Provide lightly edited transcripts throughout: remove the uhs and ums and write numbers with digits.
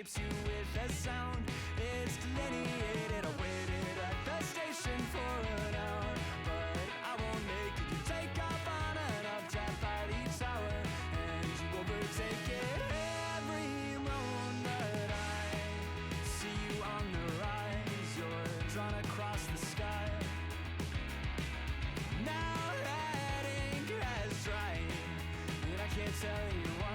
escapes you with a sound. It's delineated. I waited at the station for an hour, but I won't make it. You take off on an updraft by each hour, and you overtake it. Every moment I see you on the rise, you're drawn across the sky. Now that ink has dried, and I can't tell you why.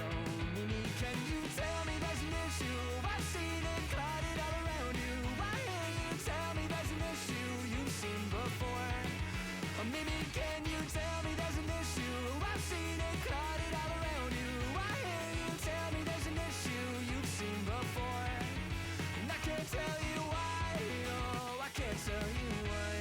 Oh, Mimi, can you tell me there's an issue? I've seen it clouded all around you. Why can't you tell me there's an issue you've seen before? Oh, Mimi, can you tell me there's an issue? I've seen it clouded all around you. Why can't you tell me there's an issue you've seen before? And I can't tell you why. Oh, I can't tell you why.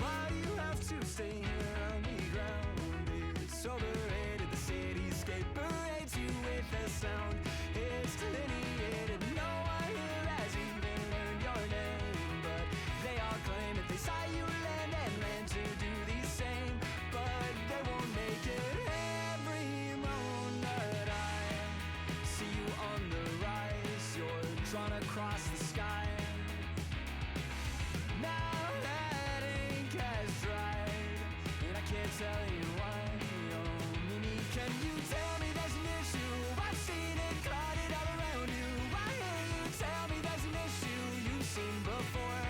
Why do you have to stay here on the ground? It's overrated. The cityscape parades you with a sound. It's delineated. No one here has even learned your name, but they all claim that they saw you land and land to do the same, but they won't make it. Every moment I see you on the rise, you're drawn across the sky. Now that ink has dried, and I can't tell you why. Oh, Mimi, can you tell me there's an issue? I've seen it clouded all around you. Why can't you tell me there's an issue you've seen before?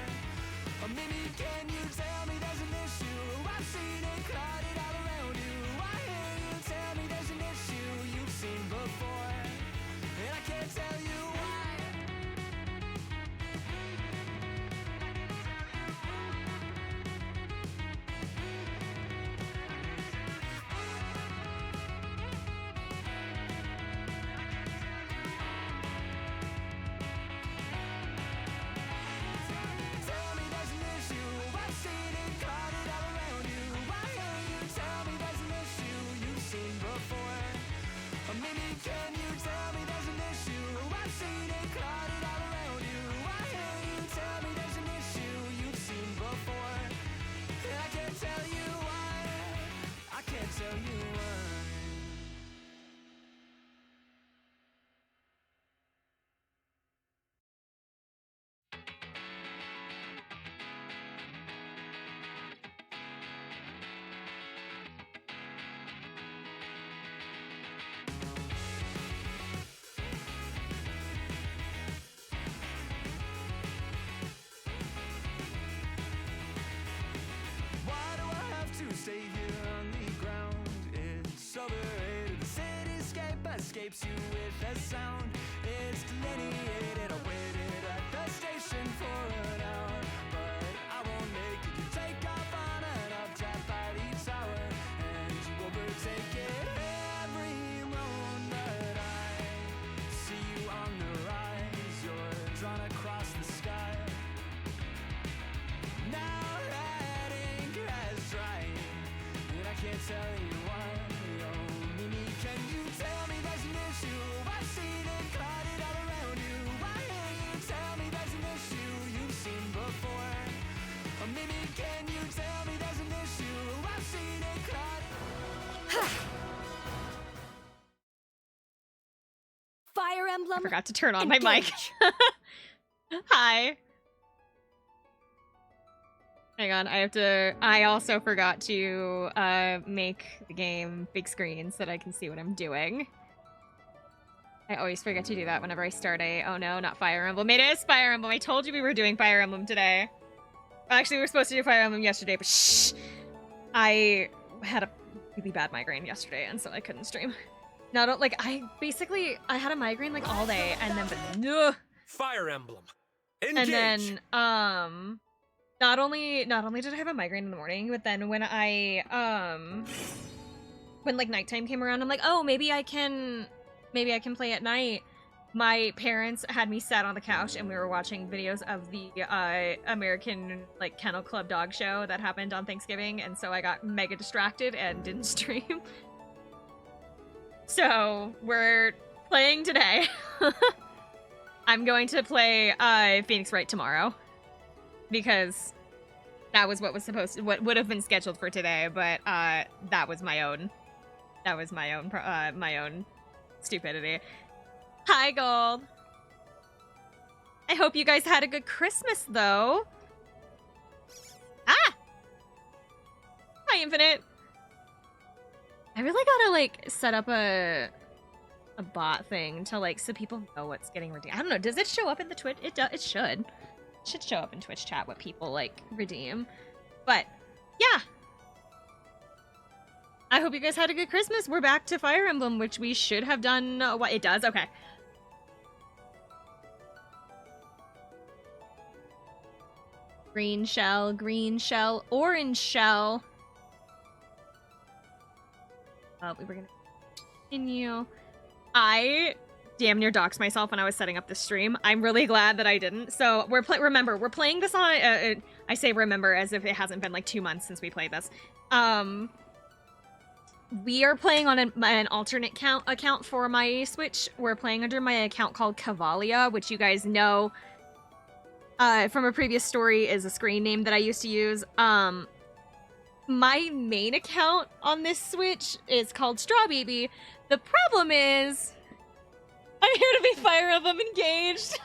Oh, Mimi, can you tell me there's an issue? I've seen it clouded all around you. Why can't you tell me there's an issue you've seen before? And I can't tell you why. Tell me there's an issue. I've seen it clouded all around you. Why can't you tell me there's an issue you've seen before? Oh, Mimi, can you tell me there's an issue? I've seen it clouded all around you. Why can't you tell me there's an issue you've seen before? And I can't tell you why. I can't tell you why. Why do I have to stay here on the ground? It's overrated. The cityscape escapes you with a sound. It's delineated. I waited at the station for an hour, but I won't make it. You take off on an updraft by each hour, and you overtake it. Every moment I see you on the rise, you're drawn across the sky. Now that ink has dried, and I can't tell you why. Oh, Mimi, can you tell me there's an issue? I've seen it clouded all around you. Why can't you tell me there's an issue you've seen before? Oh, Mimi, can you tell me there's an issue? I've seen it clouded. Fire I Emblem forgot to turn on my mic. Engage. Hi. Hang on, I also forgot to make the game big screen so that I can see what I'm doing. I always forget to do that whenever I start a, oh no, not Fire Emblem. It is Fire Emblem. I told you we were doing Fire Emblem today. Actually, we were supposed to do Fire Emblem yesterday, but shh. I had a really bad migraine yesterday, and so I couldn't stream. No, I had a migraine like all day, and then, Fire Emblem Engage. and then, not only did I have a migraine in the morning, but then when when like nighttime came around, I'm like, oh, maybe I can play at night. My parents had me sat on the couch and we were watching videos of the American like Kennel Club dog show that happened on Thanksgiving, and so I got mega distracted and didn't stream. So we're playing today. I'm going to play Phoenix Wright tomorrow because that was what would have been scheduled for today, but that was my own stupidity. Hi, Gold. I hope you guys had a good Christmas, though. Ah! Hi, Infinite. I really gotta, like, set up a bot thing to, like, so people know what's getting redeemed. I don't know. Does it show up in the Twitch? It should. It should show up in Twitch chat what people, like, redeem. But, yeah. I hope you guys had a good Christmas. We're back to Fire Emblem, which we should have done. What it does? Okay. Green shell, orange shell. We were gonna continue. I damn near doxed myself when I was setting up the stream. I'm really glad that I didn't. So remember, we're playing this on. I say remember as if it hasn't been like 2 months since we played this. We are playing on an alternate account for my Switch. We're playing under my account called Cavalia, which you guys know from a previous story is a screen name that I used to use. My main account on this Switch is called Straw Baby. The problem is, I'm here to be Fire Emblem Engaged.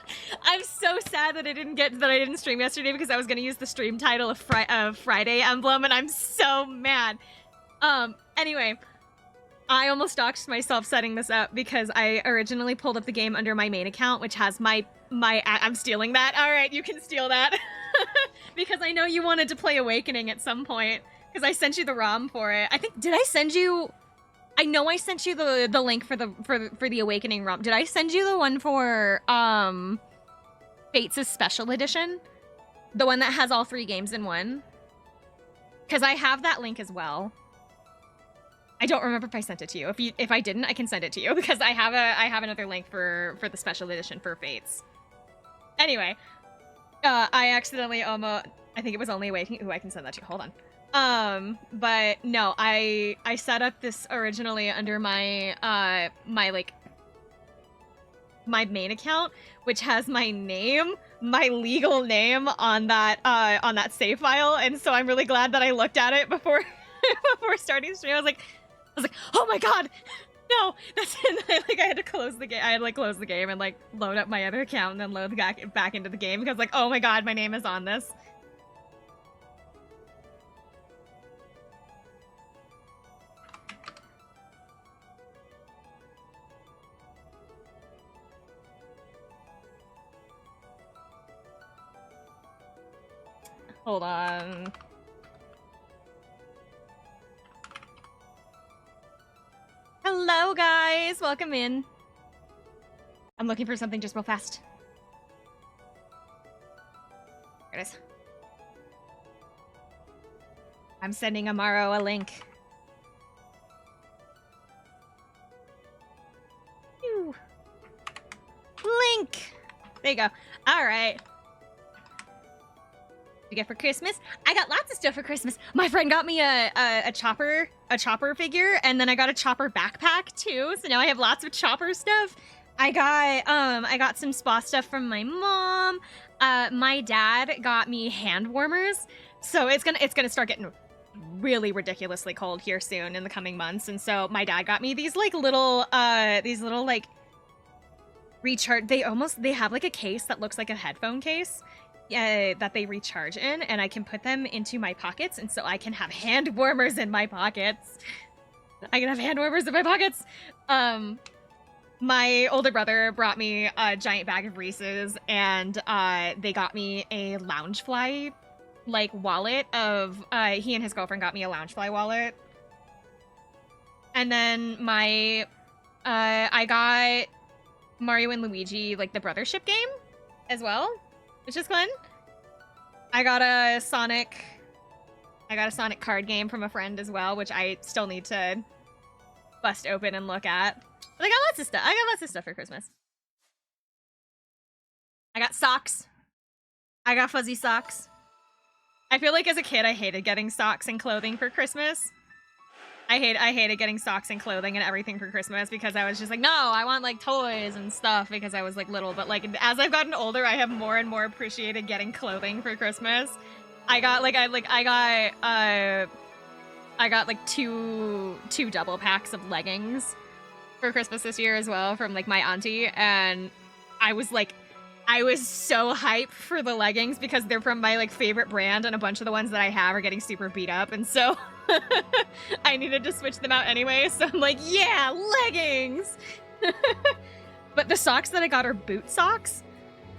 I'm so sad that I didn't stream yesterday because I was gonna use the stream title of Friday Emblem, and I'm so mad. Anyway, I almost doxed myself setting this up because I originally pulled up the game under my main account, which has I'm stealing that. All right, you can steal that. Because I know you wanted to play Awakening at some point, because I sent you the ROM for it. Did I send you... I know I sent you the link for the Awakening ROM. Did I send you the one for, Fates' Special Edition? The one that has all 3 games in one? Because I have that link as well. I don't remember if I sent it to you. If I didn't, I can send it to you because I have another link for the special edition for Fates. Anyway, I accidentally I think it was only Awakening. Ooh, I can send that to you. Hold on. But no, I set up this originally under my my main account, which has my name, my legal name on that save file, and so I'm really glad that I looked at it before before starting the stream. I was like, oh my god, no, that's it. I had to close the game. I had to close the game and load up my other account and then load back into the game because oh my god, my name is on this. Hold on. Hello, guys! Welcome in. I'm looking for something just real fast. There it is. I'm sending Amaro a link. Phew. Link! There you go. Alright. You get for Christmas? I got lots of stuff for Christmas. My friend got me a chopper figure, and then I got a chopper backpack too. So now I have lots of chopper stuff. I got some spa stuff from my mom. My dad got me hand warmers. So it's gonna start getting really ridiculously cold here soon in the coming months. And so my dad got me these little recharge. They have a case that looks like a headphone case. That they recharge in, and I can put them into my pockets, and so I can have hand warmers in my pockets. My older brother brought me a giant bag of Reese's, and they got me a Loungefly wallet of he and his girlfriend got me a Loungefly wallet. And then I got Mario and Luigi the Brothership game as well, which is fun. I got a Sonic card game from a friend as well, which I still need to bust open and look at. But I got lots of stuff. I got lots of stuff for Christmas. I got socks. I got fuzzy socks. I feel like as a kid I hated getting socks and clothing for Christmas. I hated getting socks and clothing and everything for Christmas because I was just no, I want toys and stuff because I was little. But as I've gotten older, I have more and more appreciated getting clothing for Christmas. I got two double packs of leggings for Christmas this year as well from like my auntie, and I was so hyped for the leggings because they're from my like favorite brand, and a bunch of the ones that I have are getting super beat up, and so I needed to switch them out anyway. So I'm like, yeah, leggings. But the socks that I got are boot socks.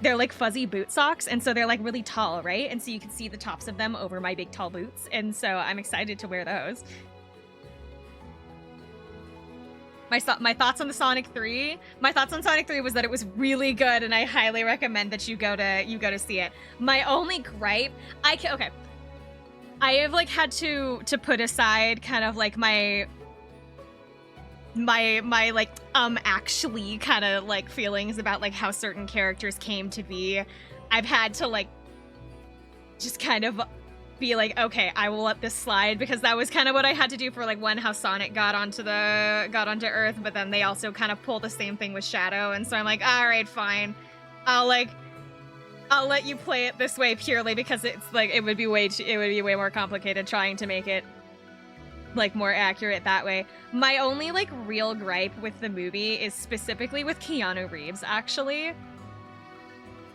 They're like fuzzy boot socks, and so they're like really tall, right? And so you can see the tops of them over my big tall boots, and so I'm excited to wear those. My thoughts on the Sonic 3. My thoughts on Sonic 3 was that it was really good, and I highly recommend that you go to see it. My only gripe, I have like had to put aside kind of like my like actually kind of like feelings about like how certain characters came to be. I've had to like just kind of be like, okay, I will let this slide, because that was kind of what I had to do for like how Sonic got onto Earth, but then they also kind of pull the same thing with Shadow, and so I'm like, all right, fine, I'll let you play it this way purely because it's like it would be way more complicated trying to make it like more accurate that way. My only like real gripe with the movie is specifically with Keanu Reeves, actually.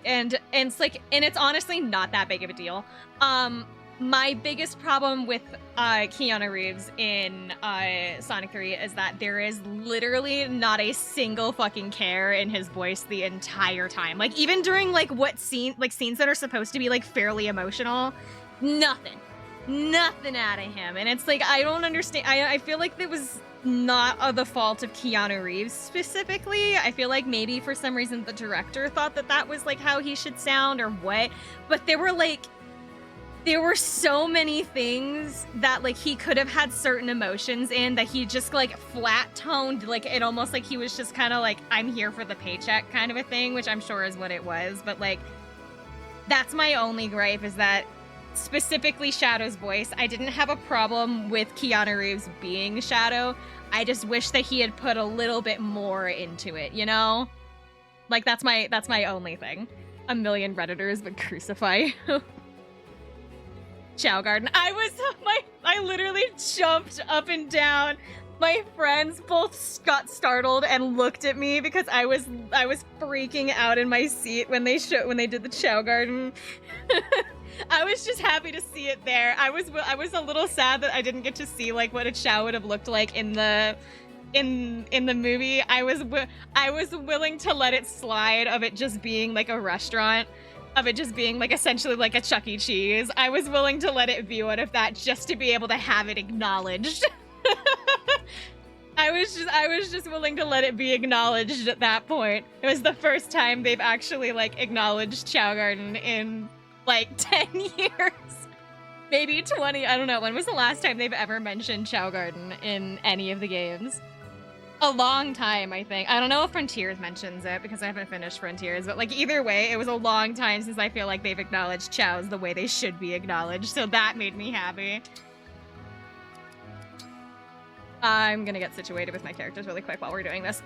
And it's honestly not that big of a deal. My biggest problem with Keanu Reeves in Sonic 3 is that there is literally not a single fucking care in his voice the entire time. Like, even during like scenes that are supposed to be like fairly emotional, nothing out of him. And it's like, I don't understand. I feel like that was not the fault of Keanu Reeves specifically. I feel like maybe for some reason the director thought that was like how he should sound or what, but there were so many things that like he could have had certain emotions in that he just like flat toned, like it almost like he was just kind of like, I'm here for the paycheck kind of a thing, which I'm sure is what it was. But like, that's my only gripe, is that specifically Shadow's voice. I didn't have a problem with Keanu Reeves being Shadow. I just wish that he had put a little bit more into it, you know? Like, that's my only thing. A million Redditors would crucify Chow Garden. I literally jumped up and down. My friends both got startled and looked at me because I was freaking out in my seat when they did the Chow Garden. I was just happy to see it there. I was a little sad that I didn't get to see like what a chow would have looked like in the movie. I was willing to let it slide of it just being like a restaurant, of it just being like essentially like a Chuck E. Cheese. I was willing to let it view it of that just to be able to have it acknowledged. I was just willing to let it be acknowledged at that point. It was the first time they've actually like acknowledged Chow Garden in like 10 years, maybe 20. I don't know. When was the last time they've ever mentioned Chow Garden in any of the games? A long time, I think. I don't know if Frontiers mentions it because I haven't finished Frontiers, but like either way, it was a long time since I feel like they've acknowledged chows the way they should be acknowledged, so that made me happy. I'm gonna get situated with my characters really quick while we're doing this.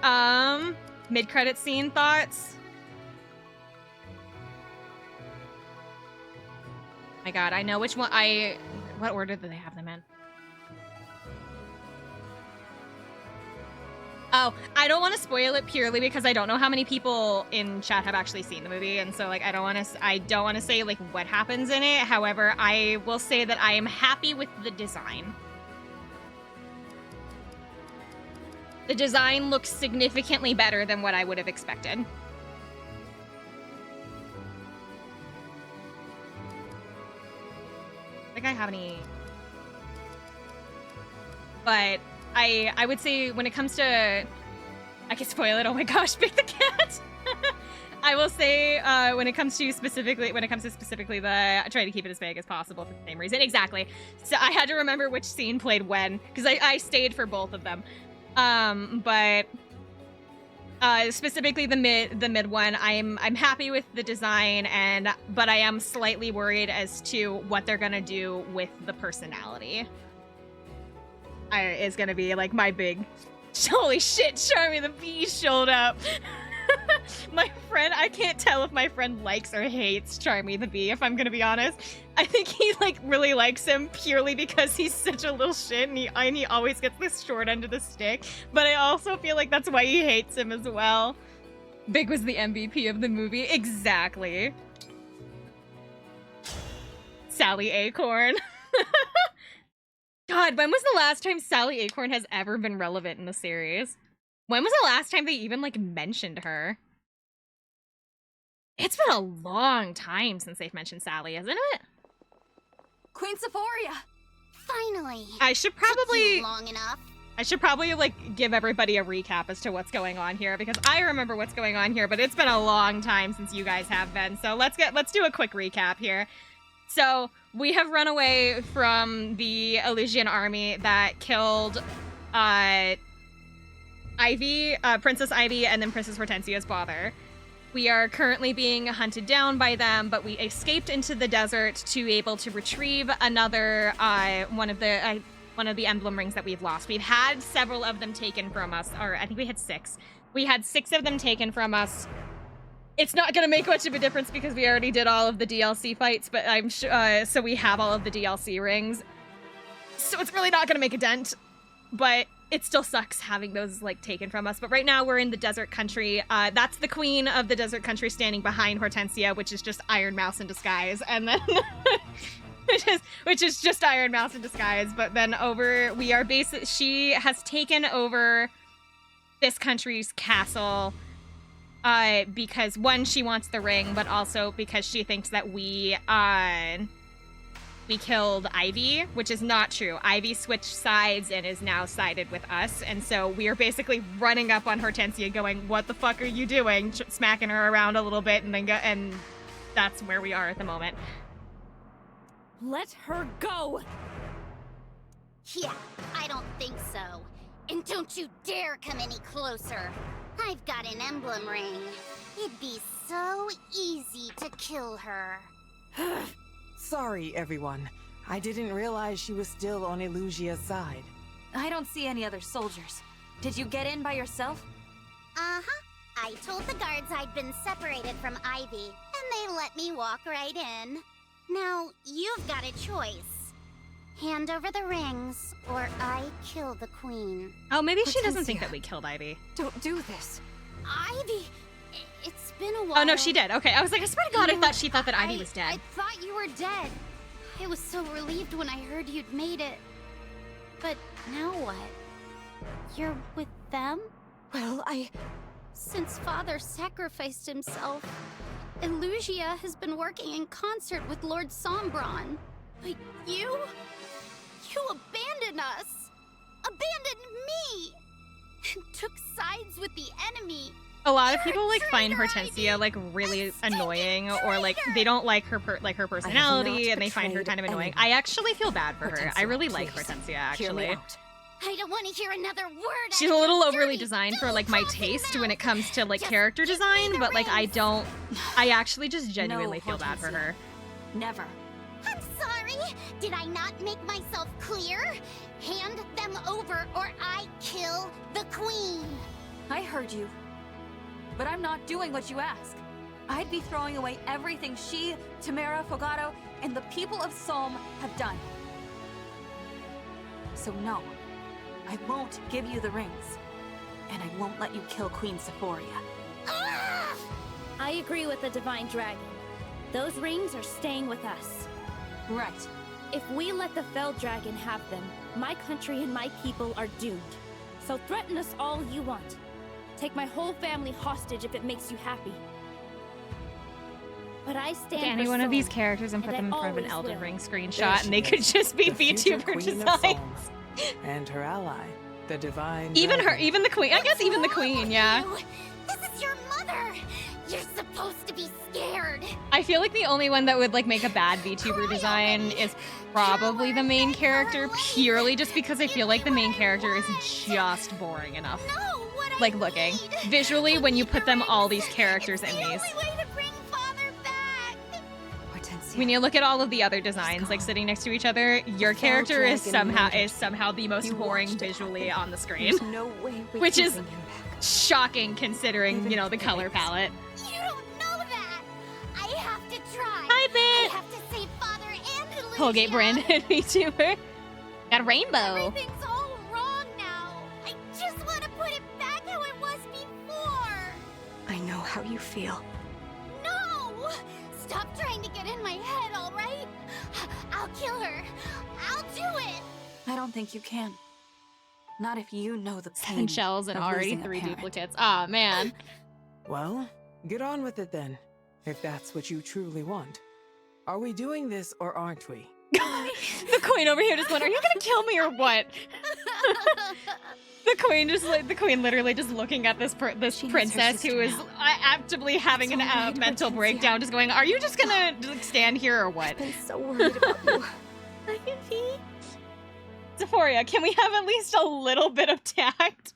Mid-credit scene thoughts? My god, I know which one what order do they have them in? Oh, I don't want to spoil it purely because I don't know how many people in chat have actually seen the movie, and so like I don't want to say like what happens in it. However, I will say that I am happy with the design. The design looks significantly better than what I would have expected. I think I have any, but I would say when it comes to, I can spoil it. Oh my gosh, Pick the Cat. I will say when it comes to specifically the, I try to keep it as vague as possible for the same reason. Exactly. So I had to remember which scene played when because I stayed for both of them. But specifically the mid one, I'm happy with the design, but I am slightly worried as to what they're gonna do with the personality. Is gonna be like my big, holy shit, Charmy the Bee showed up. My friend, I can't tell if my friend likes or hates Charmy the Bee, if I'm gonna be honest. I think he, like, really likes him purely because he's such a little shit and he always gets the short end of the stick. But I also feel like that's why he hates him as well. Big was the MVP of the movie. Exactly. Sally Acorn. God, when was the last time Sally Acorn has ever been relevant in the series? When was the last time they even, like, mentioned her? It's been a long time since they've mentioned Sally, isn't it? Queen Sephoria! Finally! I should Took probably... you long enough. I should probably, like, give everybody a recap as to what's going on here, because I remember what's going on here, but it's been a long time since you guys have been, so let's do a quick recap here. So, we have run away from the Elysian army that killed, Ivy, Princess Ivy, and then Princess Hortensia's father. We are currently being hunted down by them, but we escaped into the desert to be able to retrieve another, one of the emblem rings that we've lost. We've had several of them taken from us, or I think we had 6. We had 6 of them taken from us. It's not gonna make much of a difference because we already did all of the DLC fights, but I'm sure, so we have all of the DLC rings. So it's really not gonna make a dent, but it still sucks having those, like, taken from us. But right now we're in the desert country. That's the queen of the desert country standing behind Hortensia, which is just Iron Mouse in disguise. And then, which is just Iron Mouse in disguise. But then she has taken over this country's castle, because one, she wants the ring, but also because she thinks that we killed Ivy, which is not true. Ivy switched sides and is now sided with us, and so we are basically running up on Hortensia going, what the fuck are you doing? Smacking her around a little bit, and that's where we are at the moment. Let her go! Yeah, I don't think so. And don't you dare come any closer. I've got an emblem ring. It'd be so easy to kill her. Sorry, everyone. I didn't realize she was still on Elusia's side. I don't see any other soldiers. Did you get in by yourself? Uh-huh. I told the guards I'd been separated from Ivy, and they let me walk right in. Now, you've got a choice. Hand over the rings, or I kill the queen. Oh, maybe she doesn't Hortensia. think that we killed Ivy. Don't do this. Ivy! It's been a while. Oh, no, she did. Okay, I was like, I swear to God, I thought she thought that Ivy was dead. I thought you were dead. I was so relieved when I heard you'd made it. But now what? You're with them? Well, Since Father sacrificed himself, Elusia has been working in concert with Lord Sombron. But you abandoned us! Abandoned me! And took sides with the enemy! A lot of You're people, a like, find traitor, Hortensia, Ivy! like, really A stinking annoying, or, like, traitor! they don't like her personality, not and they find her betrayed kind of annoying. anyone. I actually feel bad for her. I Hortensia, really like please, Hortensia, hear me actually. out. I don't want to hear another word. She's out a of little your overly dirty, designed for, like, my double-talking taste when it mouth. comes to, like, Just character give me design, the but, like, rings. I actually just genuinely feel bad for Hortensia. her. never. I'm sorry. Did I not make myself clear? Hand them over, or I kill the queen. I heard you. But I'm not doing what you ask. I'd be throwing away everything she, Tamara, Fogato, and the people of Somme have done. So no, I won't give you the rings. And I won't let you kill Queen Sephoria. Ah! I agree with the Divine Dragon. Those rings are staying with us. Right. If we let the Fell Dragon have them, my country and my people are doomed. So threaten us all you want. Take my whole family hostage if it makes you happy. But I stand Any for one of these Soul, characters and and put I them in front of an always Elden will. Ring There screenshot, she and they is, could just be the future VTuber queen of designs. Somme, and her ally, the divine Even dragon. her, even the queen. I guess even the queen, yeah. You. This is your mother. You're supposed to be scared. I feel like the only one that would, like, make a bad VTuber design is probably the main character, purely just because I feel like the main character is just boring enough. No, what I Like, looking. need. Visually, Give when me you the put them all rings. these characters It's in the these. only way to bring Father back. Hortensia. when you look at all of the other designs, like sitting next to each other, your character is somehow the most boring visually on the screen, No way we which can is bring him back. shocking considering, you know, the color palette. You don't know that! I have to try! Hi, I Bit! have to save Father and Lucia! Colgate Brandon VTuber. Got a rainbow. Everything's all wrong now! I just want to put it back how it was before! I know how you feel. No! Stop trying to get in my head, alright? I'll kill her! I'll do it! I don't think you can. Not if you know the pain 10 shells and of already losing a 3 parent. duplicates. Aw, man. Well, get on with it then, if that's what you truly want. Are we doing this or aren't we? The queen over here just went, are you gonna kill me or what? The queen literally just looking at this She needs her princess who sister is now. actively having a all right, mental Hortensia. breakdown, just going, are you just gonna just stand here or what? I've been so worried about you. Sephoria, can we have at least a little bit of tact?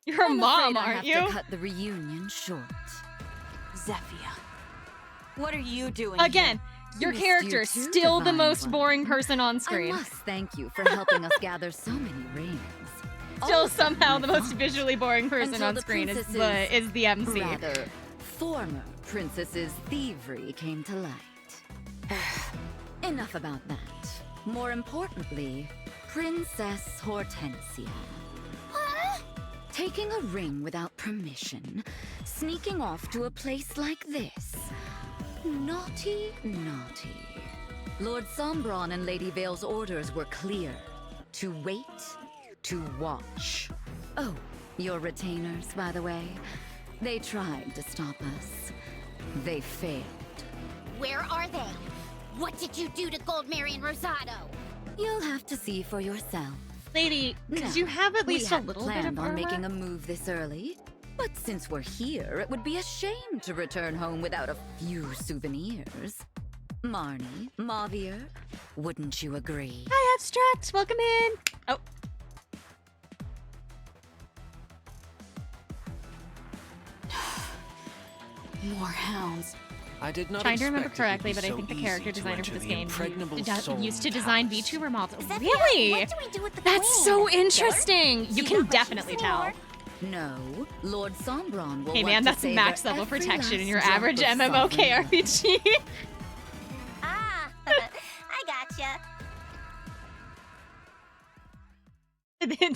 You're a mom, aren't you? To cut the reunion short. Zephia, what are you doing Again, your Missed character you too, still the Divine most One. boring person on I screen. must thank you for helping us gather so many rings. Still All of them somehow my the most fault. visually boring person Until on the screen is princess's the MC. Rather, former princess's thievery came to light. Enough about that. More importantly, Princess Hortensia. Huh? Taking a ring without permission, sneaking off to a place like this. Naughty, naughty. Lord Sombron and Lady Vale's orders were clear. To wait, to watch. Oh, your retainers, by the way. They tried to stop us. They failed. Where are they? What did you do to Goldmary and Rosado? You'll have to see for yourself. Lady, could Now, you have at least we a hadn't little bit planned of on armor? making a move this early, but since we're here, it would be a shame to return home without a few souvenirs. Marnie, Mavier, wouldn't you agree? Hi, Abstract. Welcome in. Oh. More hounds. I did not Trying to remember expect it would correctly, be but I so think the easy character to designer enter for this the game impregnable soul used to design palace. VTuber models. Zephia, Really? What do we do with the That's queen? so Kill her? interesting. You See can how much definitely she's tell. more? No, Lord Sombron will Hey want man, to that's savor max level every protection in last your drop average of MMOKRPG. Ah, I gotcha.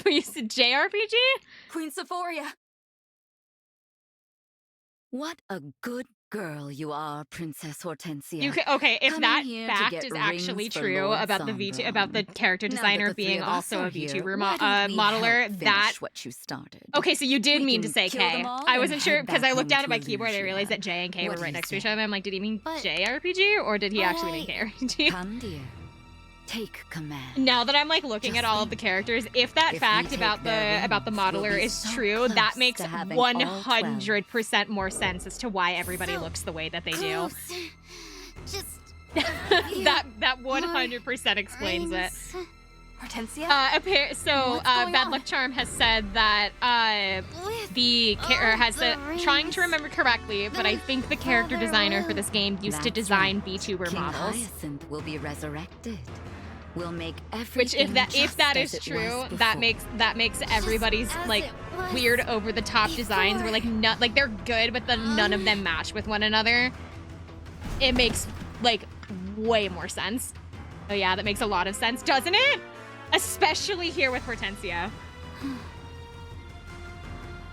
We used to JRPG? Queen Sephoria. What a good girl you are, Princess Hortensia. You can, okay, if Coming that here to fact get is actually rings for true Lord about about the Sombron. character Now that designer the three being of us also are a here, VTuber why don't we modeler, help that finish what you started? okay, so you did We mean to can say kill K. them all I and wasn't sure head because back I looked home down at my to keyboard and I realized Lucia. that J and K What were do right you next to each say? other. I'm like, did he mean But- JRPG or did he actually mean KRPG? Come, dear. Take command. Now that I'm like looking at all of the characters, if that If we fact take about their the rings, modeler we'll be is so true, that close makes to having all 100% more sense as to why everybody So looks the way that they do. Close. Just that 100% explains it. rings. Hortensia? So What's going Bad on? Luck Charm has said that With the all has the trying to rings remember correctly, but I think the character Father designer for will- this game used to That's design right. VTuber King models. Hyacinth will be resurrected. We'll make Which, everything if that just is as it true, was that before. makes everybody's as like it was weird over the top designs where like before. like they're good, but then none of them match with one another. It makes like way more sense. Oh yeah, that makes a lot of sense, doesn't it? Especially here with Hortensia.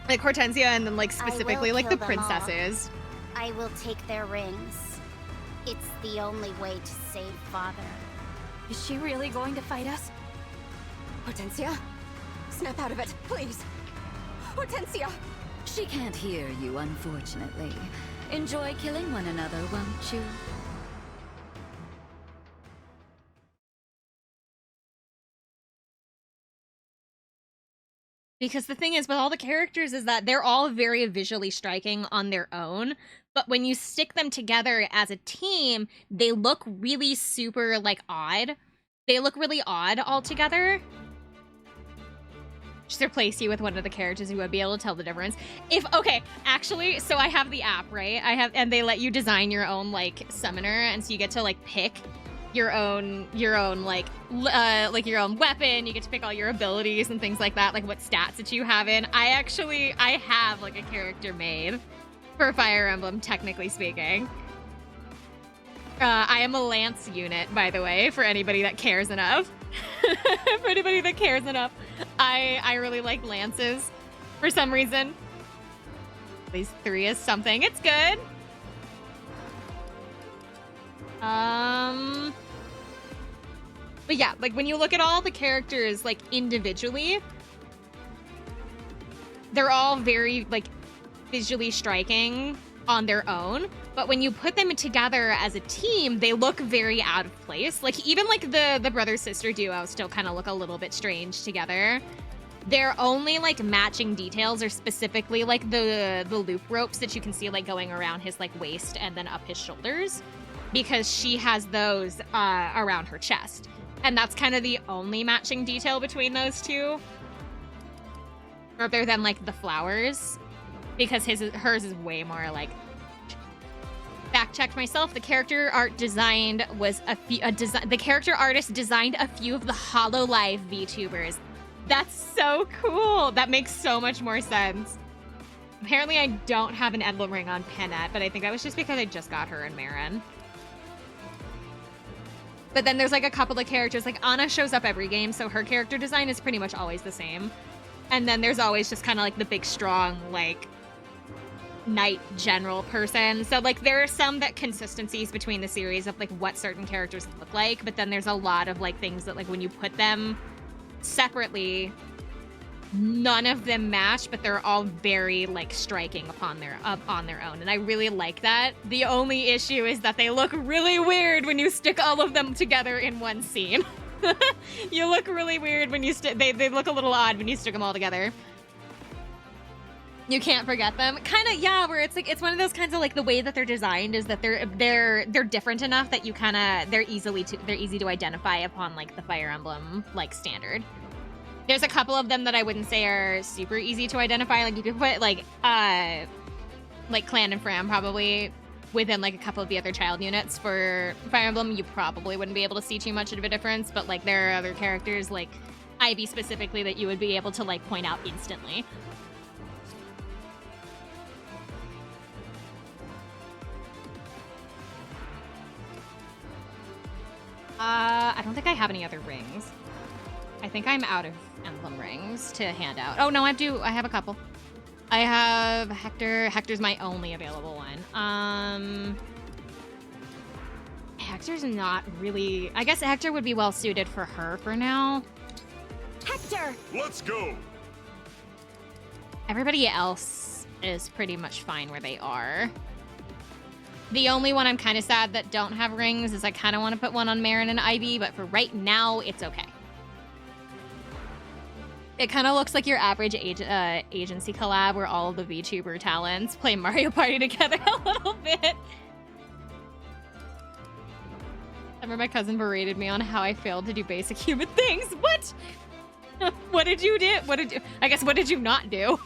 Like Hortensia and then like I will specifically like the kill them all. princesses. I will take their rings. It's the only way to save Father. Is she really going to fight us? Hortensia? Snap out of it, please. Hortensia! She can't hear you, unfortunately. Enjoy killing one another, won't you? Because the thing is with all the characters is that they're all very visually striking on their own, but when you stick them together as a team, they look really super like odd. They look really odd all together. just replace you with one of the characters who would be able to tell the difference. Okay, actually, so I have the app, right? And they let you design your own like summoner, and so you get to like pick your own like your own weapon. You get to pick all your abilities and things like that, like what stats that you have in. I have like a character made for Fire Emblem, technically speaking. I am a Lance unit, by the way, for anybody that cares enough. For anybody that cares enough. I really like Lances for some reason. These 3 is something. It's good. But yeah, like when you look at all the characters like individually, they're all very like visually striking on their own, but when you put them together as a team, they look very out of place. Like even like the brother-sister duo still kind of look a little bit strange together. Their only like matching details are specifically like the loop ropes that you can see like going around his like waist and then up his shoulders, because she has those around her chest. And that's kind of the only matching detail between those two. Other than like the flowers, because hers is way more like. Fact checked myself. The character art designed was the character artist designed a few of the HoloLive VTubers. That's so cool. That makes so much more sense. Apparently, I don't have an emblem ring on Penette, but I think that was just because I just got her in Marin. But then there's like a couple of characters, like Anna shows up every game, so her character design is pretty much always the same. And then there's always just kind of like the big, strong, like knight general person. So like there are some that consistencies between the series of like what certain characters look like, but then there's a lot of like things that like when you put them separately, none of them match, but they're all very like striking on their own, and I really like that. The only issue is that they look really weird when you stick all of them together in one scene. You look really weird when you they look a little odd when you stick them all together. You can't forget them. Kind of, yeah, where it's like it's one of those kinds of like the way that they're designed is that they're different enough that you kind of they're easy to identify upon like the Fire Emblem like standard. There's a couple of them that I wouldn't say are super easy to identify. Like you could put like Clan and Fram probably within like a couple of the other child units for Fire Emblem. You probably wouldn't be able to see too much of a difference, but like there are other characters like Ivy specifically that you would be able to like point out instantly. I don't think I have any other rings. I think I'm out of emblem rings to hand out. Oh, no, I have a couple. I have Hector. Hector's my only available one. Hector's not really... I guess Hector would be well suited for her for now. Hector! Let's go! Everybody else is pretty much fine where they are. The only one I'm kind of sad that don't have rings is I kind of want to put one on Marin and Ivy, but for right now, it's okay. It kind of looks like your average agency collab where all of the VTuber talents play Mario Party together a little bit. I remember my cousin berated me on how I failed to do basic human things. What? What did you do? I guess what did you not do?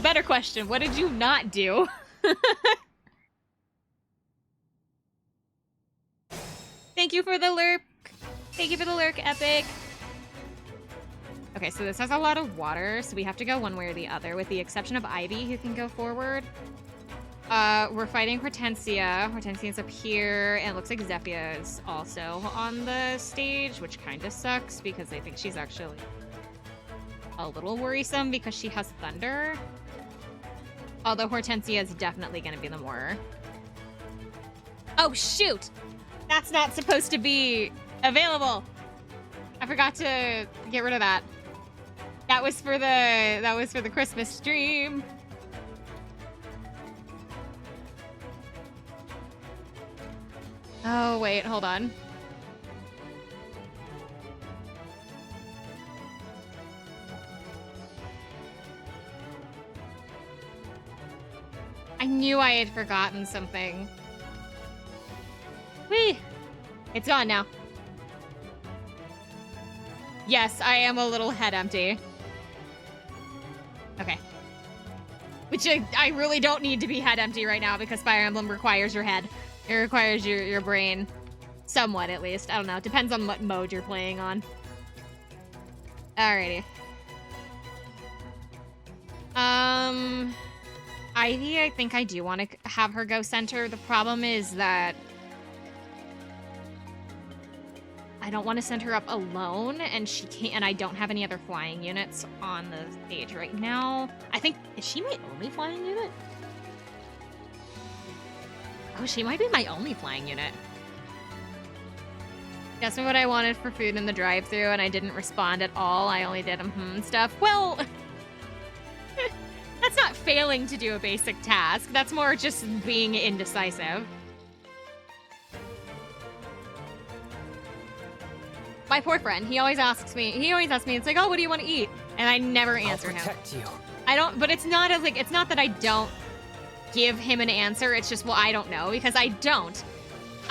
Better question. What did you not do? Thank you for the lurk. Thank you for the lurk, Epic. Okay, so this has a lot of water, so we have to go one way or the other, with the exception of Ivy, who can go forward. We're fighting Hortensia. Hortensia's up here, and it looks like Zephia is also on the stage, which kind of sucks, because I think she's actually a little worrisome because she has thunder. Although Hortensia is definitely going to be the more... Oh, shoot! That's not supposed to be available. I forgot to get rid of that. That was for the Christmas stream. Oh, wait, hold on. I knew I had forgotten something. Whee! It's gone now. Yes, I am a little head empty. Okay. Which I really don't need to be head empty right now because Fire Emblem requires your head. It requires your brain. Somewhat, at least. I don't know. It depends on what mode you're playing on. Alrighty. Ivy, I think I do want to have her go center. The problem is that I don't want to send her up alone, and she can't. And I don't have any other flying units on the stage right now. I think, is she my only flying unit? Oh, she might be my only flying unit. She asked me what I wanted for food in the drive-thru, and I didn't respond at all. I only did stuff. Well, that's not failing to do a basic task. That's more just being indecisive. My poor friend, he always asks me, it's like, oh, what do you want to eat? And I never answer him. I'll protect you. I don't, but it's not as like, it's not that I don't give him an answer. It's just, well, I don't know, because I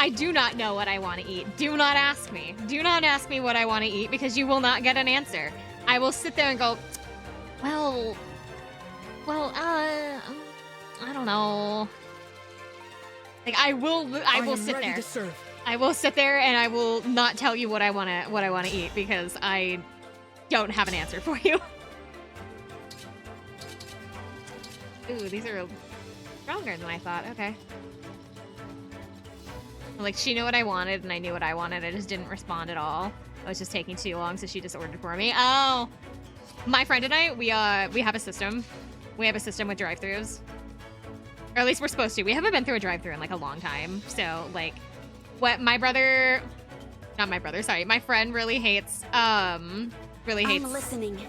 do not know what I want to eat. Do not ask me. Do not ask me what I want to eat because you will not get an answer. I will sit there and go, well, I don't know. Like I will sit there. I will sit there and I will not tell you what I want to eat because I don't have an answer for you. Ooh, these are stronger than I thought. Okay. Like, she knew what I wanted, and I knew what I wanted. I just didn't respond at all. I was just taking too long, so she just ordered for me. Oh! My friend and I, we have a system. We have a system with drive-thrus. Or at least we're supposed to. We haven't been through a drive-thru in, like, a long time. So, like, what my brother... Not my brother, sorry. My friend really hates, I'm listening.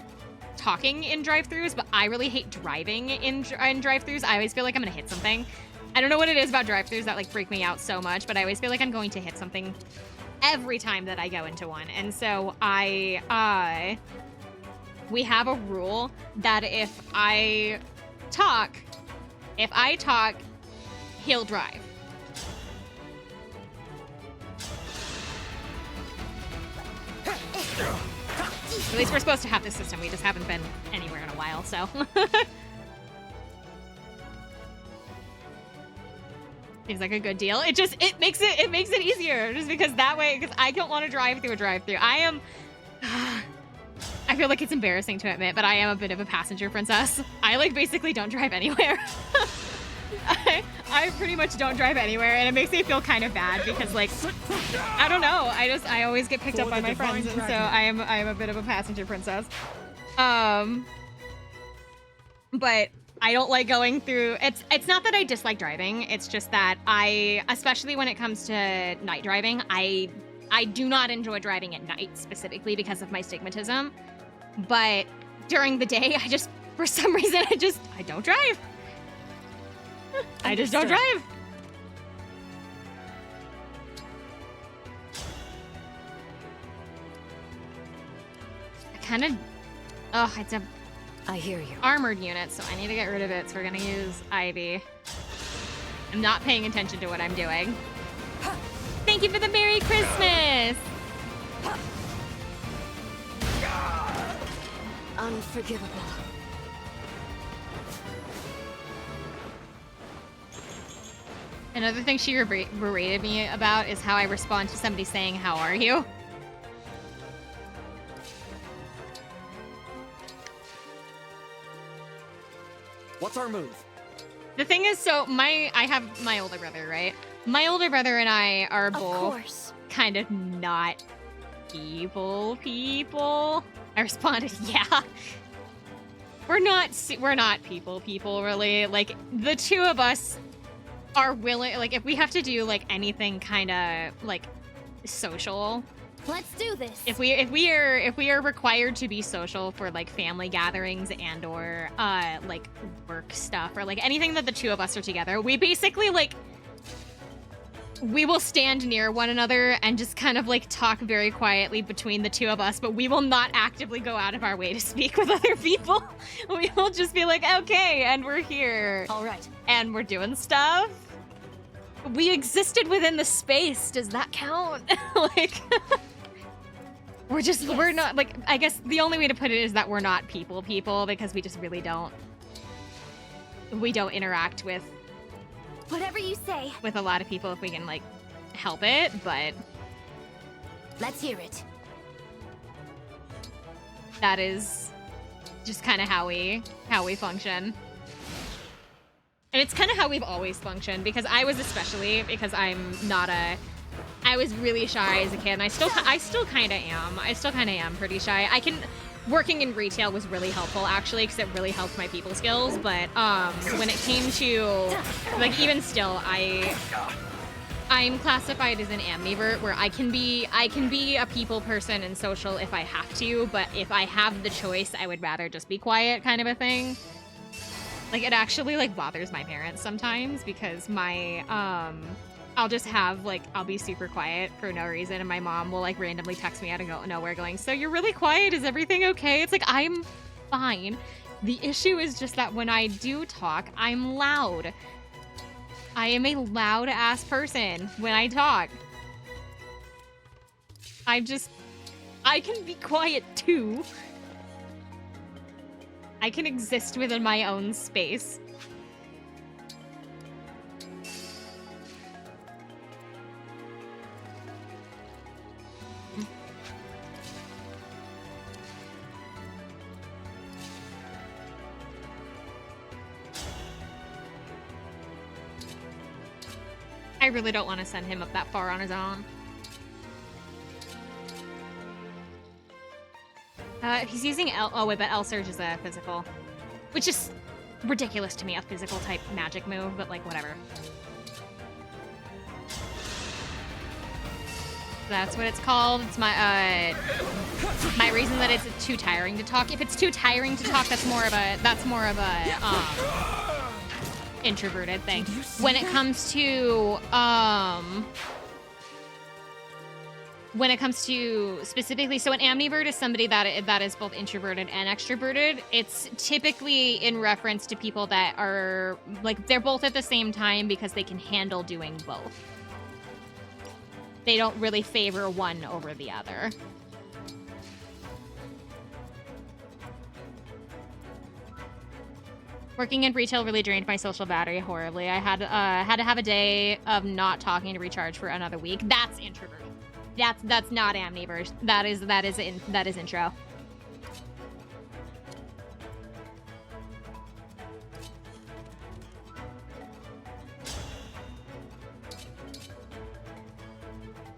talking in drive-thrus, but I really hate driving in drive-thrus. I always feel like I'm gonna hit something. I don't know what it is about drive-thrus that like freak me out so much, but I always feel like I'm going to hit something every time that I go into one. And so we have a rule that if I talk, he'll drive. At least we're supposed to have this system. We just haven't been anywhere in a while, so. Seems like a good deal. It makes it easier just because that way, because I don't want to drive through a drive-thru. I feel like it's embarrassing to admit, but I am a bit of a passenger princess. I like basically don't drive anywhere. I pretty much don't drive anywhere, and it makes me feel kind of bad because like, I don't know. I always get picked up by my friends, and so I am a bit of a passenger princess. But I don't like going through, it's not that I dislike driving, it's just that especially when it comes to night driving, I do not enjoy driving at night specifically because of my stigmatism. But during the day, for some reason, I don't drive. I just don't drive. I hear you. Armored unit, so I need to get rid of it, so we're gonna use Ivy. I'm not paying attention to what I'm doing. Thank you for the Merry Christmas! Unforgivable. Another thing she berated me about is how I respond to somebody saying, "How are you?" What's our move? The thing is, so I have my older brother, right? My older brother and I are both kind of not people. I responded, yeah. We're not people really. Like, the two of us are willing, like, if we have to do like anything kind of like social, Let's do this. if we are required to be social for like family gatherings and or like work stuff or like anything that the two of us are together, we basically like we will stand near one another and just kind of like talk very quietly between the two of us, but we will not actively go out of our way to speak with other people. We will just be like, okay, and we're here. All right. And we're doing stuff. We existed within the space. Does that count? Like, we're not, like, I guess the only way to put it is that we're not people because we just really don't interact with Whatever you say. with a lot of people if we can, like, help it, but Let's hear it. that is just kind of how we function. And it's kind of how we've always functioned, because I was really shy as a kid, and I still kind of am. I still kind of am pretty shy. Working in retail was really helpful, actually, because it really helped my people skills, but when it came to, like, even still, I'm classified as an ambivert, where I can be a people person and social if I have to, but if I have the choice, I would rather just be quiet, kind of a thing. Like, it actually, like, bothers my parents sometimes, because I'll just have, like, I'll be super quiet for no reason, and my mom will, like, randomly text me out of nowhere going, "So you're really quiet, is everything okay?" It's like, I'm fine. The issue is just that when I do talk, I'm loud. I am a loud-ass person when I talk. I can be quiet, too. I can exist within my own space. I really don't want to send him up that far on his own. He's using but L Surge is a physical. Which is ridiculous to me, a physical type magic move, but like, whatever. That's what it's called. It's my reason that it's too tiring to talk. If it's too tiring to talk, that's more of a introverted thing. When it comes to specifically, so an ambivert is somebody that is both introverted and extroverted. It's typically in reference to people that are, like, they're both at the same time because they can handle doing both. They don't really favor one over the other. Working in retail really drained my social battery horribly. I had to have a day of not talking to recharge for another week. That's introverted. That's not ambivert. That is intro.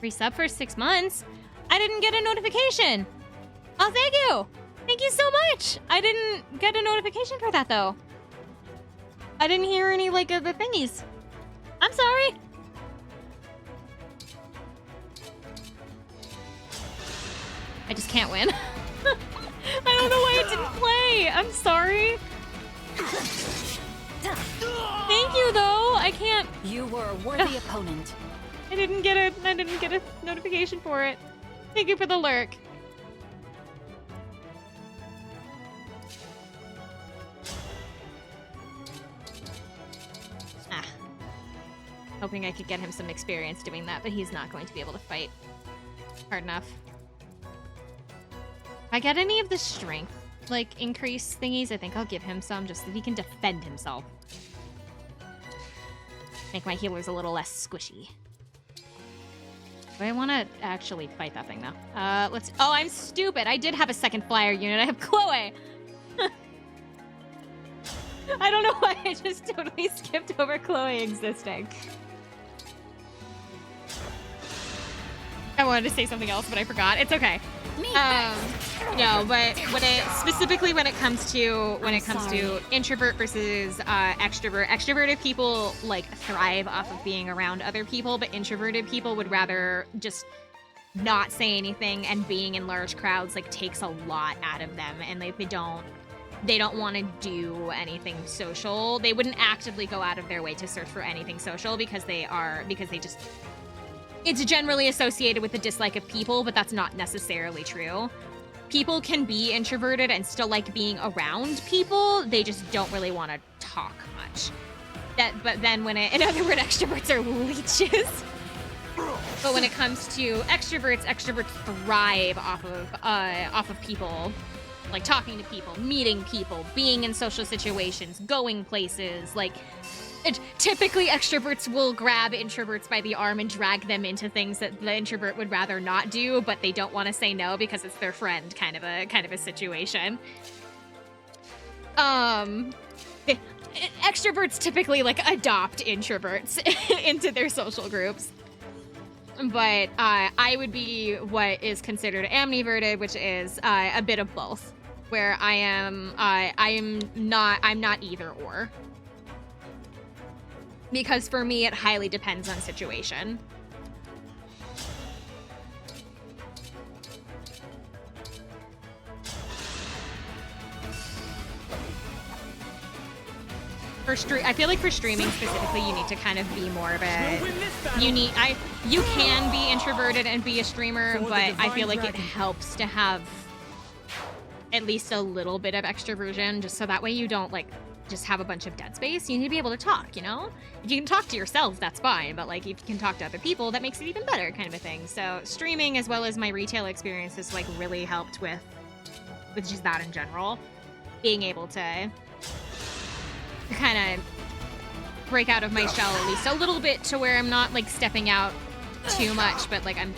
Resub for 6 months? I didn't get a notification. Oh, thank you. Thank you so much. I didn't get a notification for that, though. I didn't hear any, like, of the thingies. I'm sorry. I just can't win. I don't know why it didn't play. I'm sorry. Thank you, though. I can't. You were a worthy opponent. I didn't get a notification for it. Thank you for the lurk. Hoping I could get him some experience doing that, but he's not going to be able to fight hard enough. If I get any of the strength, like, increase thingies, I think I'll give him some just so he can defend himself. Make my healers a little less squishy. Do I want to actually fight that thing, though? Let's... Oh, I'm stupid! I did have a second flyer unit. I have Chloe! I don't know why I just totally skipped over Chloe existing. I wanted to say something else, but I forgot. It's okay. No, but specifically when it comes to introvert versus extrovert, extroverted people, like, thrive off of being around other people, but introverted people would rather just not say anything, and being in large crowds, like, takes a lot out of them, and they don't want to do anything social. They wouldn't actively go out of their way to search for anything social because it's generally associated with the dislike of people, but that's not necessarily true. People can be introverted and still like being around people. They just don't really want to talk much. But then in other words, extroverts are leeches. But when it comes to extroverts thrive off of people, like talking to people, meeting people, being in social situations, going places. Like, typically extroverts will grab introverts by the arm and drag them into things that the introvert would rather not do, but they don't want to say no because it's their friend, kind of a situation. Extroverts typically like adopt introverts into their social groups. But I would be what is considered ambiverted, which is a bit of both, where I'm not either or. Because for me, it highly depends on situation. I feel like for streaming specifically, you need to kind of be more of a... You can be introverted and be a streamer, but I feel like it helps to have at least a little bit of extroversion, just so that way you don't, like, just have a bunch of dead space. You need to be able to talk, you know? If you can talk to yourself, that's fine, but, like, if you can talk to other people, that makes it even better, kind of a thing. So streaming, as well as my retail experience, has, like, really helped with just that in general. Being able to kind of break out of my shell at least a little bit, to where I'm not like stepping out too much, but like I'm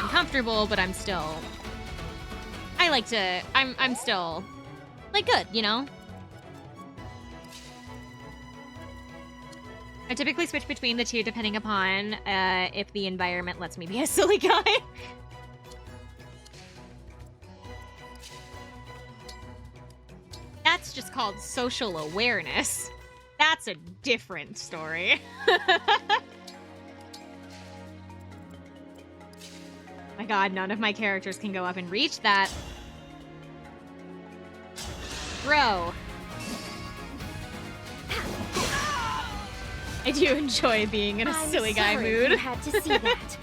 comfortable, but I'm still I'm still like good, you know? I typically switch between the two depending upon if the environment lets me be a silly guy. That's just called social awareness. That's a different story. My god, none of my characters can go up and reach that. Bro. I do enjoy being in a silly guy mood. You had to see that.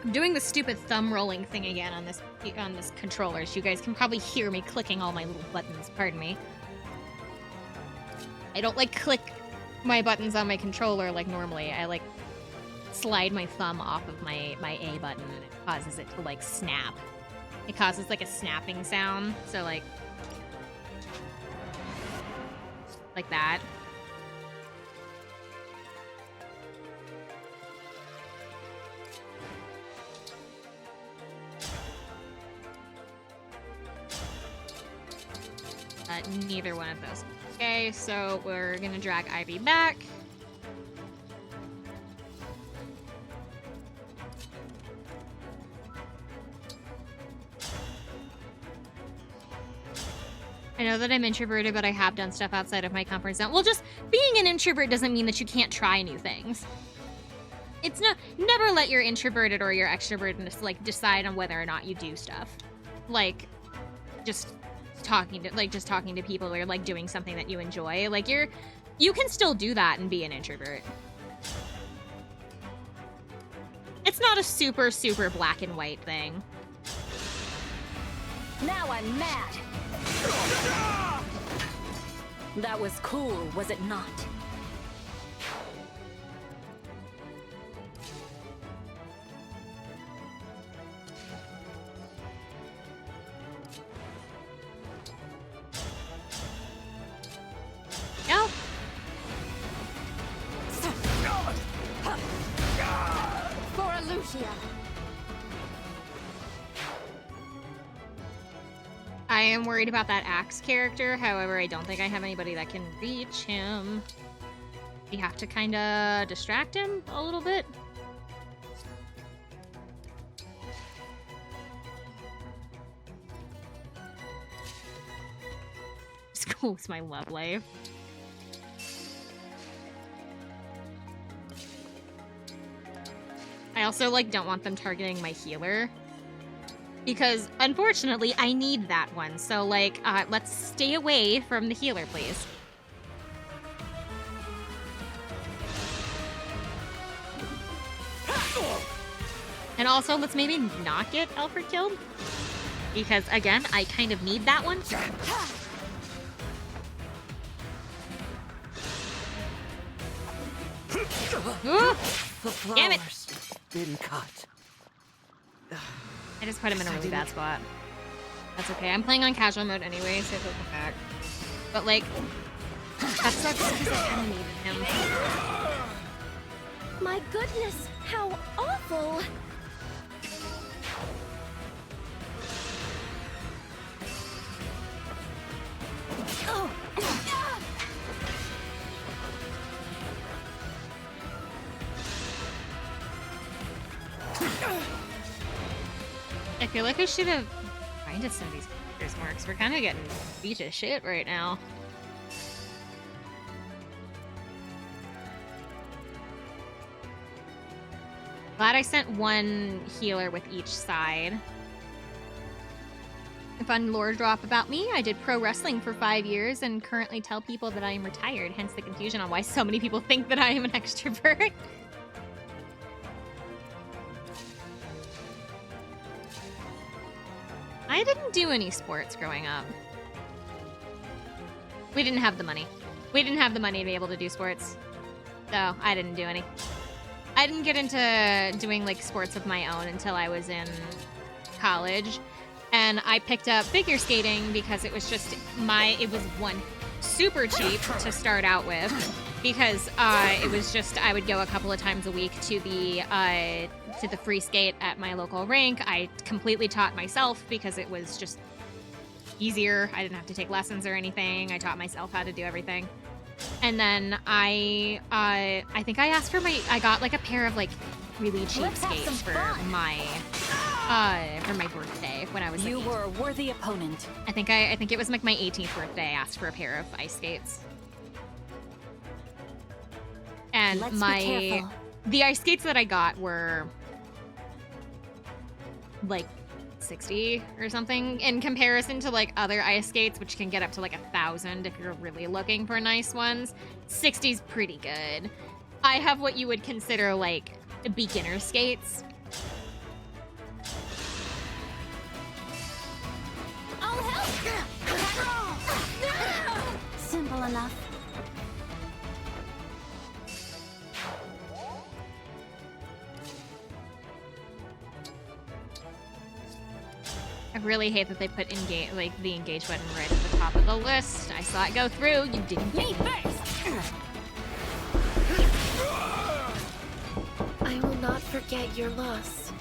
I'm doing the stupid thumb rolling thing again on this controller, so you guys can probably hear me clicking all my little buttons. Pardon me. I don't like click my buttons on my controller like normally. I like slide my thumb off of my A button, and it causes it to like snap. It causes like a snapping sound, so like that. Neither one of those. Okay, so we're gonna drag Ivy back. I know that I'm introverted, but I have done stuff outside of my comfort zone. Well, just being an introvert doesn't mean that you can't try new things. It's never let your introverted or your extrovertness like decide on whether or not you do stuff. Like, just talking to people, or like doing something that you enjoy. Like you can still do that and be an introvert. It's not a super black and white thing. Now I'm mad. That was cool, was it not? No. For Alucia. I am worried about that Axe character. However, I don't think I have anybody that can reach him. We have to kind of distract him a little bit. School's my love life. I also like don't want them targeting my healer, because unfortunately I need that one. So like let's stay away from the healer, please. And also, let's maybe not get Alfred killed. Because, again, I kind of need that one. Ooh, The damn it. flowers been cut. I just put him in a really bad spot. That's okay. I'm playing on casual mode anyway, so he'll come back. But, like, that sucks because I kind of needed him. My goodness, how awful! Oh. I feel like I should have grinded some of these characters more, because we're kind of getting beat to shit right now. Glad I sent one healer with each side. A fun lore drop about me. I did pro wrestling for 5 years and currently tell people that I am retired, hence the confusion on why so many people think that I am an extrovert. I didn't do any sports growing up. We didn't have the money. We didn't have the money to be able to do sports. So I didn't do any. I didn't get into doing like sports of my own until I was in college. And I picked up figure skating because it was just it was one, super cheap to start out with. Because it was just, I would go a couple of times a week to the free skate at my local rink. I completely taught myself because it was just easier. I didn't have to take lessons or anything. I taught myself how to do everything. And then I think I asked for I got like a pair of like really cheap skates for my birthday when I was You were a worthy opponent. I think it was like my 18th birthday. I asked for a pair of ice skates. And Let's be careful. the ice skates that I got were like 60 or something in comparison to like other ice skates, which can get up to like 1,000 if you're really looking for nice ones. 60's pretty good. I have what you would consider like beginner skates. I'll help! Simple enough. I really hate that they put engage, like the engage button right at the top of the list. I saw it go through. You didn't get Me first! I will not forget your loss.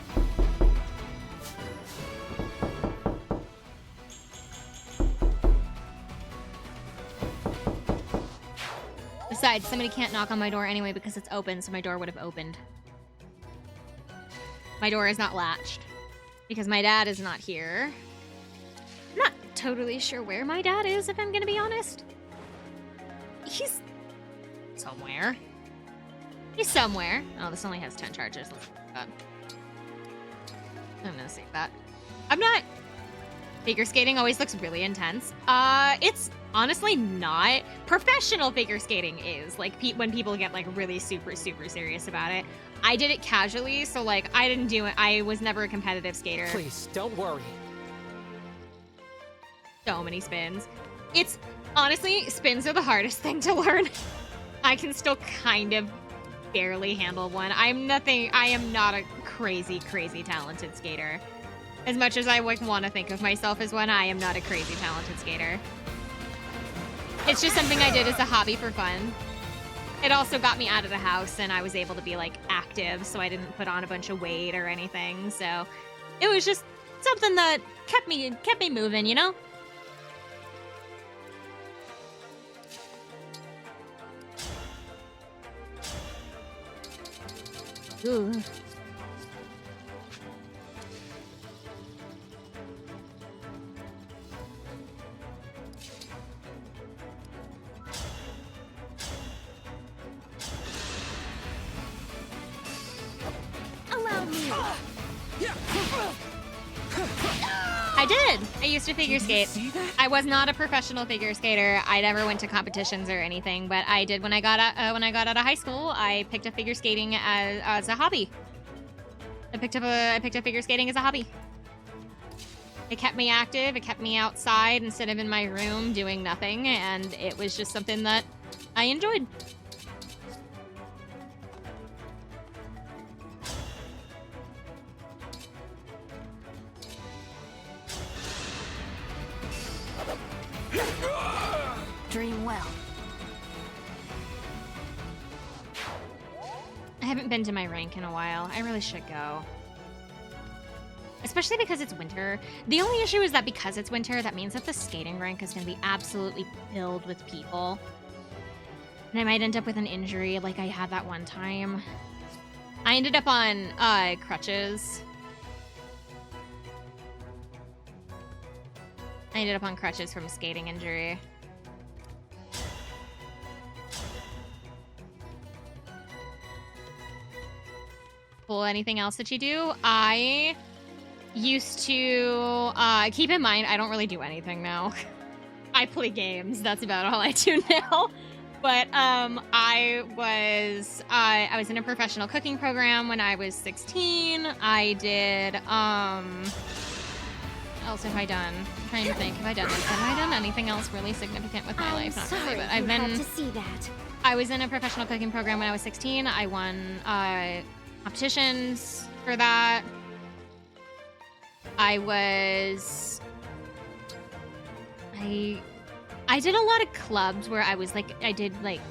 Besides, somebody can't knock on my door anyway because it's open, so my door would have opened. My door is not latched because my dad is not here. I'm not totally sure where my dad is, if I'm gonna be honest. He's somewhere. He's somewhere. Oh, this only has 10 charges. Let's look at that. I'm gonna save that. I'm not... Figure skating always looks really intense. It's honestly not. Professional figure skating is. Like, when people get, like, really super, super serious about it. I did it casually, so, like, I didn't do it. I was never a competitive skater. Please, don't worry. So many spins. It's... Honestly, spins are the hardest thing to learn. I can still kind of barely handle one. I am not a crazy, crazy talented skater. As much as I like want to think of myself as one, I am not a crazy talented skater. It's just something I did as a hobby for fun. It also got me out of the house and I was able to be like active, so I didn't put on a bunch of weight or anything. So it was just something that kept me moving, you know? Ooh. Allow me. I did. I used to figure skate. I was not a professional figure skater. I never went to competitions or anything, but I did when I got out of high school. I picked up figure skating as a hobby. I picked up figure skating as a hobby. It kept me active, it kept me outside instead of in my room doing nothing, and it was just something that I enjoyed. Dream well. I haven't been to my rink in a while. I really should go. Especially because it's winter. The only issue is that because it's winter, that means that the skating rink is going to be absolutely filled with people. And I might end up with an injury like I had that one time. I ended up on crutches. I ended up on crutches from a skating injury. Cool. Anything else that you do? I used to keep in mind I don't really do anything now. I play games. That's about all I do now. But I was in a professional cooking program when I was 16. I did what else have I done? I'm trying to think. Have I done anything else really significant with my life? Not really, but I've been to see that. I was in a professional cooking program when I was 16. I won competitions for that. I did a lot of clubs where I was like, I did like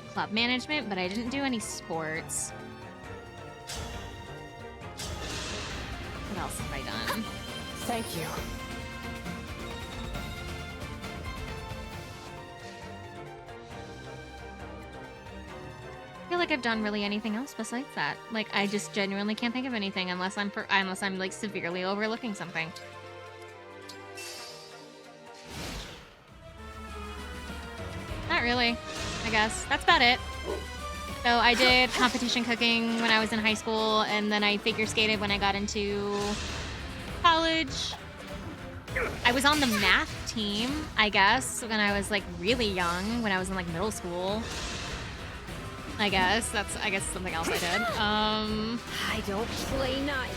club management, but I didn't do any sports. What else have I done? Thank you. I feel like I've done really anything else besides that. Like, I just genuinely can't think of anything unless I'm like severely overlooking something. Not really, I guess. That's about it. So I did competition cooking when I was in high school, and then I figure skated when I got into college. I was on the math team, I guess, when I was like really young, when I was in like middle school. I guess that's something else I did. I don't play nice.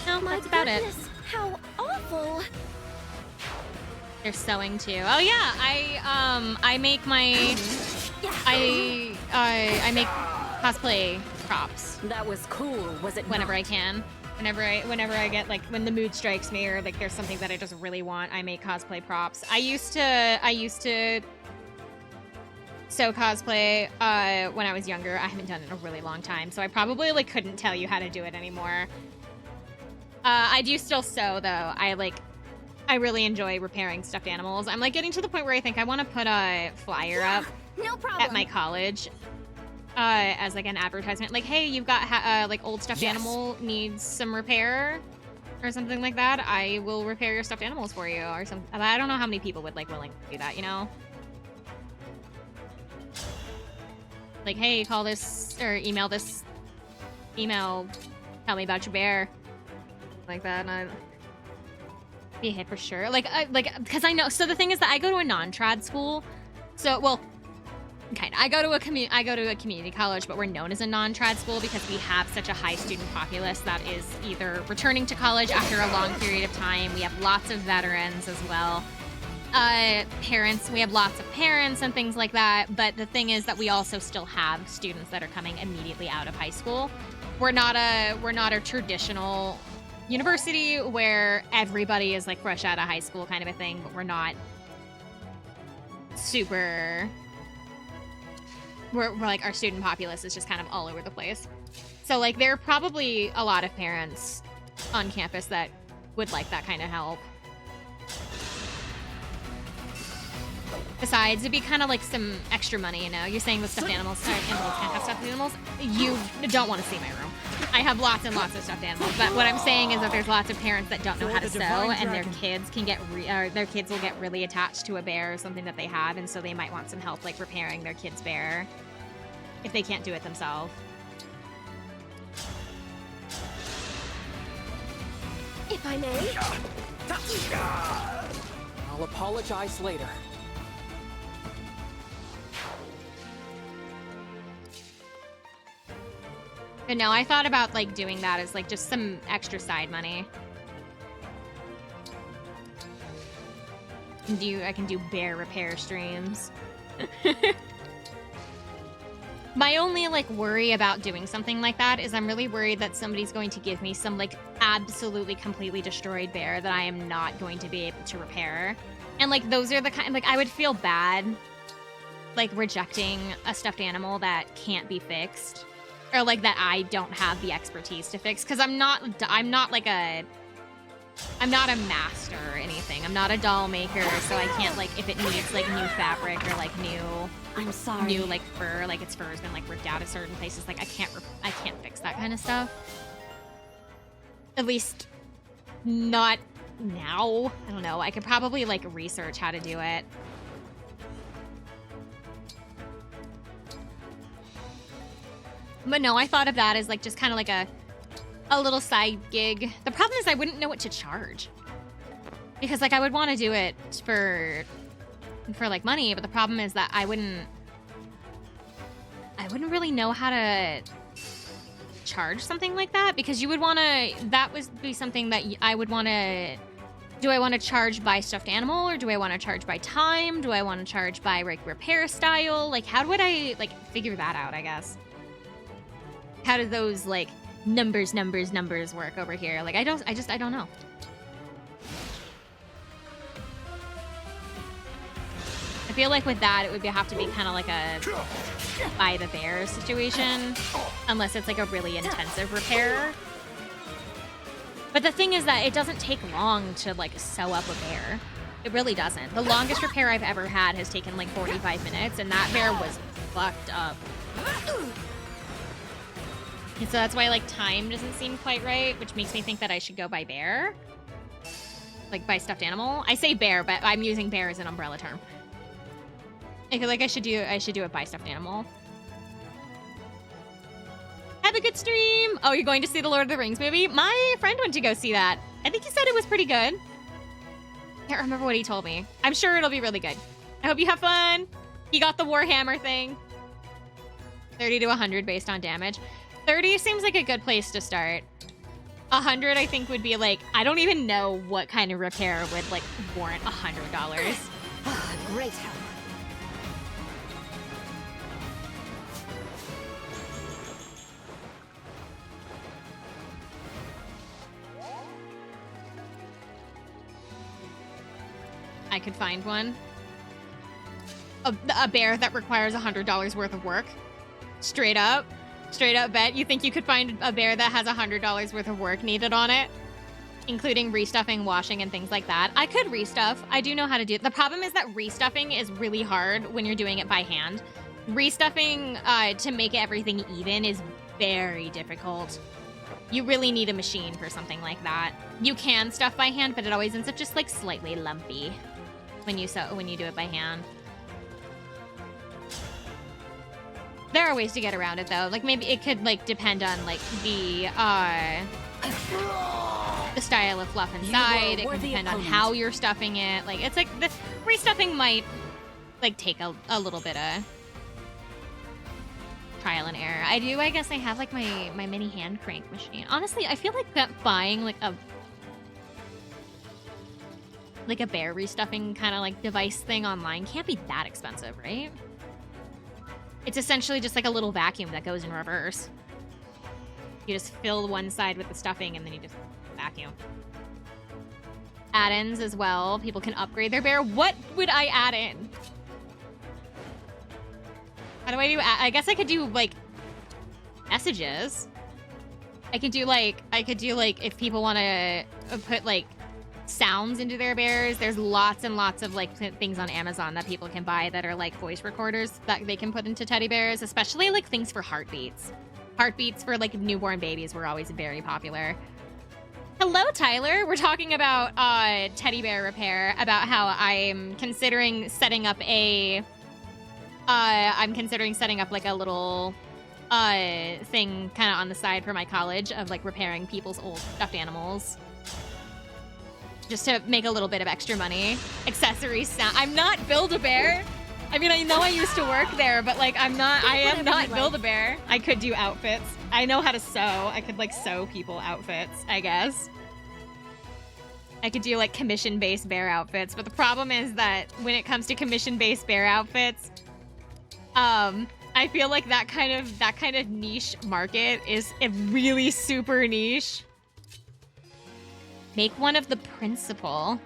No, My that's about it. goodness, how awful. They're sewing too. Oh yeah, I make my I make cosplay props That was cool, was it whenever not? I can. Whenever I get like when the mood strikes me or like there's something that I just really want, I make cosplay props. I used to sew cosplay when I was younger. I haven't done it in a really long time, so I probably like couldn't tell you how to do it anymore. I do still sew though. I really enjoy repairing stuffed animals. I'm like getting to the point where I think I want to put a flyer up No problem. at my college as like an advertisement. Like, hey, you've got like old stuffed animal needs some repair or something like that. I will repair your stuffed animals for you or something. I don't know how many people would like willing to do that, you know? Like, hey, call this or email this email. Tell me about your bear. Like that. And I'd be a hit for sure. Like, because I know. So the thing is that I go to a non-trad school. So, well, kind of. I go to a community college, but we're known as a non-trad school because we have such a high student populace that is either returning to college after a long period of time. We have lots of veterans as well. Parents, we have lots of parents and things like that, but the thing is that we also still have students that are coming immediately out of high school. We're not a traditional university where everybody is like fresh out of high school kind of a thing, but we're not super, we're like our student populace is just kind of all over the place. So like there are probably a lot of parents on campus that would like that kind of help. Besides, it'd be kind of like some extra money, you know? You're saying with stuffed animals, animals can't have stuffed animals. You don't want to see my room. I have lots and lots of stuffed animals, but what I'm saying is that there's lots of parents that don't know how to sew, and their kids can get, their kids will get really attached to a bear or something that they have, and so they might want some help, like repairing their kid's bear if they can't do it themselves. If I may. I'll apologize later. But no, I thought about like doing that as like just some extra side money. I can do bear repair streams. My only like worry about doing something like that is I'm really worried that somebody's going to give me some like absolutely completely destroyed bear that I am not going to be able to repair. And like those are the kind, like I would feel bad like rejecting a stuffed animal that can't be fixed, or like that I don't have the expertise to fix, because I'm not a master or anything. I'm not a doll maker, so I can't like, if it needs like new fabric or like new like fur, like its fur's been like ripped out of certain places, like I can't fix that kind of stuff. At least not now. I don't know. I could probably like research how to do it. But no, I thought of that as like just kind of like a little side gig. The problem is I wouldn't know what to charge, because like I would want to do it for like money, but the problem is that I wouldn't really know how to charge something like that, because you would want to, that would be something that I would want to, do I want to charge by stuffed animal, or do I want to charge by time? Do I want to charge by like repair style? Like how would I like figure that out, I guess? How do those like numbers work over here? Like I don't know. I feel like with that it would have to be kind of like a by the bear situation, unless it's like a really intensive repair. But the thing is that it doesn't take long to like sew up a bear. It really doesn't. The longest repair I've ever had has taken like 45 minutes, and that bear was fucked up. And so that's why like time doesn't seem quite right, which makes me think that I should go by bear. Like by stuffed animal. I say bear, but I'm using bear as an umbrella term. I feel like I should do it by stuffed animal. Have a good stream. Oh, you're going to see the Lord of the Rings movie? My friend went to go see that. I think he said it was pretty good. Can't remember what he told me. I'm sure it'll be really good. I hope you have fun. He got the Warhammer thing. 30 to 100 based on damage. 30 seems like a good place to start. 100 I think would be like, I don't even know what kind of repair would like warrant $100. Great help. I could find one. A bear that requires $100 worth of work. Straight up bet. You think you could find a bear that has $100 worth of work needed on it? Including restuffing, washing, and things like that. I could restuff. I do know how to do it. The problem is that restuffing is really hard when you're doing it by hand. Restuffing to make everything even is very difficult. You really need a machine for something like that. You can stuff by hand, but it always ends up just like slightly lumpy when you do it by hand. There are ways to get around it though. Like maybe it could like depend on like the style of fluff inside. It can depend on how you're stuffing it. Like it's like the restuffing might like take a little bit of trial and error. I guess I have like my mini hand crank machine. Honestly, I feel like that buying like a bear restuffing kind of like device thing online can't be that expensive, right? It's essentially just like a little vacuum that goes in reverse. You just fill one side with the stuffing and then you just vacuum. Add-ins as well. People can upgrade their bear. What would I add in? How do I do? I guess I could do like messages. I could do like if people want to put like sounds into their bears. There's lots and lots of like things on Amazon that people can buy that are like voice recorders that they can put into teddy bears, especially like things for heartbeats. Heartbeats for like newborn babies were always very popular. Hello, Tyler. We're talking about teddy bear repair, about how I'm considering setting up like a little thing kind of on the side for my college of like repairing people's old stuffed animals. Just to make a little bit of extra money. Accessories sound. I'm not Build-A-Bear. I mean, I know I used to work there, but like I am not Whatever you Build-A-Bear. I could do outfits. I know how to sew. I could like sew people outfits, I guess. I could do like commission-based bear outfits, but the problem is that when it comes to commission-based bear outfits, I feel like that kind of niche market is a really super niche. Make one of the principal.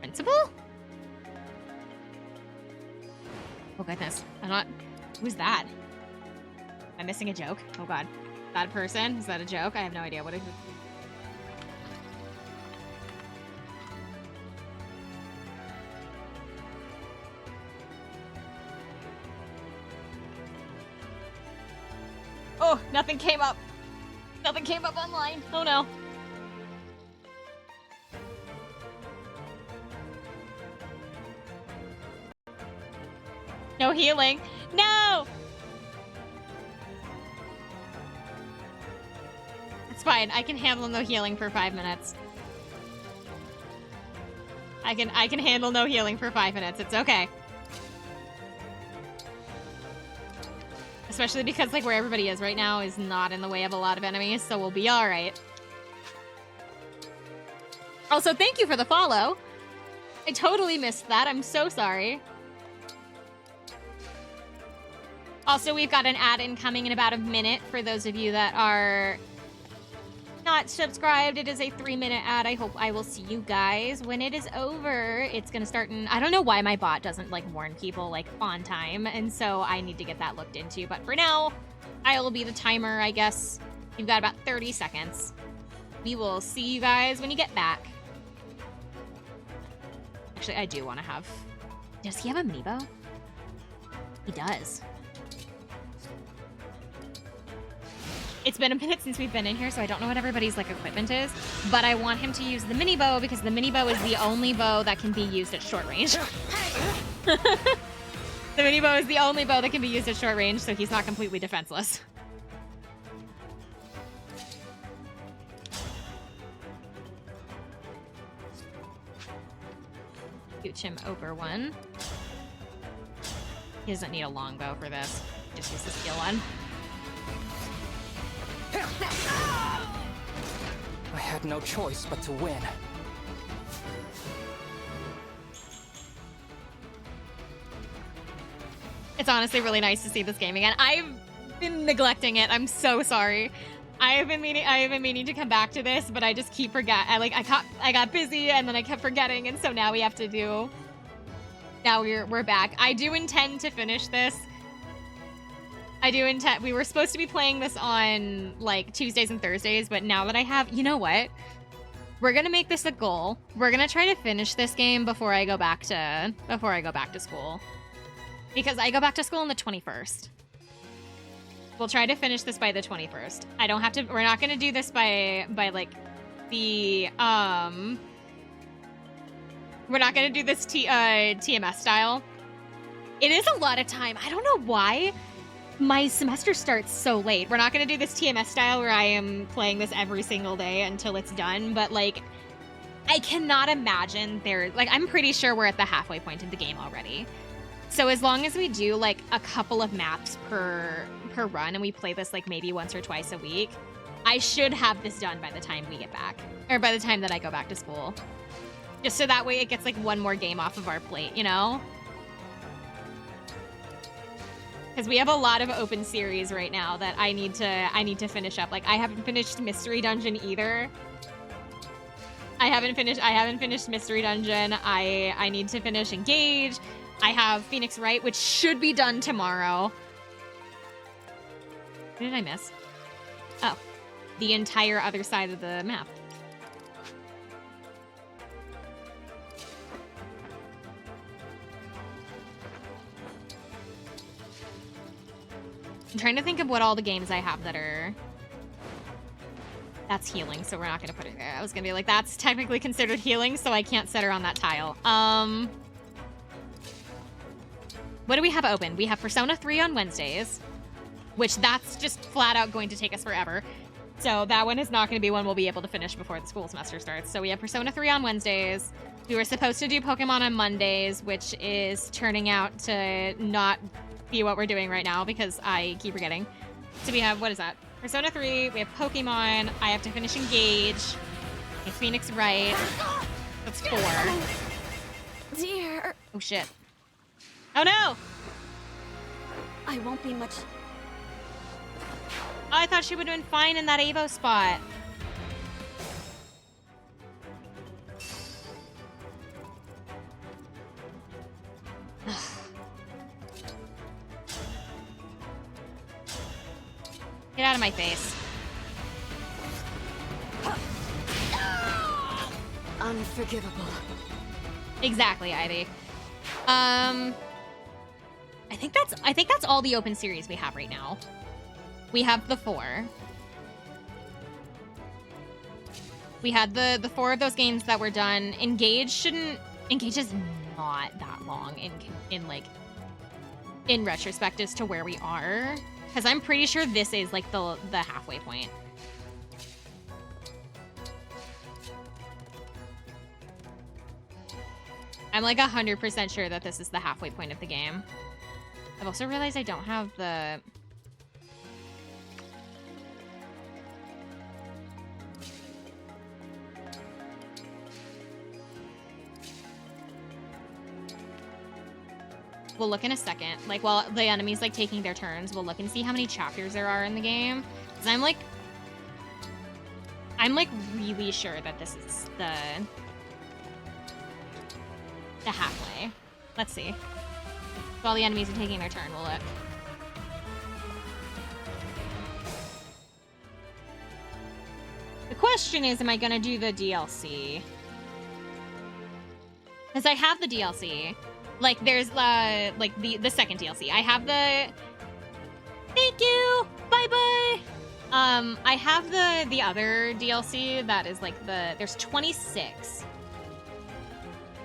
Principal? Oh goodness, I'm not. Who's that? Am I missing a joke? Oh god, that person? Is that a joke? I have no idea what it is. Oh, nothing came up. Nothing came up online. Oh no. No healing. No! It's fine. I can handle no healing for 5 minutes. I can handle no healing for 5 minutes. It's okay. Especially because like where everybody is right now is not in the way of a lot of enemies, so we'll be all right. Also, thank you for the follow. I totally missed that. I'm so sorry. Also, we've got an ad incoming in about a minute for those of you that are not subscribed. It is a 3-minute ad. I hope I will see you guys when it is over. It's gonna start in, I don't know why my bot doesn't like warn people like on time, and so I need to get that looked into. But for now, I will be the timer, I guess. You've got about 30 seconds. We will see you guys when you get back. Actually, I do want to have... Does he have a mini bow? He does. It's been a minute since we've been in here, so I don't know what everybody's like equipment is, but I want him to use the mini bow because the mini bow is the only bow that can be used at short range. The mini bow is the only bow that can be used at short range, so he's not completely defenseless. Scooch him over one. He doesn't need a long bow for this. Just use the skill one. I had no choice but to win. It's honestly really nice to see this game again. I've been neglecting it. I'm so sorry. I have been meaning to come back to this, but I just keep forgetting. I got busy and then I kept forgetting, and so now we have to do. Now we're back. I do intend to finish this. We were supposed to be playing this on like Tuesdays and Thursdays, but now that I have, you know what? We're gonna make this a goal. We're gonna try to finish this game before I go back to school. Because I go back to school on the 21st. We'll try to finish this by the 21st. I don't have to, we're not gonna do this by like the, we're not gonna do this TMS style. It is a lot of time. I don't know why my semester starts so late. We're not gonna do this TMS style where I am playing this every single day until it's done, but like, I cannot imagine I'm pretty sure we're at the halfway point of the game already. So as long as we do like a couple of maps per run and we play this like maybe once or twice a week, I should have this done by the time we get back, or by the time that I go back to school. Just so that way it gets like one more game off of our plate, you know? Because we have a lot of open series right now that I need to finish up. Like I haven't finished Mystery Dungeon either. I haven't finished Mystery Dungeon. I need to finish Engage. I have Phoenix Wright, which should be done tomorrow. What did I miss? Oh, the entire other side of the map. I'm trying to think of what all the games I have that are... That's healing, so we're not going to put it there. I was going to be like, that's technically considered healing, so I can't set her on that tile. What do we have open? We have Persona 3 on Wednesdays, which that's just flat out going to take us forever. So that one is not going to be one we'll be able to finish before the school semester starts. So we have Persona 3 on Wednesdays. We were supposed to do Pokemon on Mondays, which is turning out to not be what we're doing right now because I keep forgetting. So we have, what is that? Persona 3, we have Pokemon, I have to finish Engage, and Phoenix Wright. That's 4. Dear, Oh shit. Oh no! I won't be much. Oh, I thought she would have been fine in that Evo spot. Get out of my face. Unforgivable. Exactly, Ivy. I think that's all the open series we have right now. We have the 4. We had the 4 of those games that were done. Engage is not that long in retrospect as to where we are. Because I'm pretty sure this is like the halfway point. I'm like 100% sure that this is the halfway point of the game. I've also realized I don't have the... We'll look in a second. Like, while the enemy's, like, taking their turns, we'll look and see how many chapters there are in the game. Because I'm, like, really sure that this is the halfway. Let's see. While the enemies are taking their turn, we'll look. The question is, am I gonna do the DLC? Because I have the DLC. Like, there's, like, the second DLC. I have the... Thank you! Bye-bye! I have the other DLC that is, like, there's 26.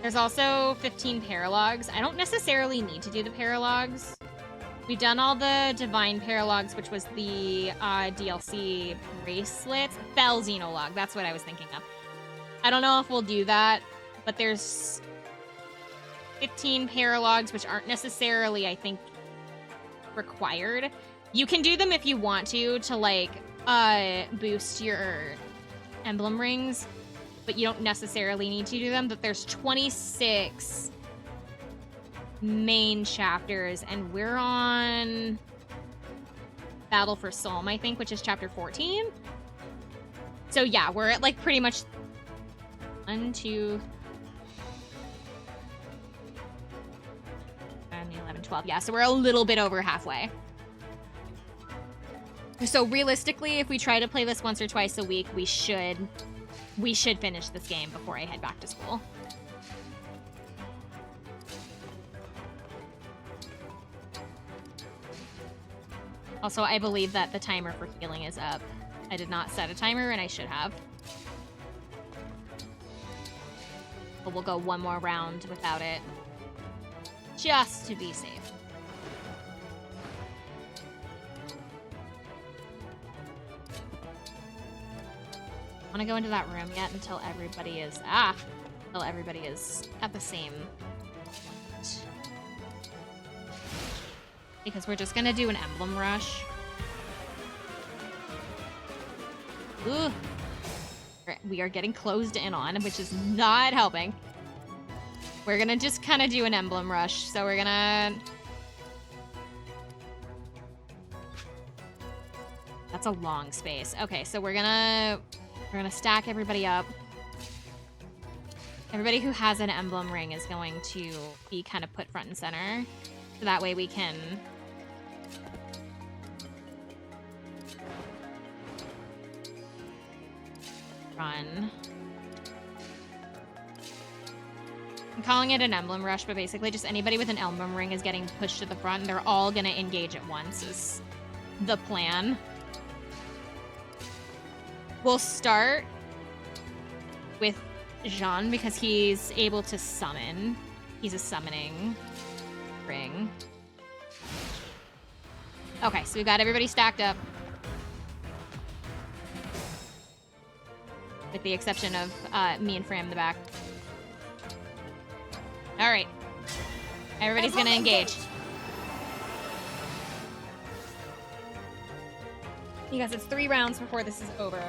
There's also 15 paralogs. I don't necessarily need to do the paralogs. We've done all the Divine Paralogs, which was the DLC bracelets. Bell Xenologue, that's what I was thinking of. I don't know if we'll do that, but there's 15 paralogs, which aren't necessarily, I think, required. You can do them if you want to like, boost your emblem rings, but you don't necessarily need to do them. But there's 26 main chapters, and we're on Battle for Solm, I think, which is chapter 14. So yeah, we're at, like, pretty much 1, 2, 11, 12. Yeah, so we're a little bit over halfway. So realistically, if we try to play this once or twice a week, we should finish this game before I head back to school. Also, I believe that the timer for healing is up. I did not set a timer, and I should have. But we'll go one more round without it, just to be safe. I want to go into that room yet until everybody is at the same point. Because we're just gonna do an emblem rush. Ooh. We are getting closed in on, which is not helping. We're gonna just kind of do an emblem rush. So we're gonna... That's a long space. Okay, so we're gonna stack everybody up. Everybody who has an emblem ring is going to be kind of put front and center. So that way we can... run. I'm calling it an emblem rush, but basically just anybody with an emblem ring is getting pushed to the front, and they're all gonna engage at once is the plan. We'll start with Jean because he's able to summon. He's a summoning ring. Okay, so we've got everybody stacked up. with the exception of me and Fram in the back. All right, everybody's gonna engage. Because it's 3 rounds before this is over.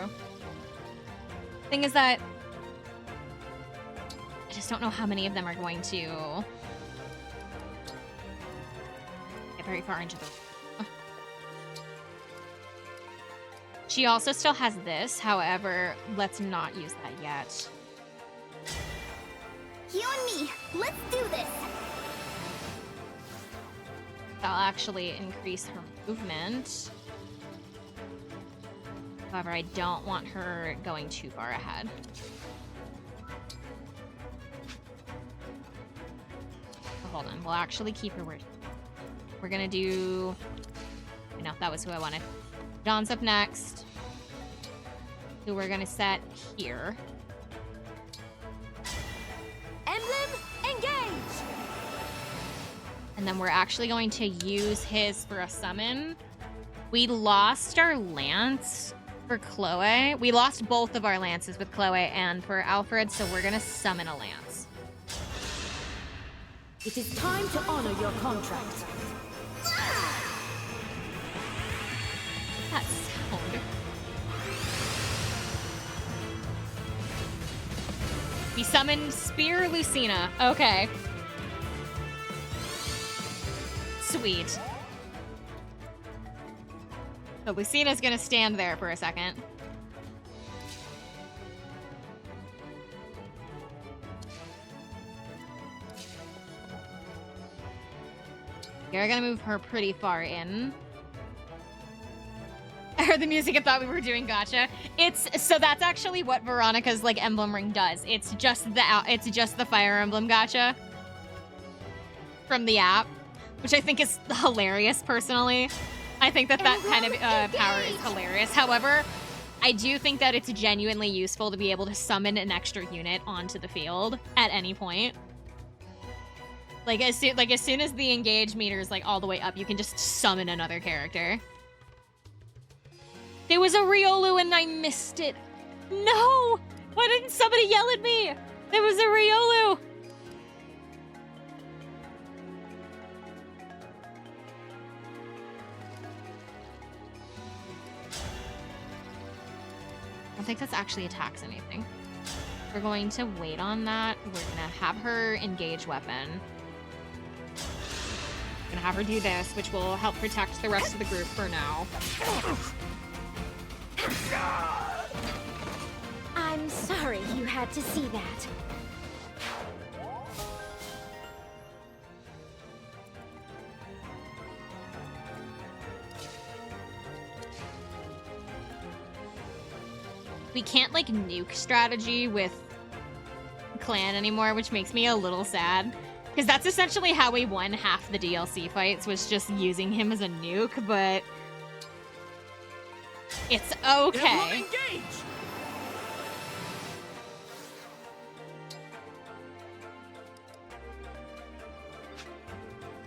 Thing is that I just don't know how many of them are going to get very far into the... She also still has this, however, let's not use that yet. You and me, let's do this! That'll actually increase her movement. However, I don't want her going too far ahead. Hold on, we'll actually keep her where... We're gonna do... No, that was who I wanted. John's up next. Who we're gonna set here. Emblem Engage! And then we're actually going to use his for a summon. We lost our lance for Chloe. We lost both of our lances with Chloe and for Alfred, so we're gonna summon a lance. It is time to honor your contract. That sound. We summoned Spear Lucina. Okay. Sweet. So Lucina's gonna stand there for a second. You're gonna move her pretty far in. I heard the music and thought we were doing gacha. So that's actually what Veronica's like emblem ring does. It's just the Fire Emblem gacha from the app, which I think is hilarious personally. I think that kind of power is hilarious. However, I do think that it's genuinely useful to be able to summon an extra unit onto the field at any point. Like as soon as the engage meter is like all the way up, you can just summon another character. There was a Riolu and I missed it. No! Why didn't somebody yell at me? There was a Riolu. I don't think this actually attacks anything. We're going to wait on that. We're gonna have her engage weapon. We're gonna have her do this, which will help protect the rest of the group for now. I'm sorry you had to see that. We can't like nuke strategy with clan anymore, which makes me a little sad. Because that's essentially how we won half the DLC fights, was just using him as a nuke, but it's okay.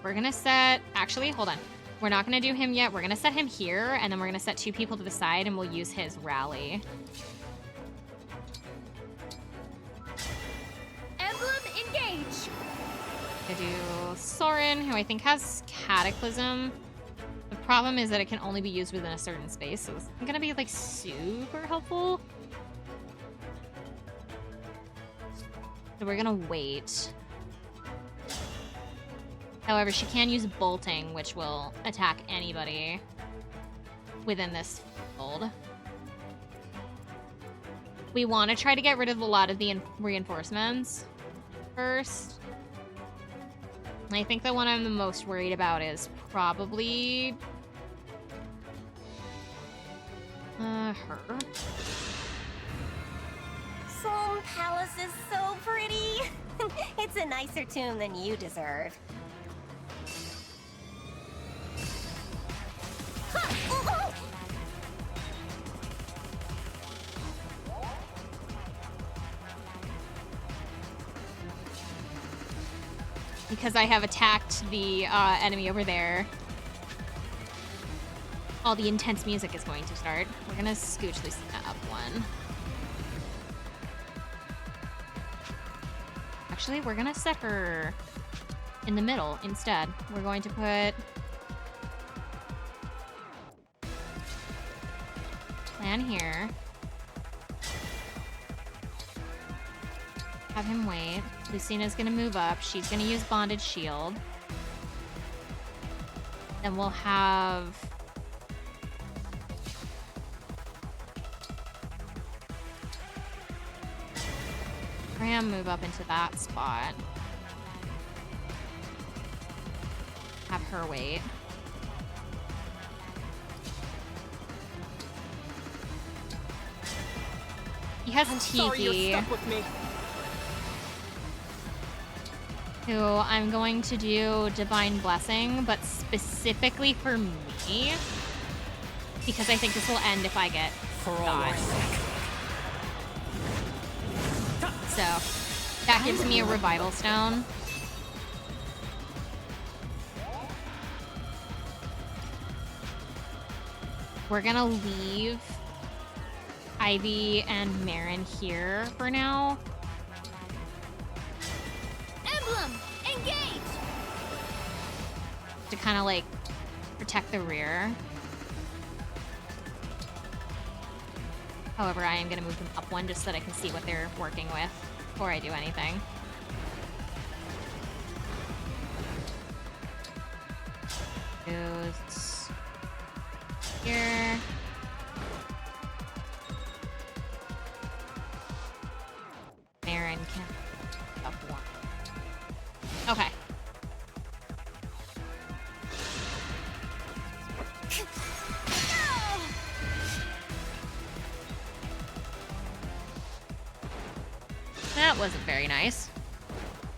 We're gonna set, actually, hold on. We're not gonna do him yet. We're gonna set him here, and then we're gonna set 2 people to the side, and we'll use his rally. Emblem Engage! Gonna do Soren, who I think has Cataclysm. The problem is that it can only be used within a certain space, so it's gonna be like super helpful. So we're gonna wait. However, she can use bolting, which will attack anybody within this field. We want to try to get rid of a lot of the reinforcements first. I think the one I'm the most worried about is probably her. Soul Palace is so pretty. It's a nicer tomb than you deserve. Because I have attacked the enemy over there, all the intense music is going to start. We're gonna scooch Lucina up one. Actually, we're gonna set her in the middle instead. We're going to put Plan here. Have him wait. Lucina's gonna move up. She's gonna use Bonded Shield. Then we'll have... Graham move up into that spot. Have her wait. He has Tiki, who I'm going to do Divine Blessing, but specifically for me, because I think this will end if I get God. So that gives me a Revival Stone. We're gonna leave Ivy and Marin here for now. Emblem Engage! To kind of like protect the rear. However, I am gonna move them up one just so that I can see what they're working with before I do anything. Goes here. Marin can up one. Okay. That wasn't very nice.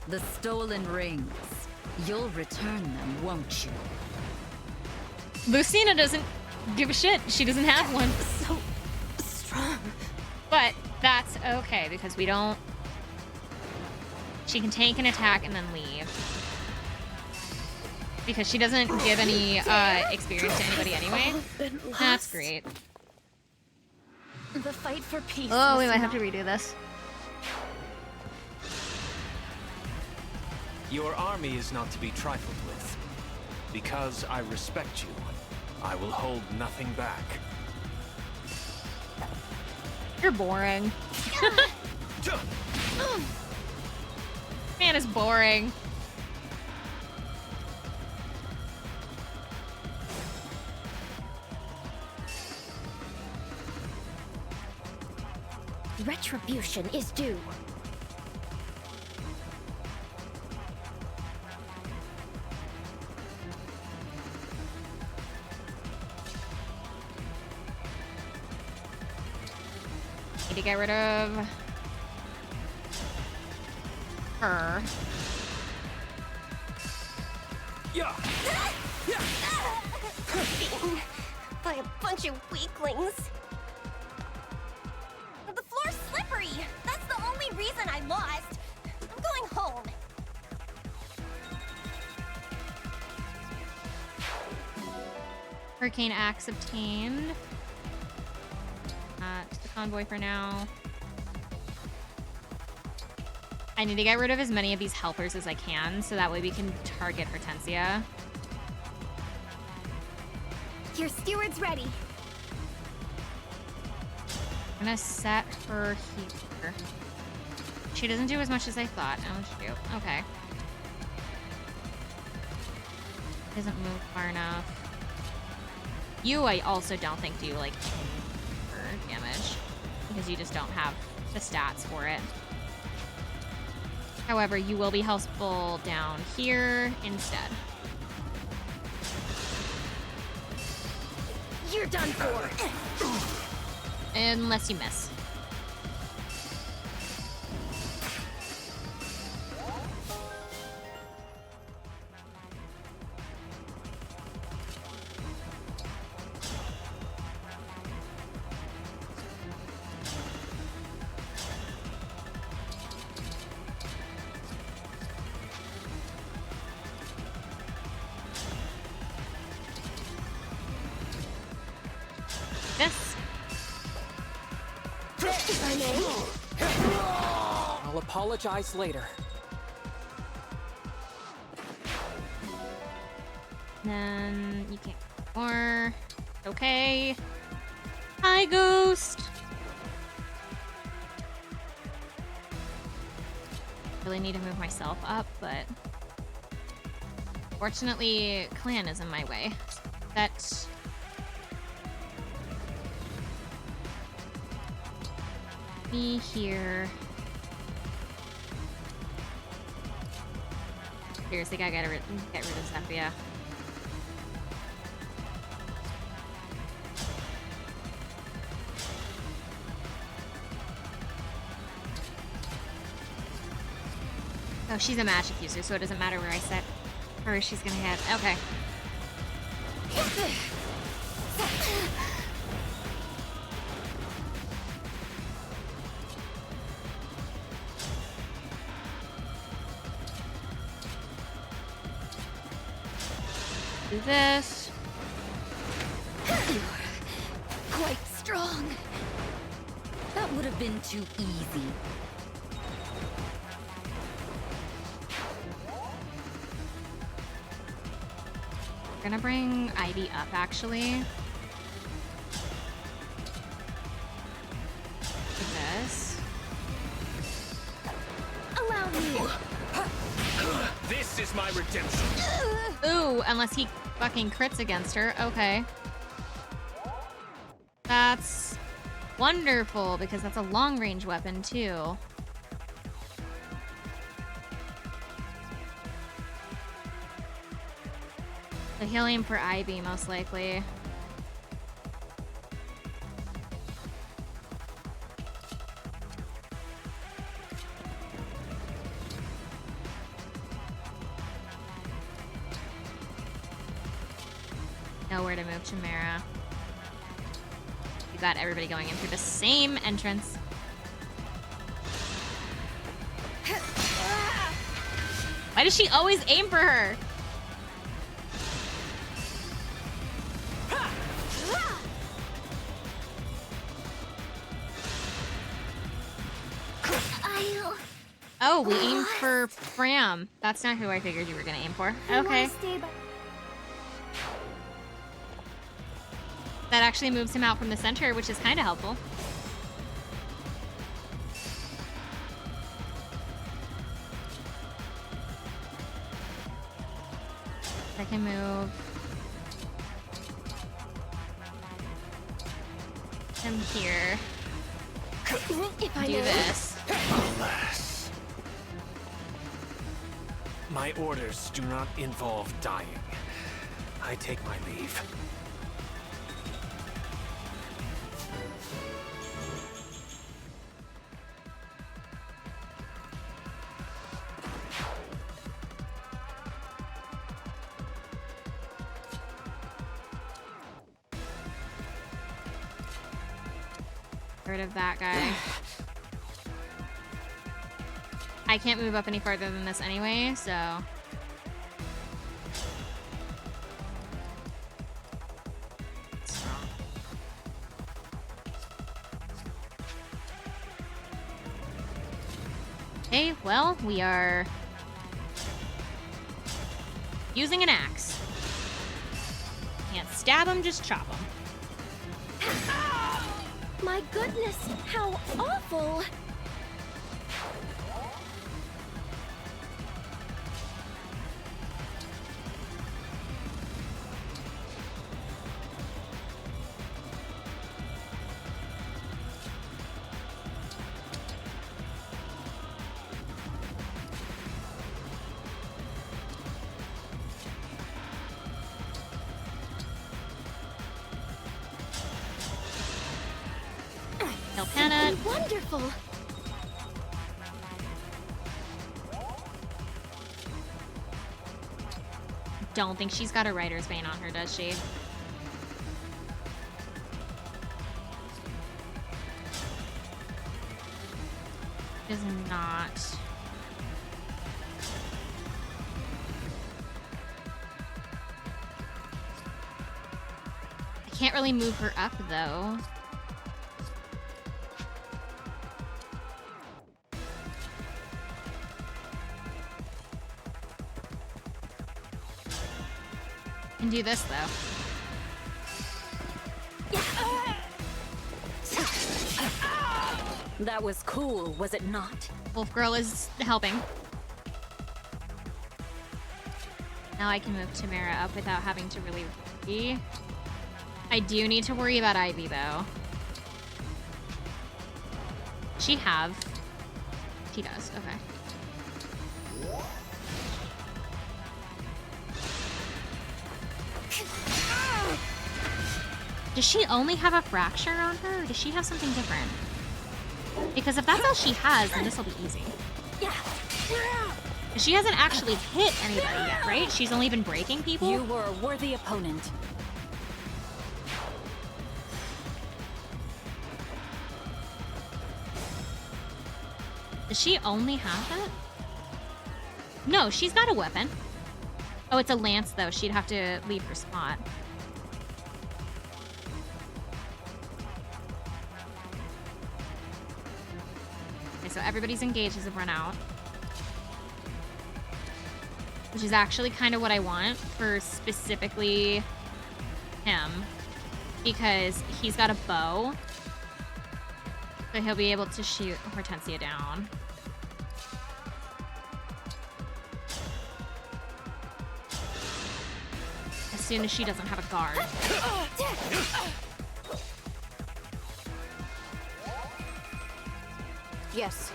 The stolen rings. You'll return them, won't you? Lucina doesn't give a shit. She doesn't have one. So strong. But that's okay because we don't... She can take an attack and then leave. Because she doesn't give any experience to anybody anyway. That's great. The fight for peace. Oh, we might have to redo this. Your army is not to be trifled with. Because I respect you, I will hold nothing back. You're boring. Man is boring. Retribution is due. Need to get rid of her. Yeah. Beaten by a bunch of weaklings. The floor's slippery. That's the only reason I lost. I'm going home. Hurricane Axe obtained. To the convoy for now. I need to get rid of as many of these helpers as I can, so that way we can target Hortensia. Your steward's ready. I'm gonna set her here. She doesn't do as much as I thought. Oh, she do. Okay. Doesn't move far enough. You, I also don't think do like damage because you just don't have the stats for it. However, you will be helpful down here instead. You're done for. Unless you miss. I'll apologize later. then you can't get more. Okay. Hi, Ghost! Really need to move myself up, but fortunately, Clan is in my way. That me here. Seriously, gotta get rid of Zephyr. Oh, she's a magic user, so it doesn't matter where I set her, she's gonna hit. Okay. Do this. Quite strong. That would have been too easy. We're gonna bring Ivy up, actually. Do this. Allow me. This is my redemption. Ooh, unless he fucking crits against her. Okay. That's wonderful, because that's a long-range weapon, too. The healing for Ivy, most likely. Nowhere to move Chimera. You got everybody going in through the same entrance. Why does she always aim for her? Oh, we aimed for Fram. That's not who I figured you were gonna aim for. Okay. That actually moves him out from the center, which is kind of helpful. I can move him here. If I Do knew. this. Alas. My orders do not involve dying. I take my leave. Get rid of that guy. I can't move up any farther than this anyway, so... Okay, well, we are... using an axe. Can't stab him, just chop him. My goodness, how awful! Kill Pennant. Wonderful! Don't think she's got a writer's vein on her, does she? Does not. I can't really move her up, though. can do this, though. That was cool, was it not? Wolf Girl is helping. Now I can move Tamara up without having to really worry. I do need to worry about Ivy, though. She have? She does, okay. Does she only have a fracture on her, or does she have something different? Because if that's all she has, then this will be easy. She hasn't actually hit anybody yet, right? She's only been breaking people? You were a worthy opponent. Does she only have that? No, she's got a weapon. Oh, it's a lance, though. She'd have to leave her spot. Okay, so everybody's engages have run out. Which is actually kind of what I want for specifically him. Because he's got a bow. So he'll be able to shoot Hortensia down. As soon as she doesn't have a guard. Yes.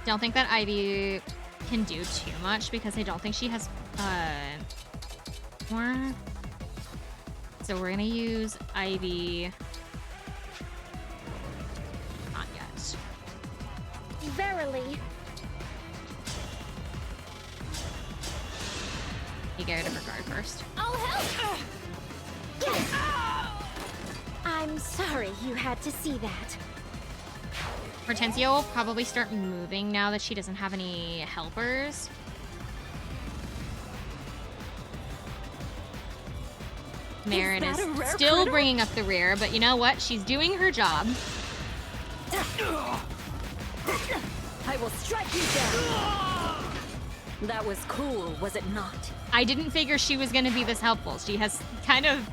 Don't think that Ivy can do too much because I don't think she has more. So we're gonna use Ivy. Not yet. Verily. You get rid of her guard first. I'll help! I'm sorry you had to see that. Hortensia will probably start moving now that she doesn't have any helpers. Marin is still bringing up the rear, but you know what? She's doing her job. I will strike you down. That was cool, was it not? I didn't figure she was going to be this helpful. She has kind of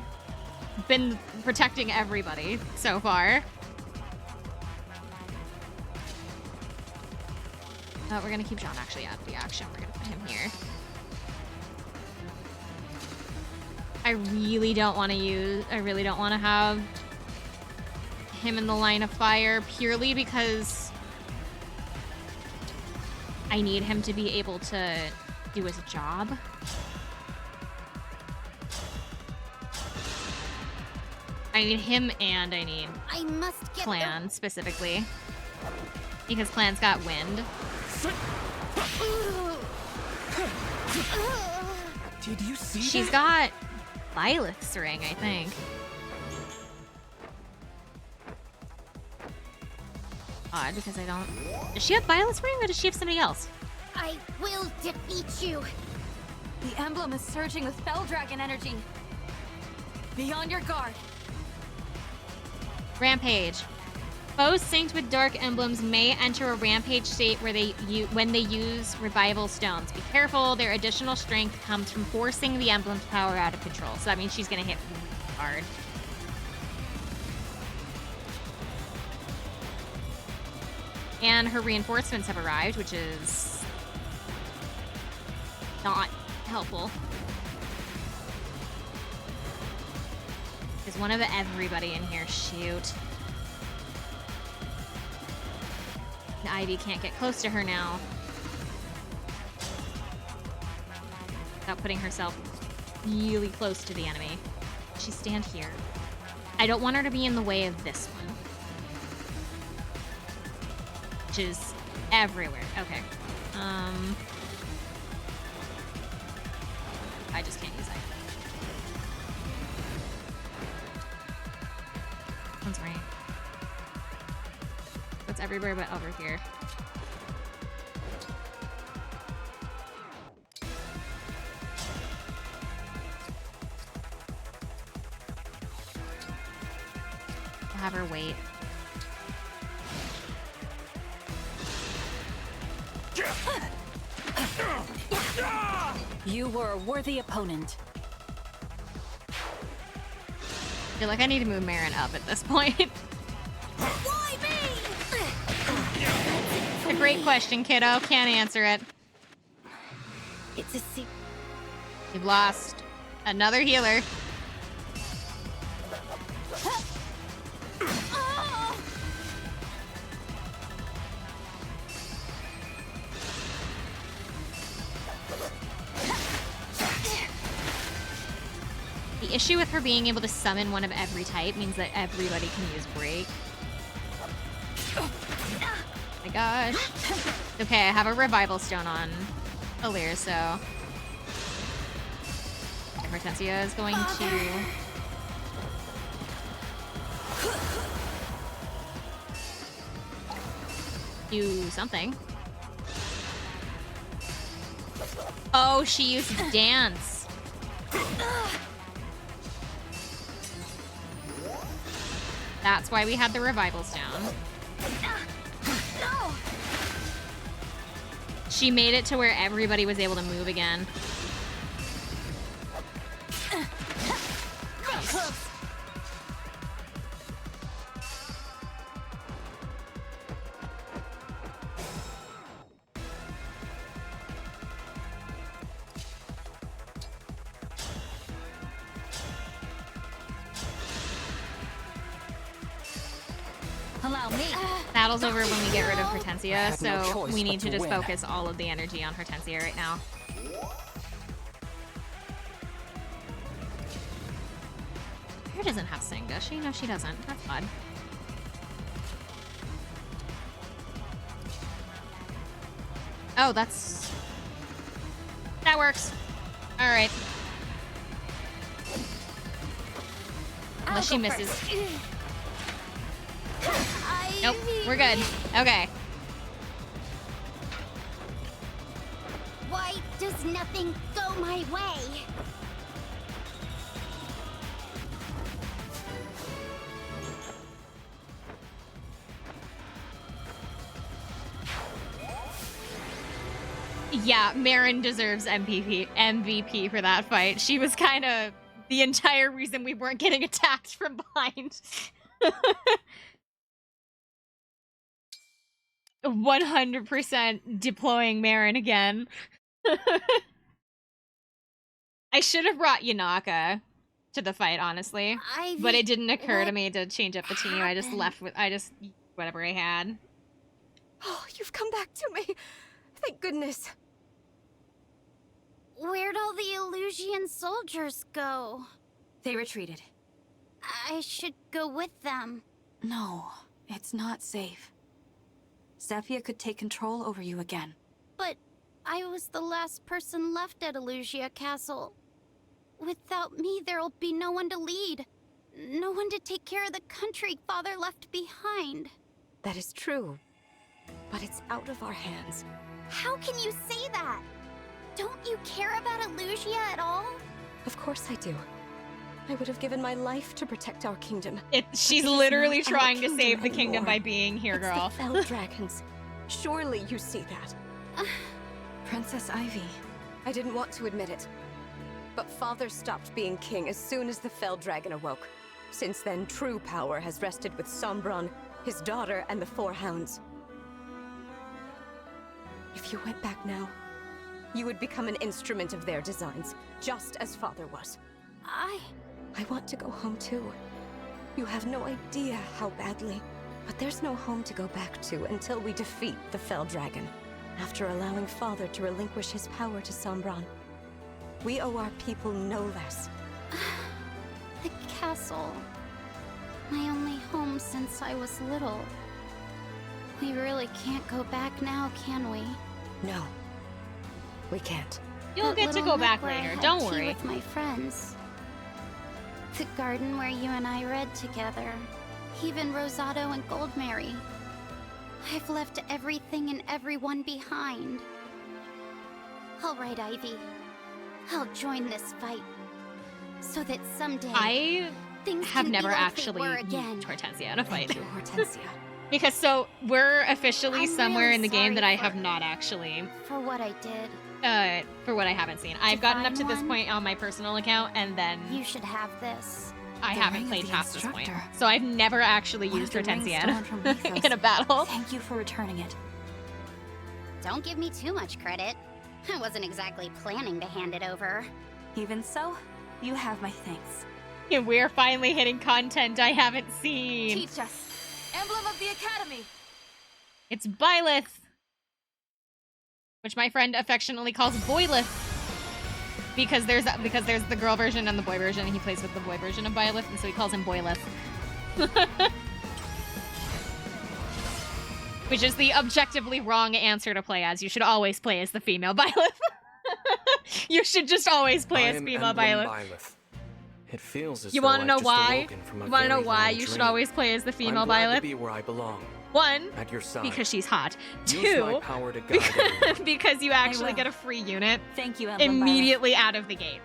been protecting everybody so far. Oh, we're going to keep John actually out of the action. We're going to put him here. I really don't want to have him in the line of fire purely because I need him to be able to do his job. I need him and I need Clan specifically. Because Clan's got wind. Did you see She's got Lilith's ring, I think. Odd, because I don't... Does she have Violet's ring or does she have somebody else? I will defeat you. The emblem is surging with Fell Dragon energy. Be on your guard. Rampage. Foes synced with dark emblems may enter a rampage state where when they use revival stones. Be careful, their additional strength comes from forcing the emblem's power out of control. So that means she's gonna hit hard. And her reinforcements have arrived, which is not helpful. Is one of everybody in here, shoot. Ivy can't get close to her now without putting herself really close to the enemy. She stand here. I don't want her to be in the way of this one, which is everywhere. Okay. I just can't use that. One's right. It's everywhere but over here. I'll have her wait. You were a worthy opponent. I feel like I need to move Marin up at this point. Why me? A great question, kiddo. Can't answer it. It's a secret. You've lost another healer. The issue with her being able to summon one of every type means that everybody can use break. Oh my gosh. Okay, I have a revival stone on Alir, so Hortensia is going to do something. Oh, she used dance. That's why we had the revival stone. No. She made it to where everybody was able to move again. Allow me. Battle's over when we get rid of I Hortensia, had no so choice we but need to to just win. focus all of the energy on Hortensia right now. Her doesn't have Sing, does she? No, she doesn't. That's odd. Oh, that's... That works. Alright. Unless she misses. Nope, we're good. Okay. Why does nothing go my way? Yeah, Marin deserves MVP for that fight. She was kind of the entire reason we weren't getting attacked from behind. 100% deploying Marin again. I should have brought Yanaka to the fight, honestly. But it didn't occur to me to change up the team. I just left with whatever I had. Oh, you've come back to me. Thank goodness. Where'd all the Illusian soldiers go? They retreated. I should go with them. No, it's not safe. Zephyr could take control over you again. But I was the last person left at Illusia Castle. Without me, there'll be no one to lead. No one to take care of the country Father left behind. That is true. But it's out of our hands. How can you say that? Don't you care about Illusia at all? Of course I do. I would have given my life to protect our kingdom. She's But it is literally not our trying to kingdom save the kingdom anymore. by being here, It's girl. the Fell Dragons. Surely you see that. Princess Ivy. I didn't want to admit it. But Father stopped being king as soon as the Fell Dragon awoke. Since then, true power has rested with Sombron, his daughter, and the Four Hounds. If you went back now, you would become an instrument of their designs, just as Father was. I want to go home too. You have no idea how badly. But there's no home to go back to until we defeat the Fell Dragon. After allowing Father to relinquish his power to Sombron. We owe our people no less. The castle. My only home since I was little. We really can't go back now, can we? No. We can't. You'll That get to little go back nook where I later, had don't tea worry. with my friends. The garden where you and I read together. Even Rosado and Goldmary. I've left everything and everyone behind. All right, Ivy. I'll join this fight. So that someday I things have can never be like actually they were again. used Hortensia in a fight. Thank you, Hortensia. Because so we're officially I'm somewhere really in the game that sorry I have not actually For what I did. for what I haven't seen. I've gotten up to find this one? point on my personal account and then You should have this. I The haven't ring of played the past this point. instructor. So I've never actually One used of the rings Hortensia stolen from Mythos. in a battle. Thank you for returning it. Don't give me too much credit. I wasn't exactly planning to hand it over. Even so, you have my thanks. And we're finally hitting content I haven't seen. Teach us. Emblem of the Academy. It's Byleth, which my friend affectionately calls Boyleth. Because there's the girl version and the boy version, and he plays with the boy version of Byleth, and so he calls him Boyleth. Which is the objectively wrong answer to play as. You should always play as the female Byleth. You should just always play as female Byleth. It feels as You though want to I've know just why? awoken from a You want to know very why long you should dream. always play as the female I'm glad to Byleth? be where I belong. One, At your side. because she's hot. Use my Two, power to guide everyone. because you actually will. get a free unit Thank you, Emblem immediately out of the gate.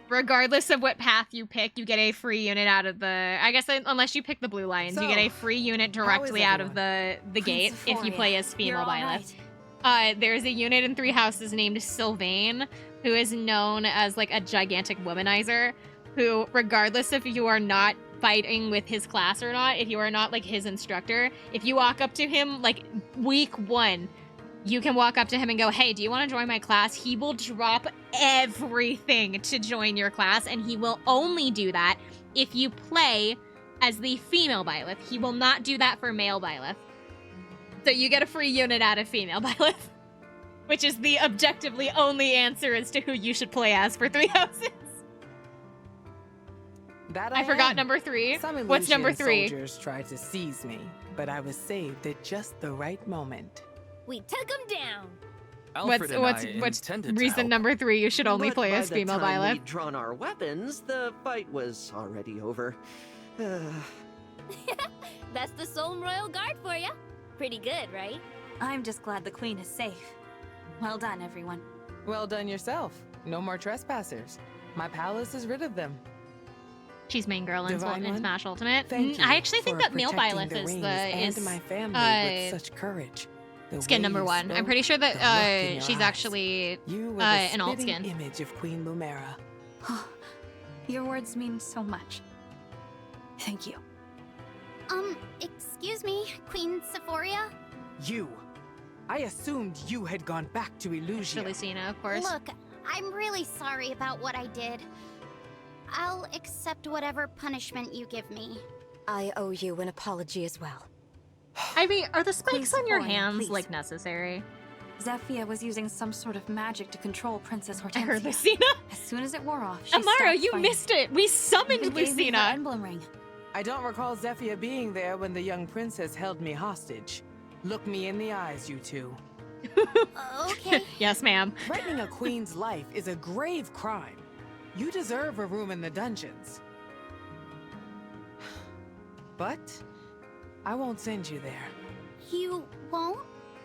Regardless of what path you pick, you get a free unit out of the... I guess unless you pick the blue lines, you So, get a free unit directly out of the gate if you play as female Byleth. There's a unit in Three Houses named Sylvain, who is known as like a gigantic womanizer, who, regardless if you are not fighting with his class or not, if you are not like his instructor, if you walk up to him like week 1, you can walk up to him and go, hey, do you want to join my class? He will drop everything to join your class, and he will only do that if you play as the female Byleth. He will not do that for male Byleth. So you get a free unit out of female Byleth, which is the objectively only answer as to who you should play as for Three Houses. That I forgot number 3. Some What's number Illusian 3? soldiers tried to seize me, but I was saved at just the right moment. We took him down. What's reason number 3 you should only But play by as the female time Byleth? we'd drawn our weapons, the fight was already over. That's the Soul Royal Guard for you. Pretty good, right? I'm just glad the queen is safe. Well done, everyone. Well done yourself. No more trespassers. My palace is rid of them. She's main girl in Divine One, Smash Ultimate. Thank you I actually think for that male protecting Byleth the is rings the and my family with such courage. The skin way number you 1. I'm spoke, pretty sure the look in that your she's eyes. actually You were the an alt spitting skin. image of Queen Lumera. Your words mean so much. Thank you. Excuse me, Queen Sephoria? You. I assumed you had gone back to Illusia. Lucina, of course. Look, I'm really sorry about what I did. I'll accept whatever punishment you give me. I owe you an apology as well. I mean, are the spikes Please, on your Sephora, hands please. like necessary? Zephyr was using some sort of magic to control Princess I Hortensia. heard Lucina. As soon as it wore off, she Amara, stopped you fighting. missed it. We summoned Even gave me the Lucina. emblem ring. I don't recall Zephyr being there when the young princess held me hostage. Look me in the eyes, you two. Okay. Yes, ma'am. Threatening a queen's life is a grave crime. You deserve a room in the dungeons. But I won't send you there. You won't?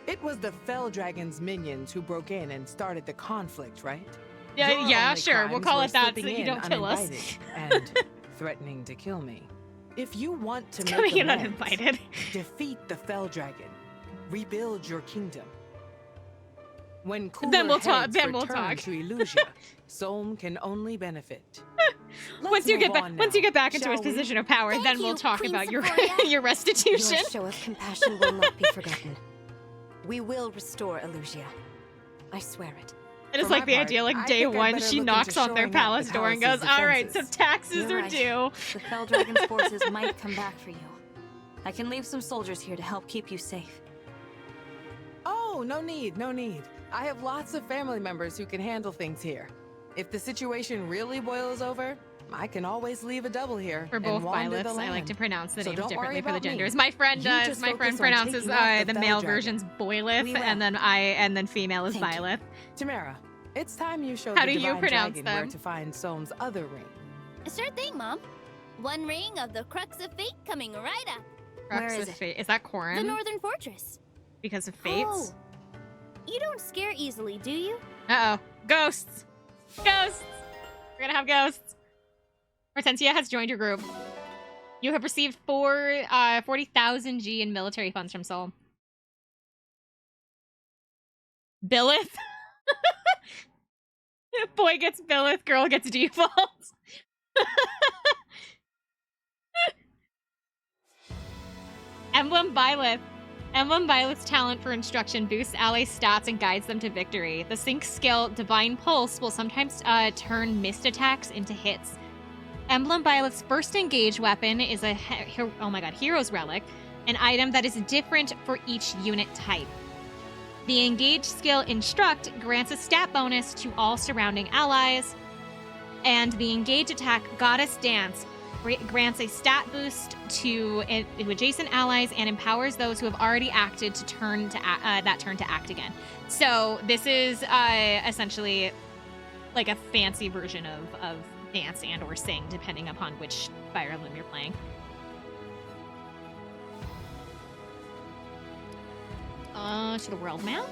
It was the Fell Dragon's minions who broke in and started the conflict, right? Yeah, Your yeah, only sure. We'll crimes call were it that so slipping that you in don't kill us. uninvited and threatening to kill me. If you want to Coming make in amends, uninvited. defeat the Fell Dragon. Rebuild your kingdom. When Then we'll cooler talk- heads then we'll return talk. to Illusia, Solm can only benefit. Once you get back, once you get back into shall his we? position of power, Thank then we'll you, talk Queen about your Sephoria. your restitution. Your show of compassion will not be forgotten. We will restore Illusia. I swear it. It is For like my the part, idea, like I day think I'd 1, better she look knocks into on their shoring up palace the door and goes, palace's all right, so defenses." taxes You're are right. due. The Fell Dragon's forces might come back for you. I can leave some soldiers here to help keep you safe. Oh, no need, no need. I have lots of family members who can handle things here. If the situation really boils over, I can always leave a double here. For and both wander the Byleths, I like land. to pronounce the So names don't differently worry for the about me. genders. My friend You does. just My friend focus on pronounces taking out the the male Fell Dragon. version's Boyleth, We will. and then female is Thank you. Byleth. Tamara, it's time you show How the do you Divine pronounce Dragon where them? to find Solm's other ring. Sure thing, Mom. One ring of the Crux of Fate coming right up. Crux Where is of it? Fate. Is that The Corrin? Northern Fortress. Because of fates? Oh. You don't scare easily, do you? Uh-oh. Ghosts! Ghosts! We're gonna have ghosts. Hortensia has joined your group. You have received 40,000 G in military funds from Sol. Billith? Boy gets Billith, girl gets default. Emblem Byleth. Emblem Byleth's talent for instruction boosts ally stats and guides them to victory. The sync skill Divine Pulse will sometimes turn missed attacks into hits. Emblem Byleth's first engage weapon is a Hero's Relic, an item that is different for each unit type. The engage skill Instruct grants a stat bonus to all surrounding allies, and the engage attack Goddess Dance grants a stat boost to adjacent allies and empowers those who have already acted to turn to that turn to act again. So this is essentially like a fancy version of dance and or sing, depending upon which Fire Emblem you're playing. To the world map.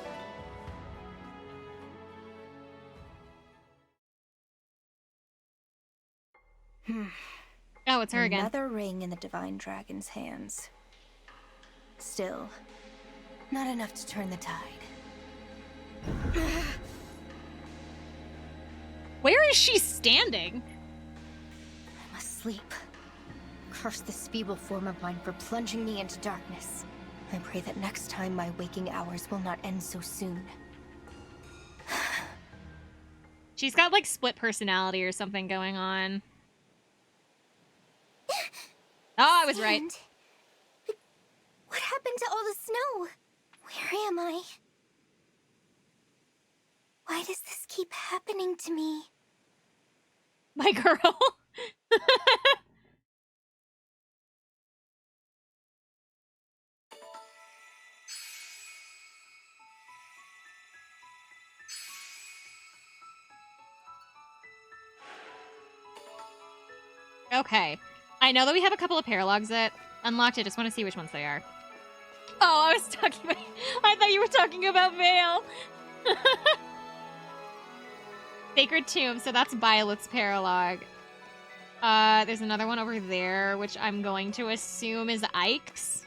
Oh, it's her again. Another ring in the Divine Dragon's hands. Still, not enough to turn the tide. Where is she standing? I must sleep. Curse this feeble form of mine for plunging me into darkness. I pray that next time my waking hours will not end so soon. She's got like split personality or something going on. Oh, I was right. What happened to all the snow? Where am I? Why does this keep happening to me? My girl. Okay. I know that we have a couple of paralogs that unlocked. I just want to see which ones they are. Oh, I was talking about... I thought you were talking about Vale. Sacred Tomb, so that's Byleth's paralog. There's another one over there, which I'm going to assume is Ike's.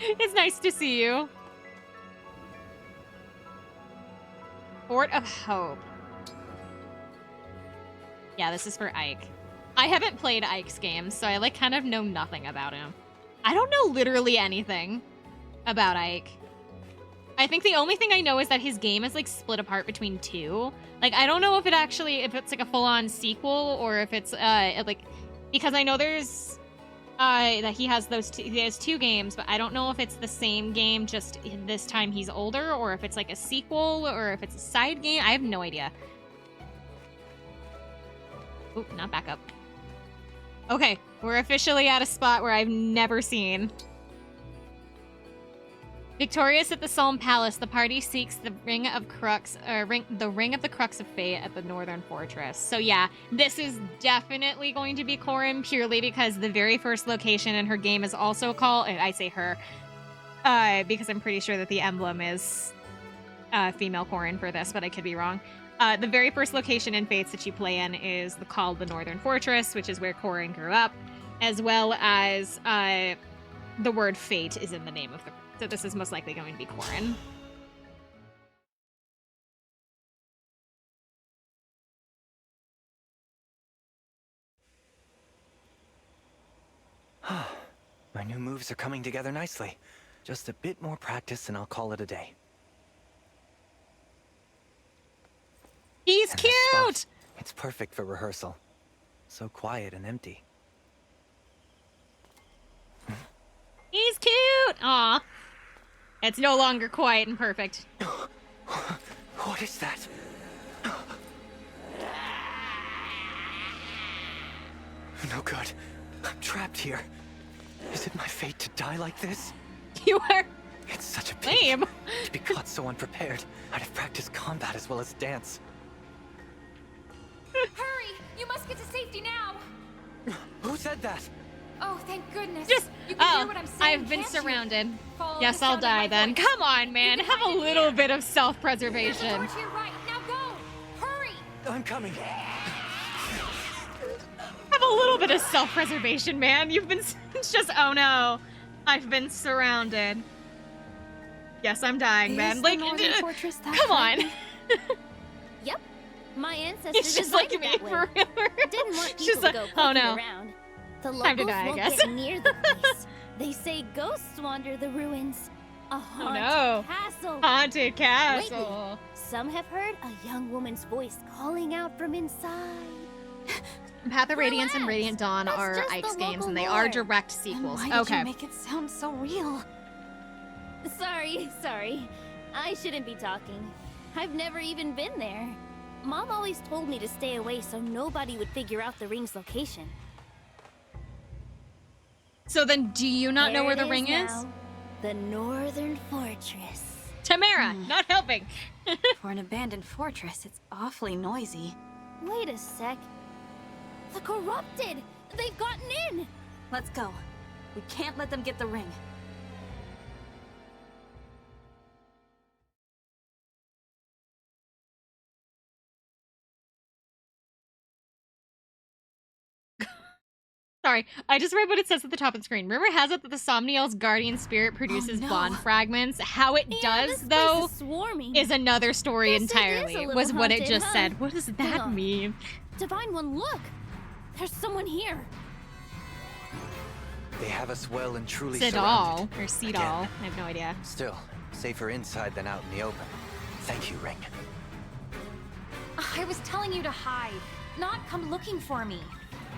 It's nice to see you. Fort of Hope. Yeah, this is for Ike. I haven't played Ike's games, so I like kind of know nothing about him. I don't know literally anything about Ike. I think the only thing I know is that his game is like split apart between two. Like, I don't know if it's like a full-on sequel or if it's like, because I know there's that he has two games, but I don't know if it's the same game, just this time he's older, or if it's like a sequel or if it's a side game. I have no idea. Oop, not back up. Okay, we're officially at a spot where I've never seen. Victorious at the Psalm Palace, the party seeks the ring of the Crux of Fate at the Northern Fortress. So yeah, this is definitely going to be Corrin, purely because the very first location in her game is also called, I say her, because I'm pretty sure that the emblem is female Corrin for this, but I could be wrong. The very first location in Fates that you play in is called the Northern Fortress, which is where Corrin grew up, as well as the word fate is in the name of the... So this is most likely going to be Corrin. My new moves are coming together nicely. Just a bit more practice and I'll call it a day. He's and cute! It's perfect for rehearsal. So quiet and empty. He's cute! Aw. It's no longer quiet and perfect. What is that? No good. I'm trapped here. Is it my fate to die like this? You are... It's such a pity. Lame. To be caught so unprepared. I'd have practiced combat as well as dance. Hurry! You must get to safety now! Who said that? Oh, thank goodness. Just... You can hear what I'm saying, I've been can't you? surrounded. Follow Yes, the I'll sound of die my then. voice. Come on, man. Have a little bit of self-preservation. There's a door to your right. Now go! Hurry! I'm coming. Have a little bit of self-preservation, man. You've been... It's just, oh no. I've been surrounded. Yes, I'm dying, man. Like, come on. Yep. My ancestors It's just like me designed it that way. forever. Didn't want She's people like, to go oh poking no. around. The Time to locals die, I won't guess. get near the place. They say ghosts wander the ruins. A haunted no. castle. Haunted castle. Lately, some have heard a young woman's voice calling out from inside. Path of Radiance and Radiant Dawn That's are just Ike's the games, local and they are lore. direct sequels. Why did Okay. you make it sound so real? Sorry. I shouldn't be talking. I've never even been there. Mom always told me to stay away so nobody would figure out the ring's location. So then, do you not know There where it the ring is? now. The Northern Fortress. Tamara, not helping. For an abandoned fortress, it's awfully noisy. Wait a sec. The Corrupted! They've gotten in! Let's go. We can't let them get the ring. Sorry, I just read what it says at the top of the screen. Rumor has it that the Somniel's guardian spirit produces no. bond fragments. How it Yeah, does, this place though, is swarming. is another story Guess it is a entirely, little was what it haunted, just huh? said. What does Hang that on. mean? Divine One, look! There's someone here. They have us well and truly Sidal, surrounded. or Seedal, Again. I have no idea. Still, safer inside than out in the open. Thank you, Ring. I was telling you to hide, not come looking for me.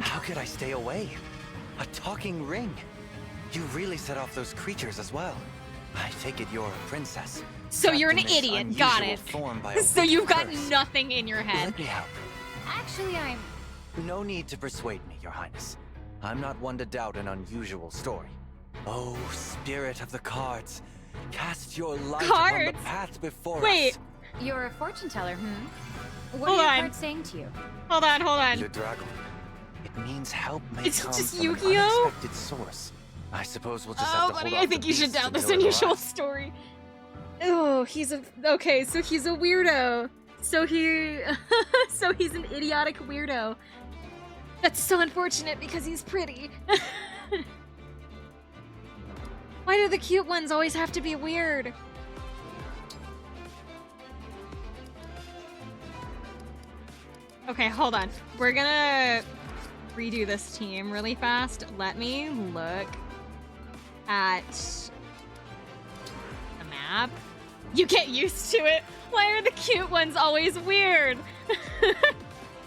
How could I stay away? A talking ring. You really set off those creatures as well. I take it you're a princess. So you're an trapped in this idiot, got unusual it. form by a So wicked you've got curse. nothing in your head. Let me help. Actually, I'm... No need to persuade me, Your Highness. I'm not one to doubt an unusual story. Oh, spirit of the cards, cast your light upon the Cards? path before Wait. us. You're a fortune teller, What Hold are your on. cards saying to you? Hold on. Le Dragon. It means help may Is it come just from Yu-Gi-Oh? an unexpected source. I suppose we'll just have Oh, to buddy, hold I off think the you should beast doubt this until it unusual arrives. story. Oh, he's a... Okay, so he's a weirdo. So so he's an idiotic weirdo. That's so unfortunate because he's pretty. Why do the cute ones always have to be weird? Okay, hold on. We're gonna redo this team really fast. Let me look at the map. You get used to it. Why are the cute ones always weird?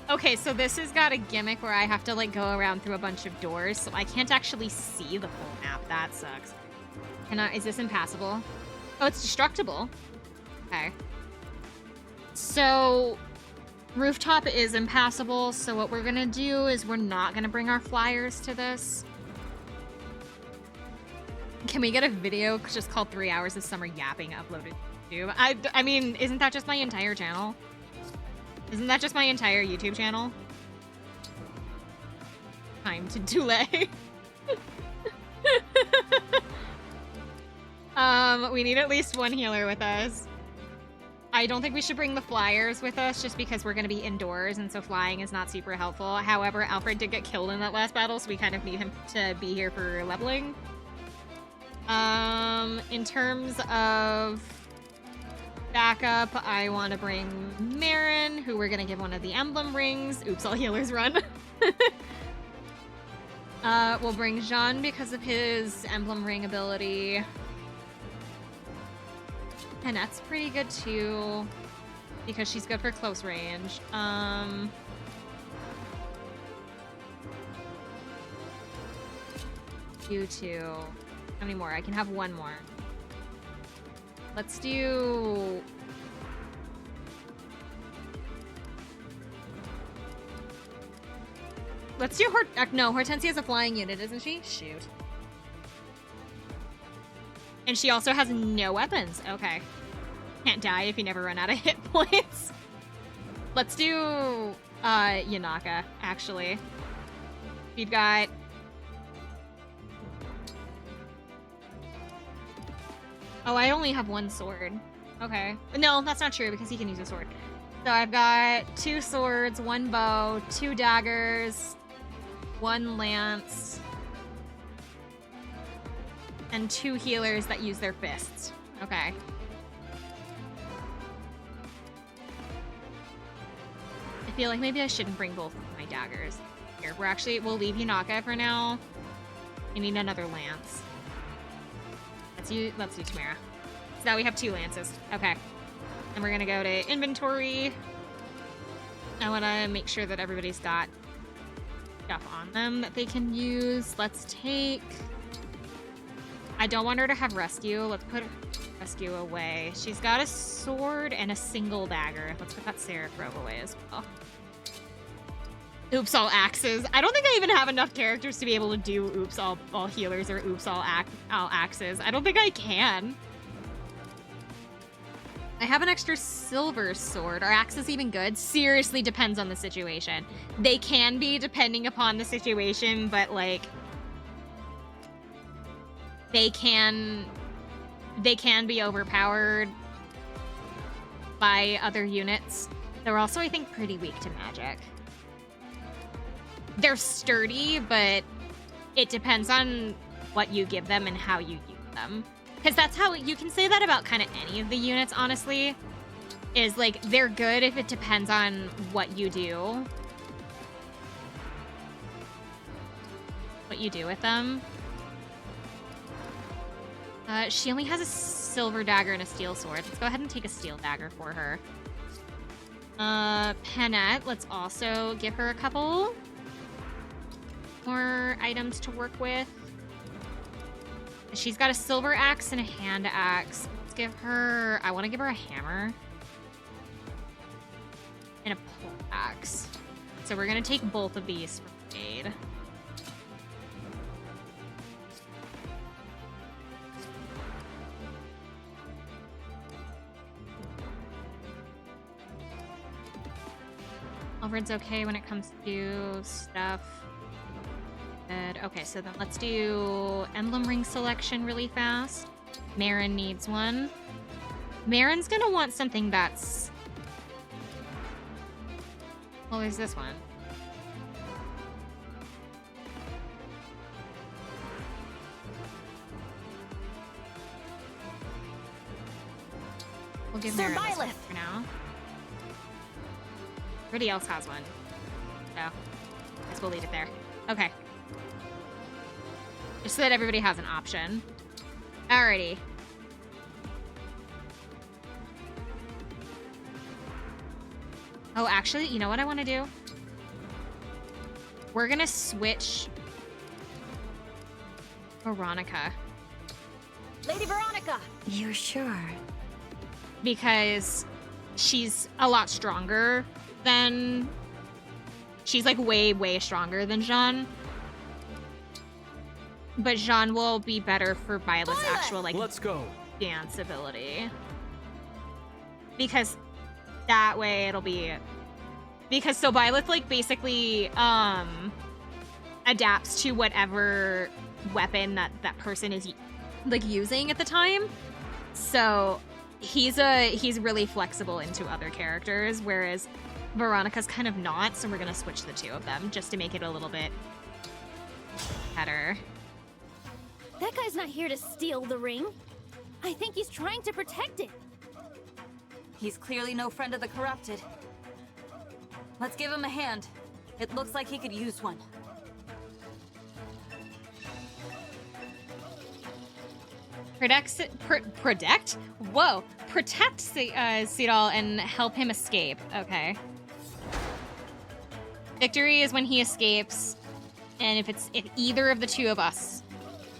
Okay, so this has got a gimmick where I have to like go around through a bunch of doors, so I can't actually see the full map. That sucks. Is this impassable? Oh, it's destructible. Okay. So rooftop is impassable, so what we're gonna do is we're not gonna bring our flyers to this. Can we get a video just called 3 Hours of Summer Yapping uploaded to YouTube? I mean, isn't that just my entire channel? Isn't that just my entire YouTube channel? Time to delay. We need at least one healer with us. I don't think we should bring the flyers with us just because we're going to be indoors and so flying is not super helpful. However, Alfred did get killed in that last battle, so we kind of need him to be here for leveling. In terms of backup, I want to bring Marin, who we're going to give one of the emblem rings. Oops, all healers run. We'll bring Jean because of his emblem ring ability. And that's pretty good too, because she's good for close range. You two. How many more? I can have one more. Let's do... Let's do no, Hortensia's a flying unit, isn't she? Shoot. And she also has no weapons. Okay. Can't die if you never run out of hit points. Let's do Yanaka, actually. We've got... Oh, I only have one sword. Okay. No, that's not true because he can use a sword. So I've got 2 swords, 1 bow, 2 daggers, 1 lance, and 2 healers that use their fists. Okay. I feel like maybe I shouldn't bring both of my daggers. Here, we'll leave Yanaka for now. I need another lance. Let's do Tamara. So now we have 2 lances. Okay. And we're gonna go to inventory. I wanna make sure that everybody's got stuff on them that they can use. Let's take... I don't want her to have rescue. Let's put rescue away. She's got a sword and a single dagger. Let's put that Seraph robe away as well. Oops, all axes. I don't think I even have enough characters to be able to do oops, all healers or oops, all axes. I don't think I can. I have an extra silver sword. Are axes even good? Seriously depends on the situation. They can be depending upon the situation, but like... They can be overpowered by other units. They're also, I think, pretty weak to magic. They're sturdy, but it depends on what you give them and how you use them. Because that's how you can say that about kind of any of the units, honestly. Is like, they're good if it depends on what you do. What you do with them. She only has a silver dagger and a steel sword. Let's go ahead and take a steel dagger for her. Penette, let's also give her a couple more items to work with. She's got a silver axe and a hand axe. Let's give her... I want to give her a hammer. And a pole axe. So we're going to take both of these for aid. Alfred's okay when it comes to stuff. Good. Okay, so then let's do emblem ring selection really fast. Marin needs one. Marin's gonna want something that's... Well, there's this one. We'll give Marin this one for now. Everybody else has one. So, I guess we'll leave it there. Okay. Just so that everybody has an option. Alrighty. Oh, actually, you know what I want to do? We're gonna switch Veronica. Lady Veronica! You're sure? Because she's a lot stronger than... She's like way, way stronger than Jean. But Jean will be better for Violet's actual, like, let's go. Dance ability. Because that way it'll be... Because so Violet, like, basically, adapts to whatever weapon that person is, like, using at the time. So he's really flexible into other characters, whereas Veronica's kind of not, so we're gonna switch the two of them just to make it a little bit better. That guy's not here to steal the ring. I think he's trying to protect it. He's clearly no friend of the corrupted. Let's give him a hand. It looks like he could use one. Protect? Whoa. Protect Cedal and help him escape. Okay. Victory is when he escapes, and if either of the two of us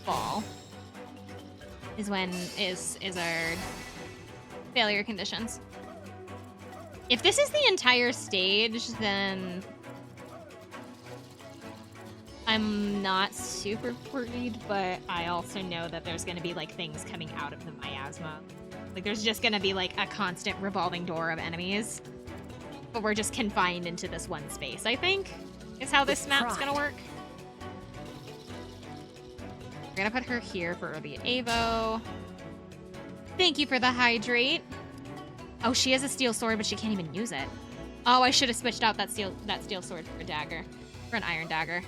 fall, is our failure conditions. If this is the entire stage, then I'm not super worried, but I also know that there's gonna be like things coming out of the miasma. Like there's just gonna be like a constant revolving door of enemies. But we're just confined into this one space, I think, is how this map's gonna work. We're gonna put her here for the Avo. Thank you for the hydrate. Oh, she has a steel sword, but she can't even use it. Oh, I should have switched out that steel sword for a dagger. For an iron dagger.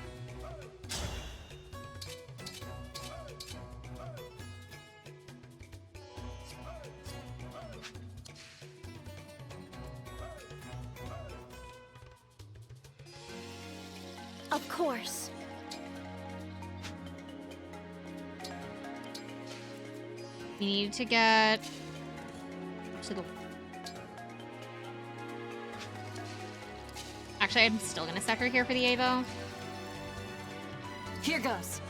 Of course. We need to get to the... Actually, I'm still gonna set her here for the Avo. Here goes.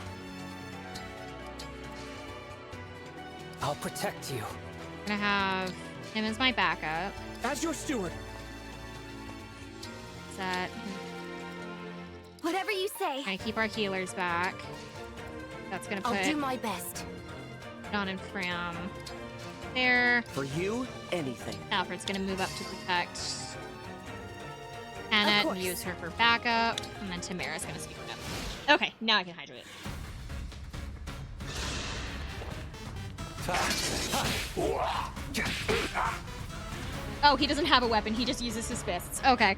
I'll protect you. I'm gonna have him as my backup. As your steward. Set. Whatever you say. I keep our healers back. That's gonna put... I'll do my best. Don and Fram there. For you, anything. Alfred's gonna move up to protect Annette and use her for backup. And then Tamara's gonna scoop it up. Okay, now I can hydrate. Oh, he doesn't have a weapon. He just uses his fists. Okay.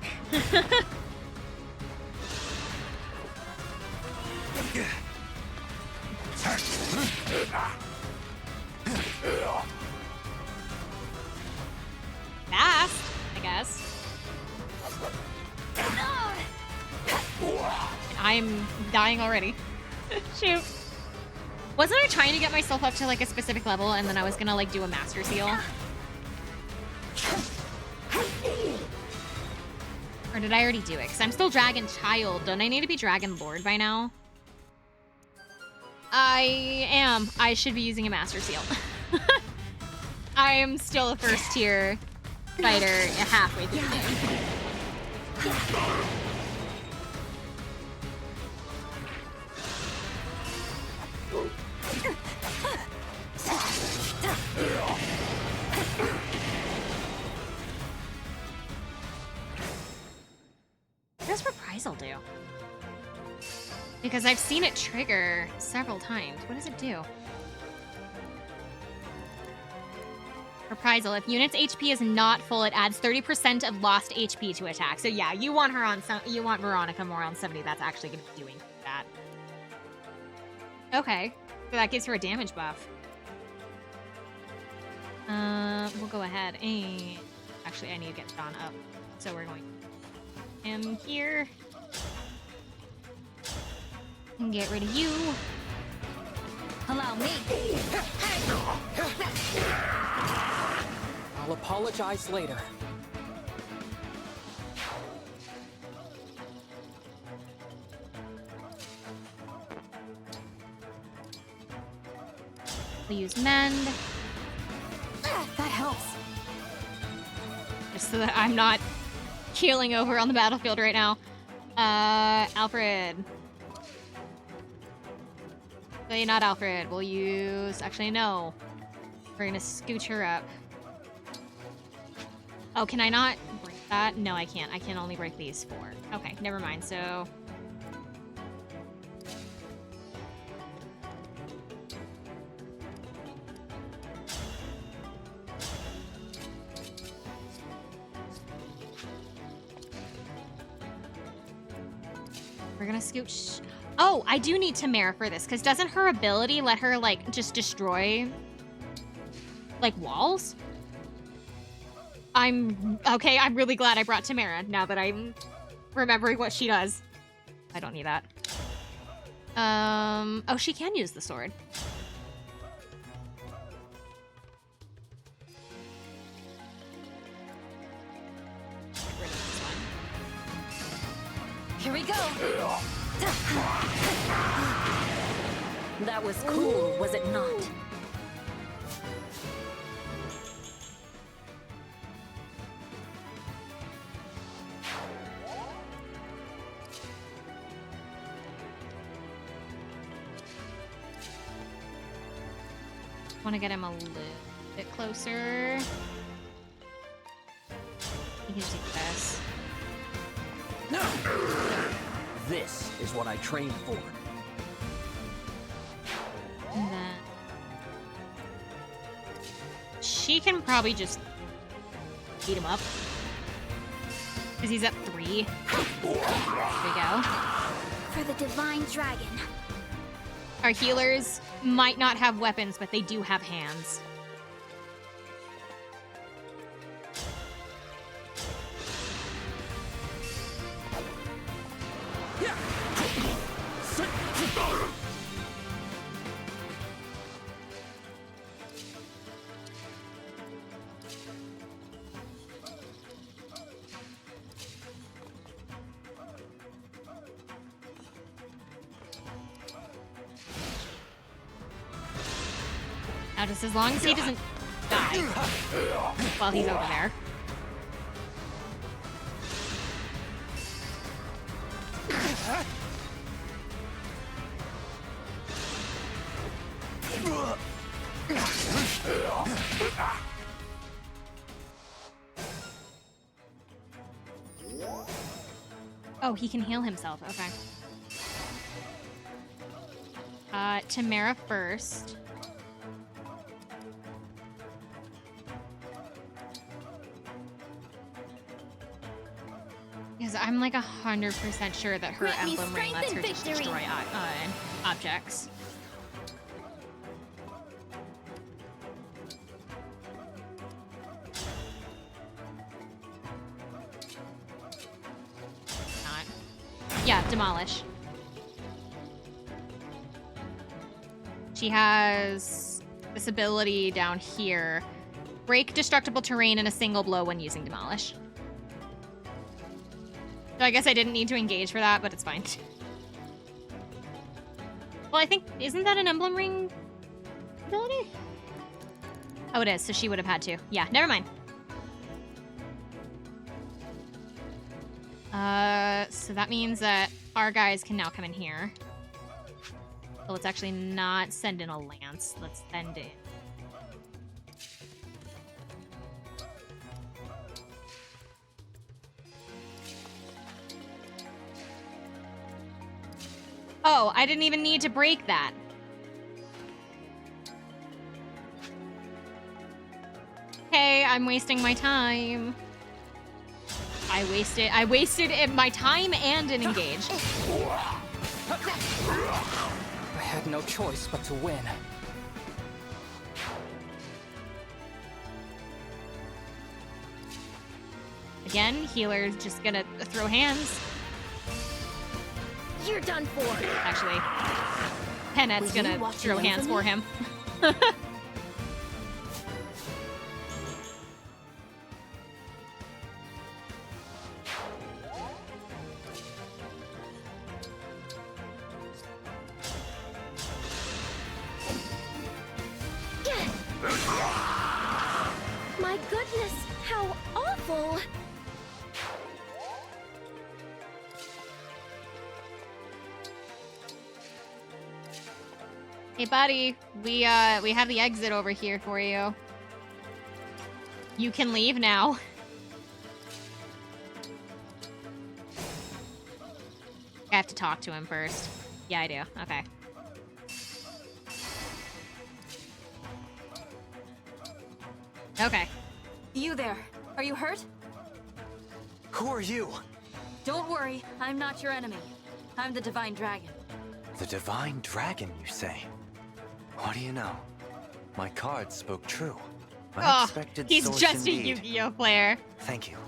Fast, I guess. I'm dying already. Shoot. Wasn't I trying to get myself up to like a specific level and then I was gonna like do a master seal? Or did I already do it? Because I'm still Dragon Child. Don't I need to be Dragon Lord by now? I am. I should be using a master seal. I am still a first tier fighter halfway through the game. What does Reprisal do? Because I've seen it trigger several times. What does it do? Reprisal. If unit's HP is not full, it adds 30% of lost HP to attack. So yeah, you want her on some. You want Veronica more on 70. That's actually going to be doing that. Okay, so that gives her a damage buff. We'll go ahead and actually I need to get Dawn up. So we're going him here. And get rid of you. Allow me. I'll apologize later. We'll use Mend. That helps. Just so that I'm not keeling over on the battlefield right now. Alfred. No, not Alfred. We'll use... Actually, no. We're gonna scooch her up. Oh, can I not break that? No, I can't. I can only break these 4. Okay, never mind. So... We're gonna scooch... Oh, I do need Tamara for this, because doesn't her ability let her, like, just destroy, like, walls? Okay, I'm really glad I brought Tamara, now that I'm remembering what she does. I don't need that. Oh, she can use the sword. Get rid of this one. Here we go. That was cool, was it not? Want to get him a little bit closer. He can just take this. No! This is what I trained for. And then she can probably just beat him up. Because he's at 3. There we go. For the Divine Dragon. Our healers might not have weapons, but they do have hands. Now, just as long as he doesn't die while he's over there. Oh, he can heal himself. Okay. Tamara first. Because I'm like 100% sure that her emblem ring lets her just destroy objects. Yeah, demolish. She has this ability down here. Break destructible terrain in a single blow when using demolish. So I guess I didn't need to engage for that, but it's fine. Well, I think, isn't that an emblem ring ability? Oh, it is, so she would have had to. Yeah, never mind. So that means that our guys can now come in here. So let's actually not send in a lance. Let's send in. Oh, I didn't even need to break that. Hey, I'm wasting my time. I wasted my time and an engage. I had no choice but to win. Again, healer's just gonna throw hands. You're done for. Actually, Pennet's gonna throw hands for him. My goodness, how awful! Hey, buddy, we have the exit over here for you. You can leave now. I have to talk to him first. Yeah, I do. Okay. Okay. You there. Are you hurt? Who are you? Don't worry, I'm not your enemy. I'm the Divine Dragon. The Divine Dragon, you say? What do you know? My cards spoke true. Unexpected he's source just indeed. a Yu-Gi-Oh player. Thank you.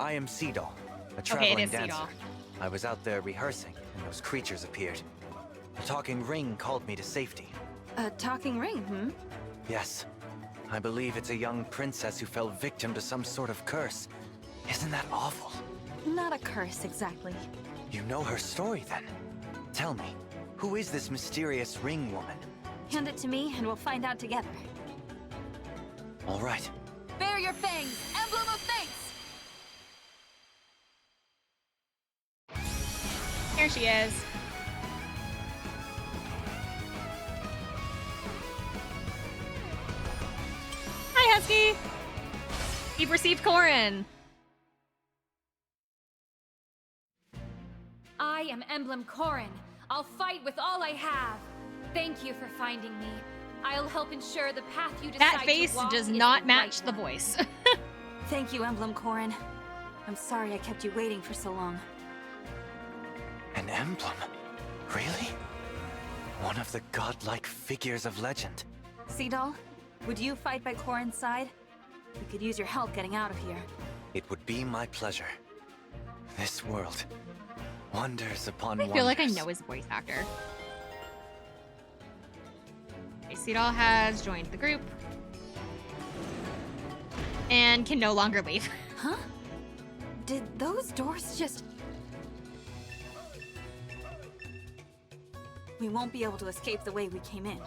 I am Seedal, a Okay, traveling it is dancer. Seedal. I was out there rehearsing, and those creatures appeared. A talking ring called me to safety. A talking ring, hmm? Yes. I believe it's a young princess who fell victim to some sort of curse. Isn't that awful? Not a curse, exactly. You know her story, then? Tell me, who is this mysterious ring woman? Hand it to me, and we'll find out together. All right. Bear your fangs! Emblem of thanks! Here she is. Hi, Husky! You've received Corrin. I am Emblem Corrin. I'll fight with all I have. Thank you for finding me. I'll help ensure the path you decide That face to walk does is not the match right the one. voice. Thank you, Emblem Corrin. I'm sorry I kept you waiting for so long. An emblem? Really? One of the godlike figures of legend. Seedal, would you fight by Corrin's side? We could use your help getting out of here. It would be my pleasure. This world wonders upon I feel like I wonders. know his voice actor. Okay, Seedal has joined the group. And can no longer leave. Huh? Did those doors just... We won't be able to escape the way we came in.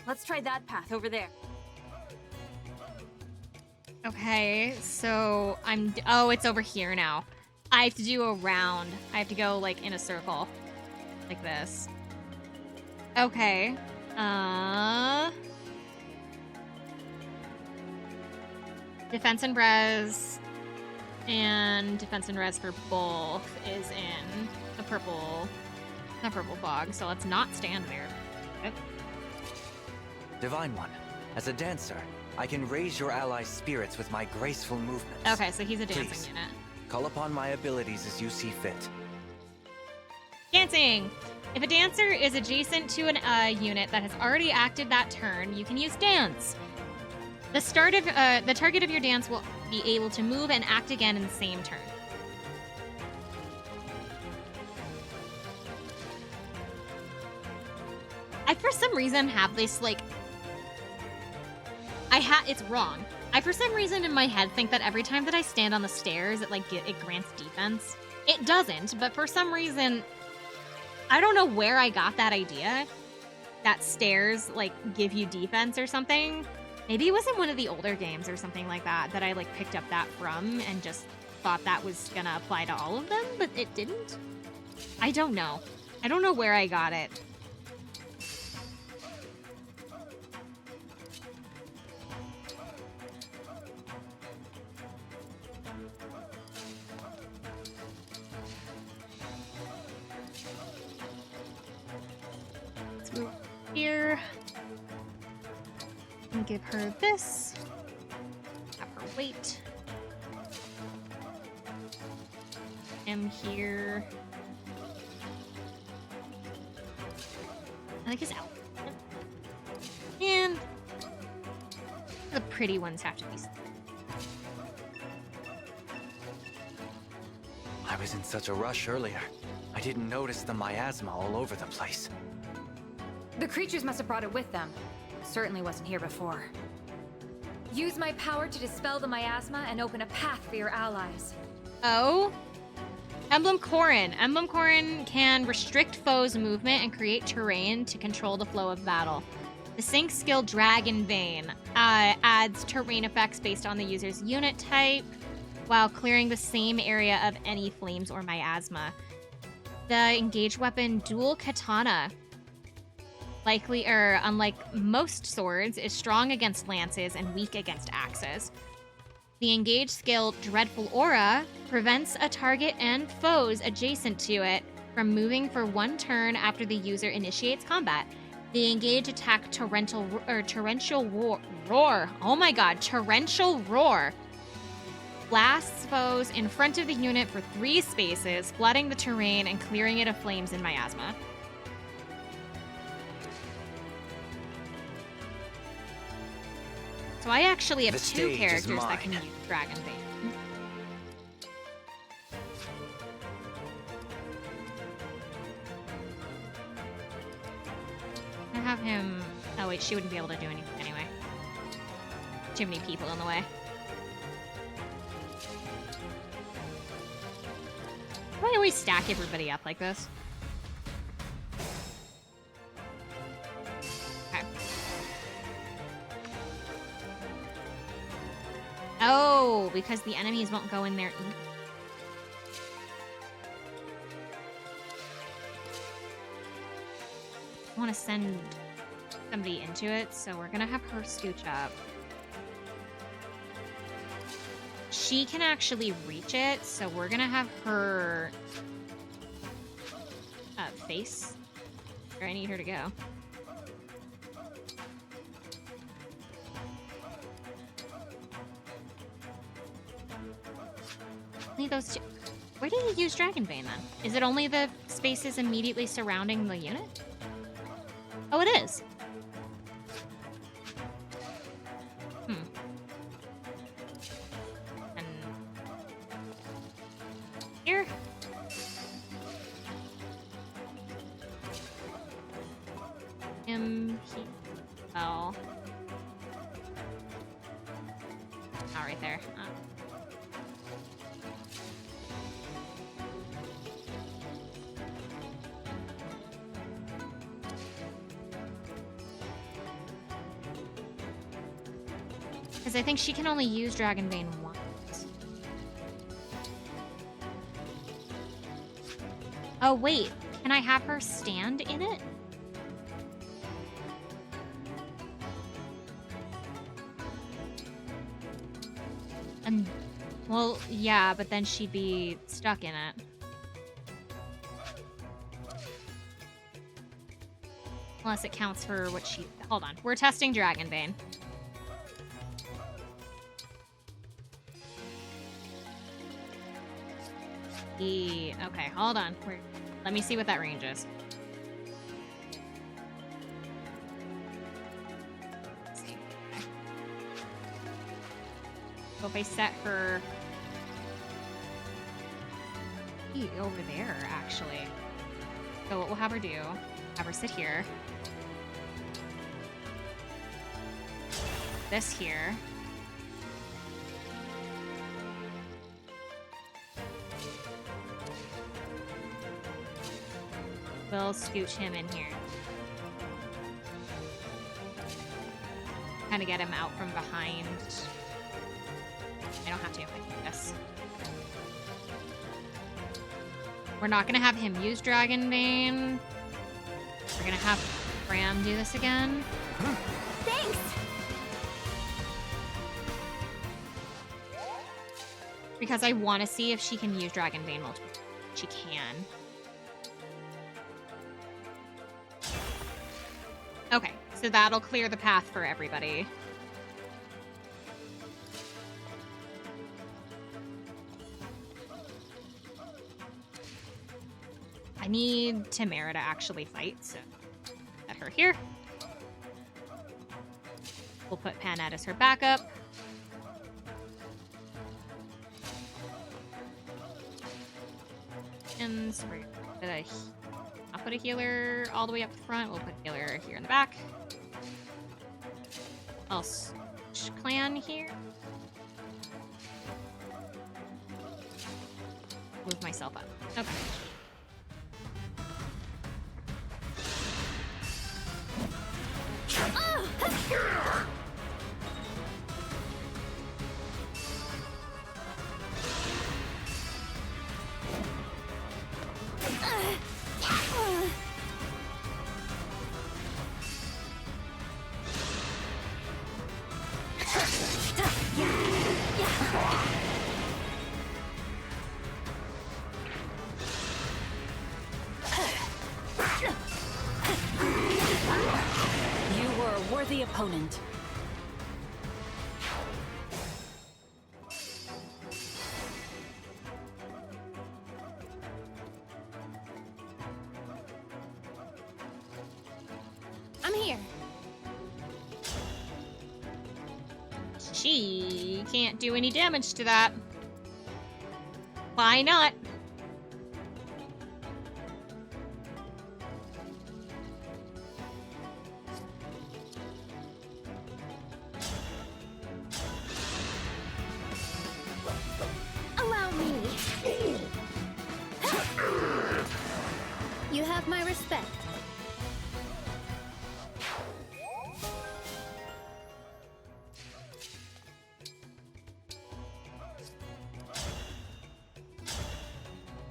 Let's try that path over there. Okay, so oh, it's over here now. I have to do a round. I have to go, like, in a circle. Like this. Okay. Defense and res. And defense and res for both is in the purple fog, so let's not stand there. Okay. Divine One, as a dancer, I can raise your allies' spirits with my graceful movements. Okay, so he's a dancing Please, unit. call upon my abilities as you see fit. Dancing! If a dancer is adjacent to an unit that has already acted that turn, you can use dance. The target of your dance will be able to move and act again in the same turn. I, for some reason, have this, like... It's wrong. I, for some reason, in my head, think that every time that I stand on the stairs, it grants defense. It doesn't, but for some reason... I don't know where I got that idea. That stairs, like, give you defense or something. Maybe it was in one of the older games or something like that I, like, picked up that from and just thought that was gonna apply to all of them, but it didn't? I don't know. I don't know where I got it. Let's move here. And give her this. Have her wait. Him here. I like his outfit. And the pretty ones have to be. I was in such a rush earlier. I didn't notice the miasma all over the place. The creatures must have brought it with them. Certainly wasn't here before. Use my power to dispel the miasma and open a path for your allies. Oh? Emblem Corrin. Emblem Corrin can restrict foes' movement and create terrain to control the flow of battle. The sync skill Dragon Vein adds terrain effects based on the user's unit type, while clearing the same area of any flames or miasma. The engaged weapon Dual Katana, unlike most swords, is strong against lances and weak against axes. The engaged skill Dreadful Aura prevents a target and foes adjacent to it from moving for one turn after the user initiates combat. The engaged attack Torrential Roar. Oh my god, Torrential Roar. Blasts foes in front of the unit for 3 spaces, flooding the terrain and clearing it of flames and miasma. So I actually have 2 characters that can use Dragon Vein. I have him... Oh wait, she wouldn't be able to do anything anyway. Too many people in the way. Why always stack everybody up like this? Okay. Oh, because the enemies won't go in there either. I want to send somebody into it, so we're gonna have her scooch up. She can actually reach it, so we're gonna have her face where I need her to go. Only those 2. Where did he use Dragon Vein then? Is it only the spaces immediately surrounding the unit? Oh, it is. And here. Well. Oh, right there. Because I think she can only use Dragon Vein once. Oh, wait. Can I have her stand in it? And, well, yeah, but then she'd be stuck in it. Unless it counts for what she... Hold on. We're testing Dragon Vein. Okay, hold on. Let me see what that range is. Let's see. Okay. So if I set her... over there, actually. So what we'll have her do, have her sit here. This here. We'll scooch him in here. Kind of get him out from behind. I don't have to if I do this. We're not gonna have him use Dragon Vein. We're gonna have Bram do this again. Thanks! Because I want to see if she can use Dragon Vein multiple. She can. Okay, so that'll clear the path for everybody. I need Tamara to actually fight, so set her here. We'll put Panette as her backup. And so we're gonna I'll put a healer all the way up the front. We'll put a healer here in the back. I'll switch clan here. Move myself up. Okay. The opponent. I'm here. She can't do any damage to that. Why not? Allow me. You have my respect.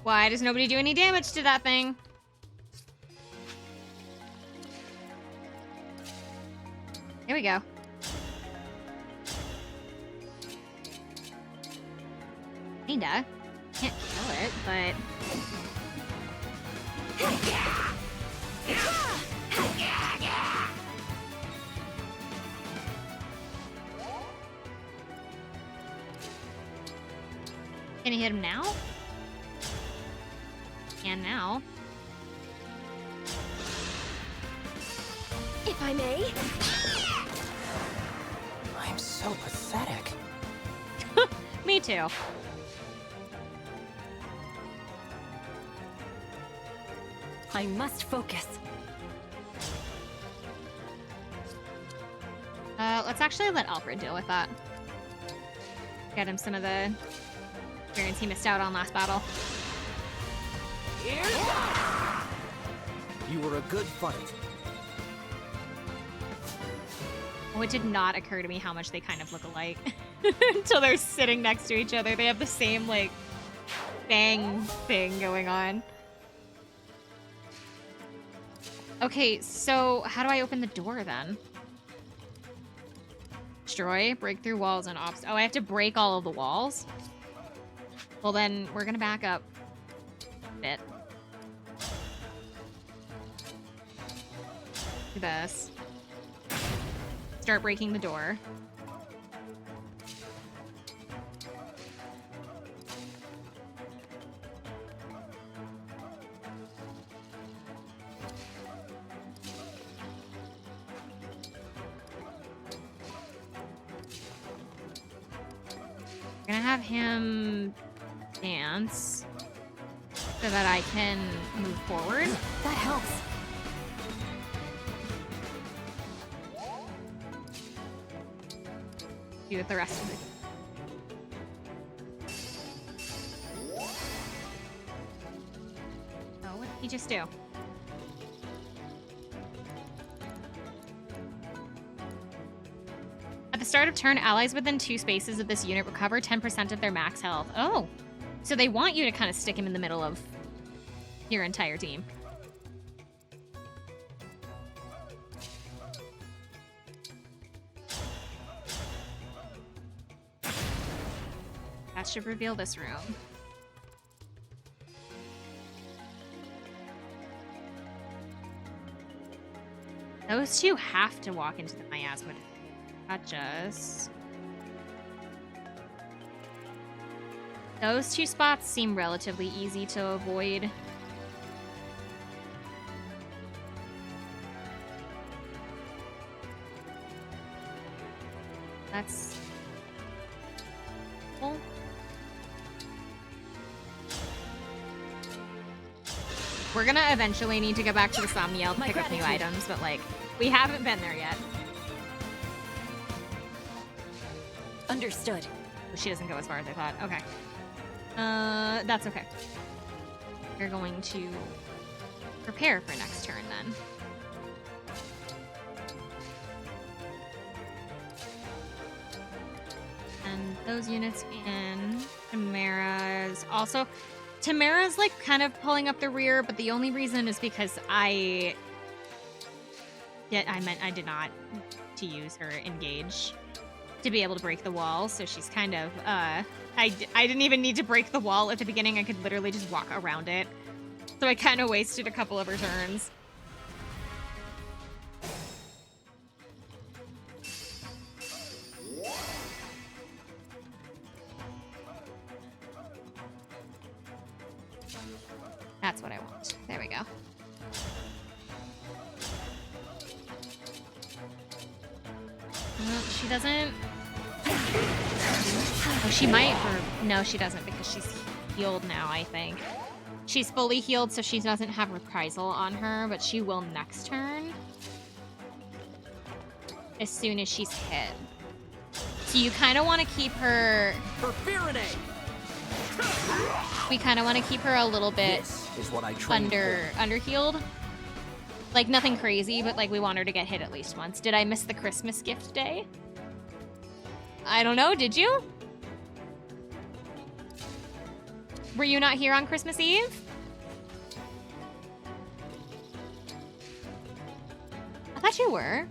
Why does nobody do any damage to that thing? Here we go. Kinda. Can't kill it, but... Can he hit him now? And now. If I may. I'm so pathetic. Me too. I must focus. Let's actually let Alfred deal with that. Get him some of the experience he missed out on last battle. You were a good fight. Oh, it did not occur to me how much they kind of look alike until they're sitting next to each other. They have the same, like, bang thing going on. Okay, so how do I open the door then? Destroy, break through walls and obstacles. Oh, I have to break all of the walls? Well, then we're gonna back up a bit. Do this. Start breaking the door. I'm gonna have him dance so that I can move forward. That helps. Do it the rest of it. Oh, what did he just do? At the start of turn, allies within 2 spaces of this unit recover 10% of their max health. Oh, so they want you to kind of stick him in the middle of your entire team. That should reveal this room. Those two have to walk into the miasma to touch us. Those 2 spots seem relatively easy to avoid. That's cool. We're gonna eventually need to go back to the Somniel to pick up new items, but like, we haven't been there yet. Understood. She doesn't go as far as I thought. Okay. That's okay. We're going to prepare for next turn then. And those units in. Tamara's also. Tamara's like kind of pulling up the rear, but the only reason is because I did not to use her engage to be able to break the wall, so she's kind of I didn't even need to break the wall at the beginning. I could literally just walk around it. So I kind of wasted a couple of her turns. That's what I want. There we go. Well, she doesn't... Oh, she might, or... No, she doesn't, because she's healed now, I think. She's fully healed, so she doesn't have reprisal on her, but she will next turn. As soon as she's hit. So you kind of want to keep her... We kind of want to keep her a little bit under healed. Like nothing crazy, but like we want her to get hit at least once. Did I miss the Christmas gift day? I don't know, did you? Were you not here on Christmas Eve? I thought you were.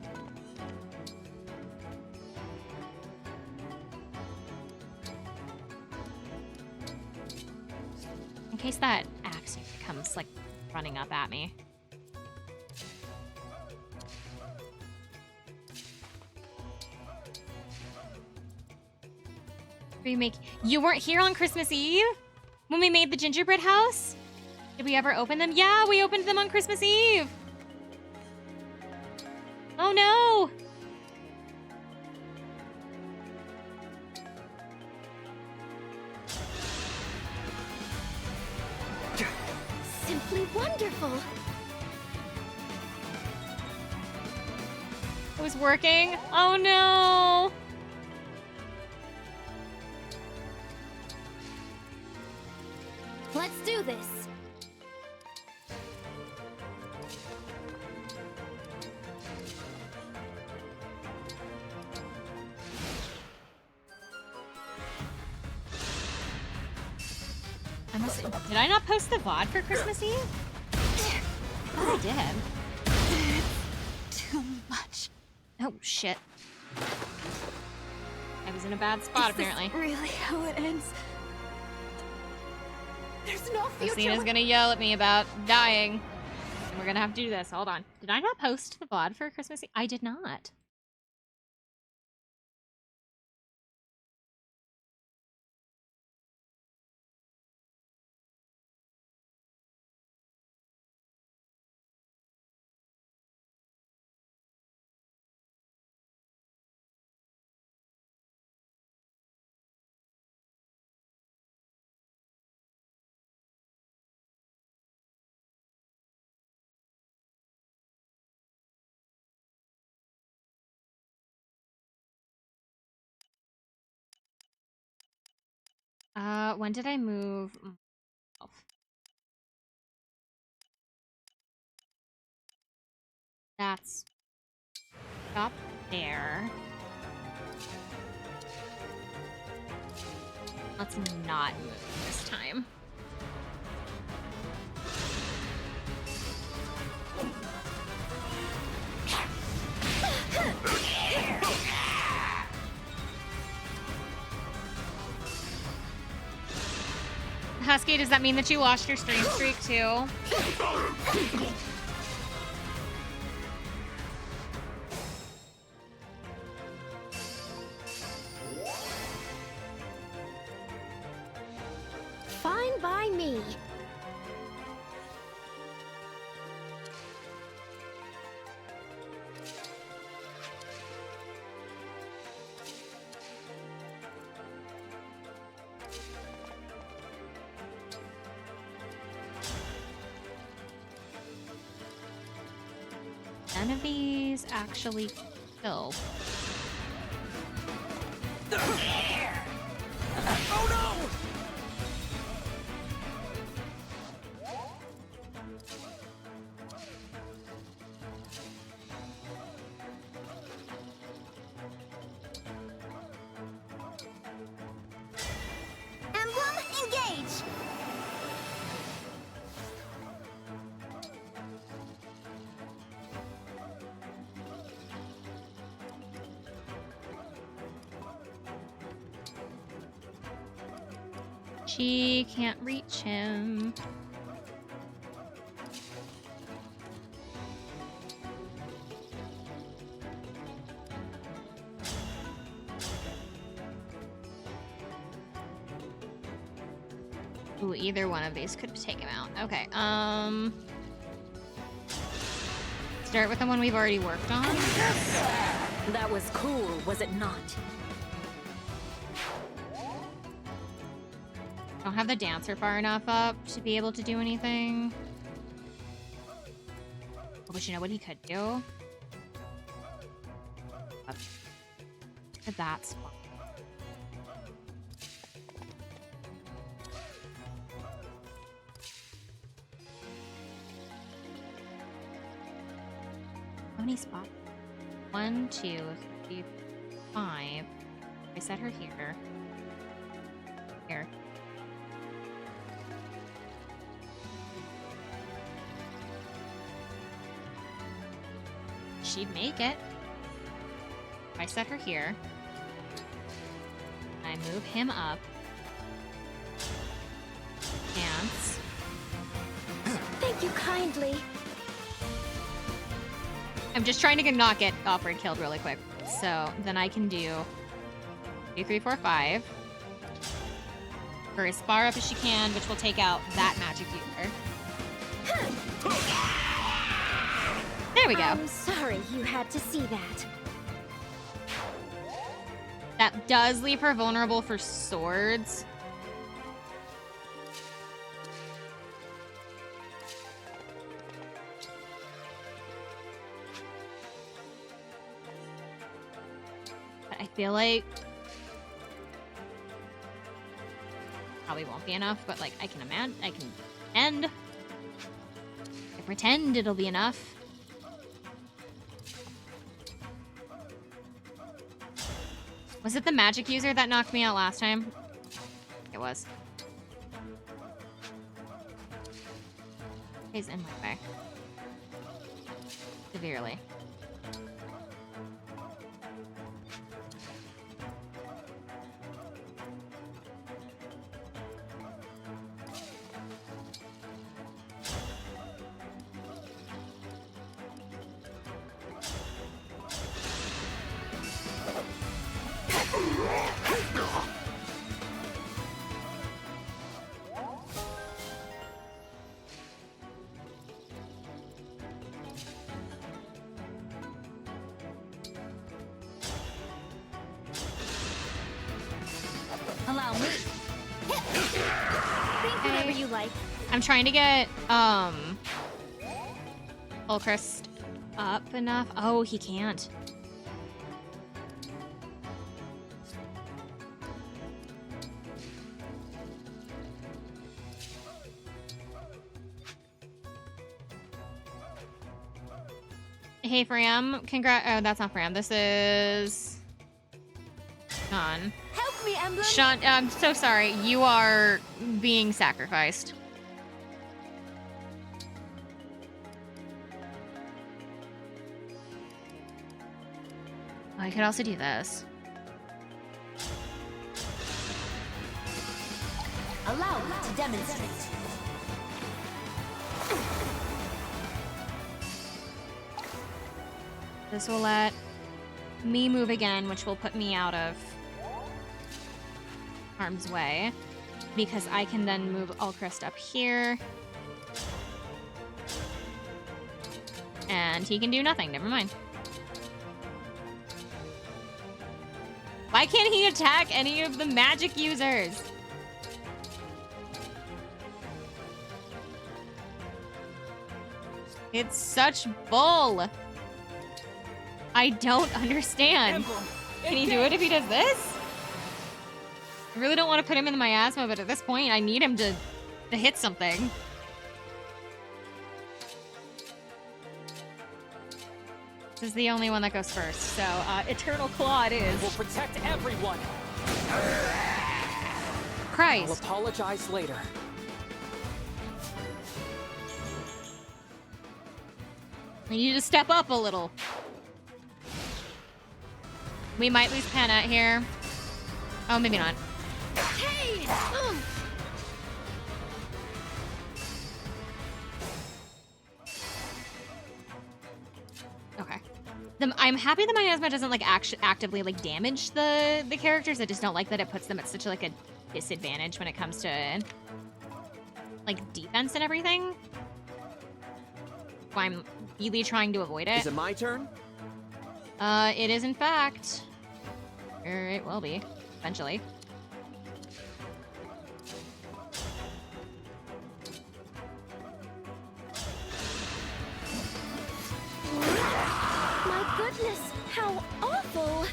In case that axe comes, like, running up at me. You weren't here on Christmas Eve? When we made the gingerbread house? Did we ever open them? Yeah, we opened them on Christmas Eve! Oh no! Simply wonderful. It was working? Oh no! Let's do this. Did I not post the VOD for Christmas Eve? I did. Too much. Oh, shit. I was in a bad spot, apparently. Really how it ends? There's no future. Christina's gonna yell at me about dying. And we're gonna have to do this. Hold on. Did I not post the VOD for Christmas Eve? I did not. When did I move? That's up there. Let's not move this time. Husky, does that mean that you lost your stream streak too? Fine by me. None of these actually kill. Oh no! Emblem Engage! She can't reach him. Ooh, either one of these could take him out. Okay, start with the one we've already worked on. That was cool, was it not? Don't have the dancer far enough up to be able to do anything. Oh, but you know what he could do? Up to that spot. How many spots? 1, 2, 3, 5. I set her here. Here. She'd make it. I set her here. I move him up. Dance. Thank you kindly. I'm just trying to not get Alfred killed really quick. So then I can do 2, 3, 4, 5. For as far up as she can, which will take out that magic user. There we go. I'm sorry you had to see that. That does leave her vulnerable for swords. But I feel like probably won't be enough, but like I can pretend it'll be enough. Was it the magic user that knocked me out last time? It was. He's in my way. Severely. Allow me. Think whatever you like. I'm trying to get Ulchrist up enough. Oh, he can't. Hey, Fram. Oh, that's not Fram. This is Sean. Help me, Emblem. Sean, I'm so sorry. You are being sacrificed. I could also do this. Allow me to demonstrate. This will let me move again, which will put me out of harm's way, because I can then move Ulchrist up here. And he can do nothing. Never mind. Why can't he attack any of the magic users? It's such bull. I don't understand. Can he do it if he does this? I really don't want to put him in the miasma, but at this point, I need him to hit something. This is the only one that goes first, so Eternal Claw it is. We'll protect everyone. Christ. I'll apologize later. We need to step up a little. We might lose Penna here. Oh, maybe not. Hey! Okay. I'm happy the miasma doesn't like actively like damage the characters. I just don't like that it puts them at such like a disadvantage when it comes to like defense and everything. I'm really trying to avoid it. Is it my turn? It is in fact. Or it will be, eventually. My goodness, how awful!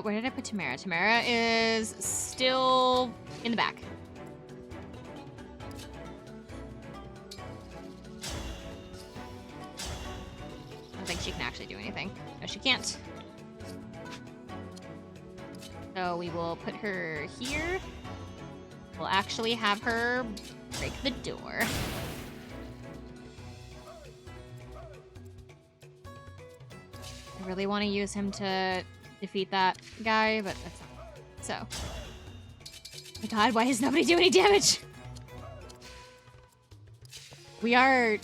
Where did I put Tamara? Tamara is still in the back. I don't think she can actually do anything. No, she can't. So we will put her here. We'll actually have her break the door. I really want to use him to defeat that guy, but that's not. So. Oh my god, why has nobody do any damage? We are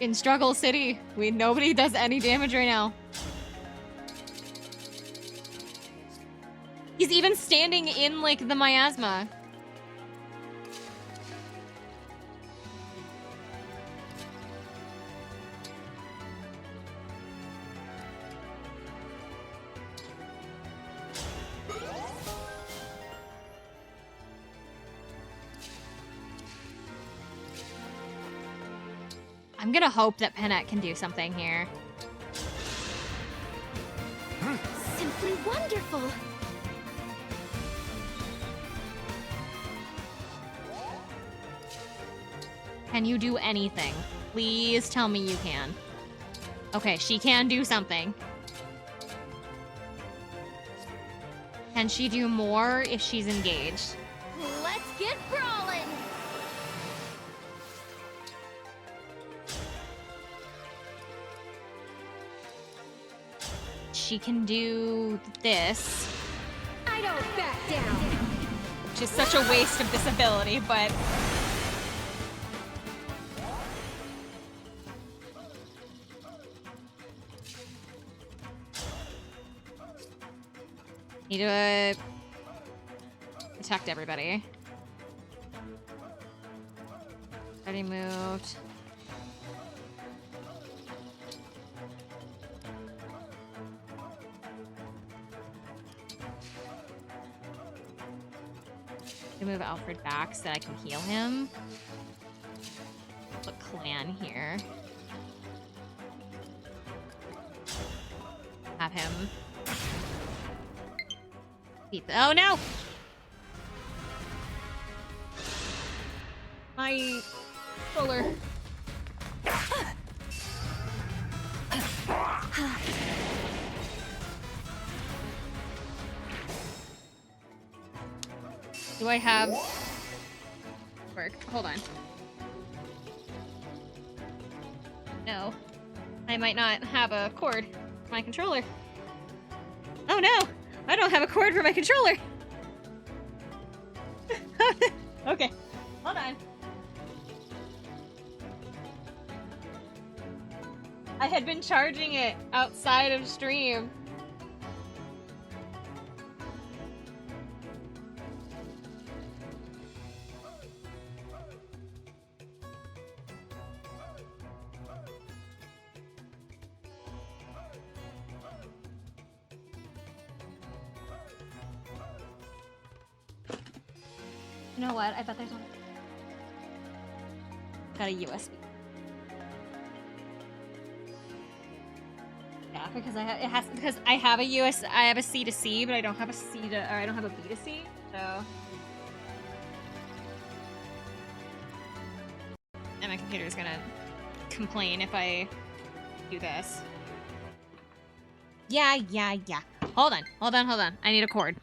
in Struggle City. Nobody does any damage right now. He's even standing in, like, the miasma. I'm gonna hope that Pennet can do something here. Simply wonderful! Can you do anything? Please tell me you can. Okay, she can do something. Can she do more if she's engaged? Let's she can do this. I don't back down. Which is such a waste of this ability, but... Need to protect everybody. Already moved. I move Alfred back so that I can heal him. Put Clan here. Have him. Beat the— oh no! My roller. Do I have work? Hold on. No. I might not have a cord for my controller. Oh no! I don't have a cord for my controller! Okay. Hold on. I had been charging it outside of stream. You know what? I bet there's one. Got a USB. Yeah, because because I have a C to C, but I don't have a C to, or I don't have a B to C, so. And my computer's gonna complain if I do this. Yeah. Hold on. I need a cord.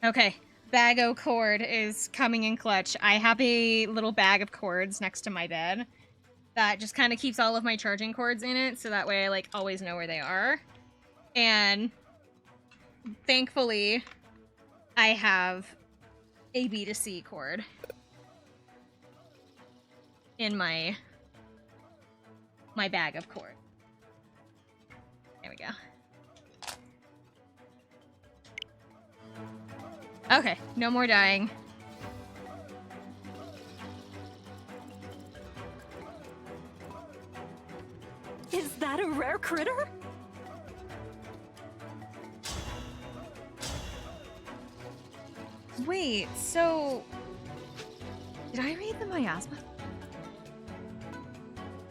Okay, bag o' cord is coming in clutch. I have a little bag of cords next to my bed that just kind of keeps all of my charging cords in it, so that way I, like, always know where they are. And thankfully, I have a B to C cord in my bag of cord. There we go. Okay, no more dying. Is that a rare critter? Wait, so... Did I read the miasma?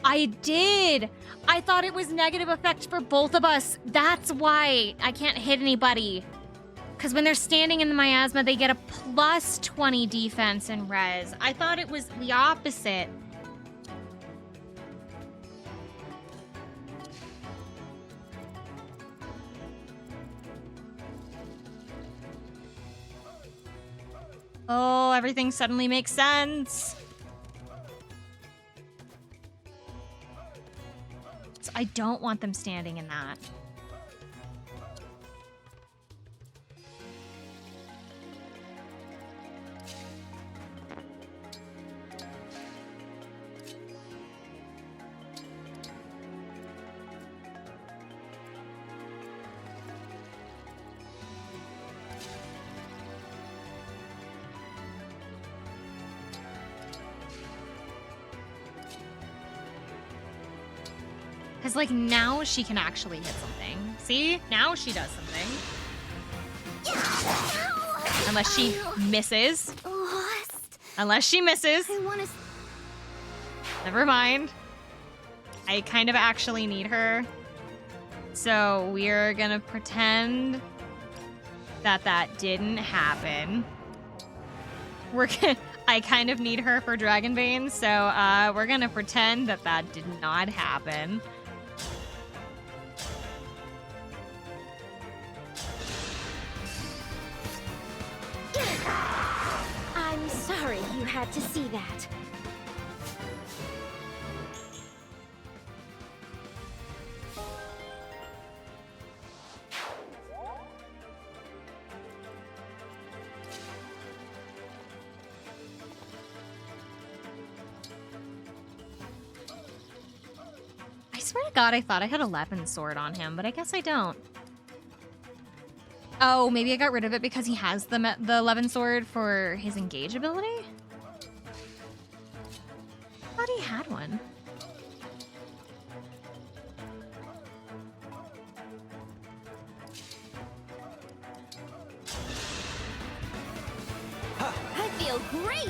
I did! I thought it was negative effect for both of us. That's why I can't hit anybody. Because when they're standing in the miasma, they get a plus 20 defense and res. I thought it was the opposite. Oh, everything suddenly makes sense. So I don't want them standing in that. Because, like, now she can actually hit something. See? Now she does something. Unless she misses. Unless she misses. Never mind. I kind of actually need her. So we're gonna pretend that that didn't happen. I kind of need her for Dragonbane, so we're gonna pretend that that did not happen. I'm sorry you had to see that. I swear to God, I thought I had a Levin sword on him, but I guess I don't. Oh, maybe I got rid of it because he has the Levin sword for his Engage ability? I thought he had one. I feel great!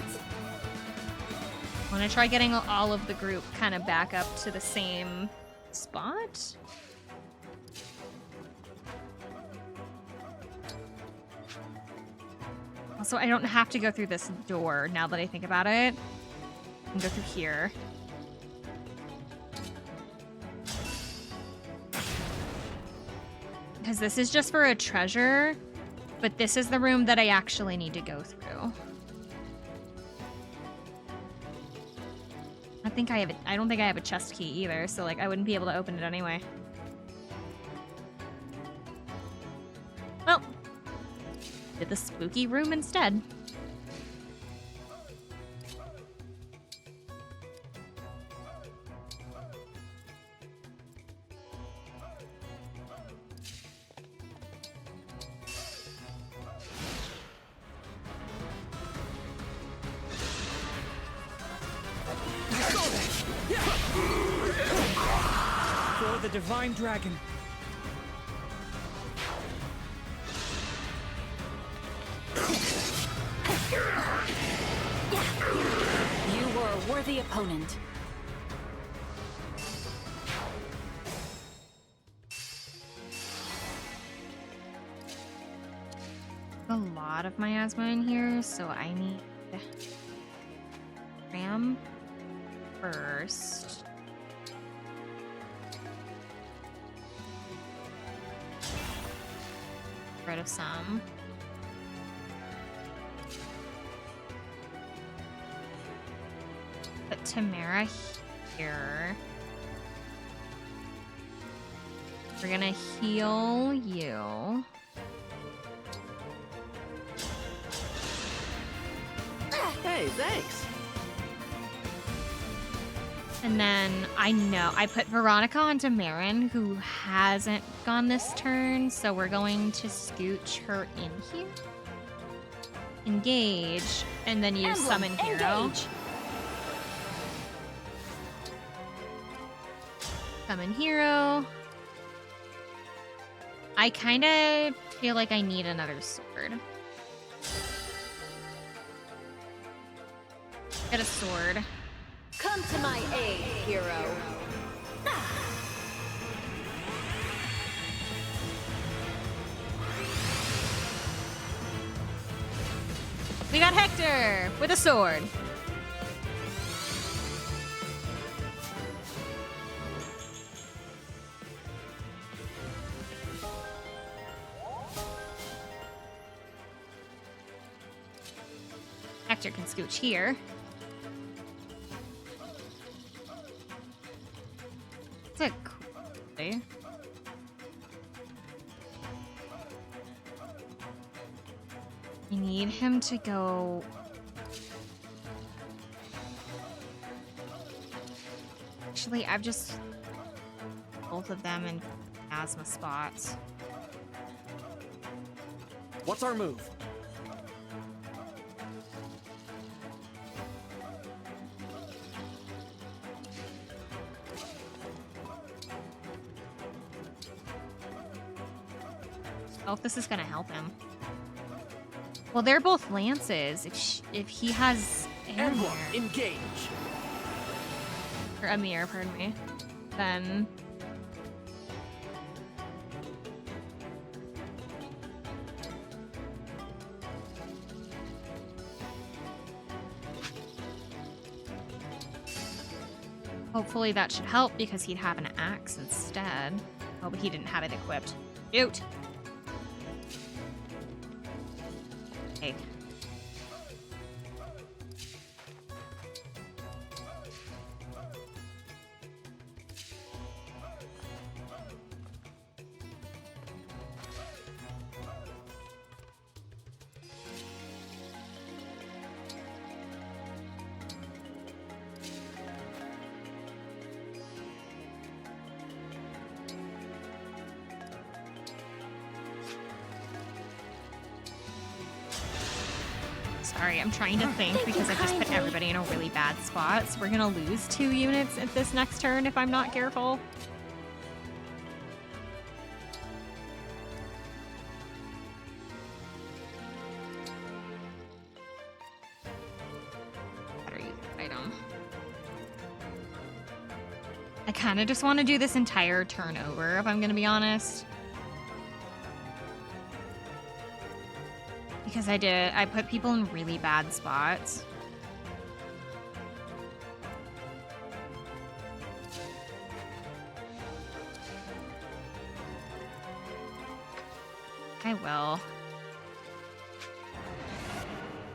I want to try getting all of the group kind of back up to the same spot. Also, I don't have to go through this door now that I think about it. I can go through here. Because this is just for a treasure, but this is the room that I actually need to go through. I don't think I have a chest key either, so like I wouldn't be able to open it anyway. Well, did the spooky room instead. For the divine dragon. You were a worthy opponent. A lot of miasma in here, so I need Ram first. Get rid of some. Put Tamara here. We're gonna heal you. Hey, thanks. And then I know I put Veronica onto Marin, who hasn't gone this turn, so we're going to scooch her in here. Engage, and then use Summon Hero. Engage. Summon Hero. I kind of feel like I need another sword. Get a sword. Come to my aid, hero. We got Hector with a sword. Hector can scooch here. That's a cool thing. I need him to go. Actually, I've just both of them in asthma spots. What's our move? Oh, if this is gonna help him. Well, they're both lances. If he has Emblem Engage. Or Amir, pardon me. Then hopefully that should help because he'd have an axe instead. Oh, but he didn't have it equipped. Shoot! Okay. Sorry, I'm trying to think because I just put everybody in a really bad spot. So we're gonna lose 2 units at this next turn if I'm not careful. Better use that item. I kind of just want to do this entire turn over, if I'm gonna be honest. Because I put people in really bad spots. I will.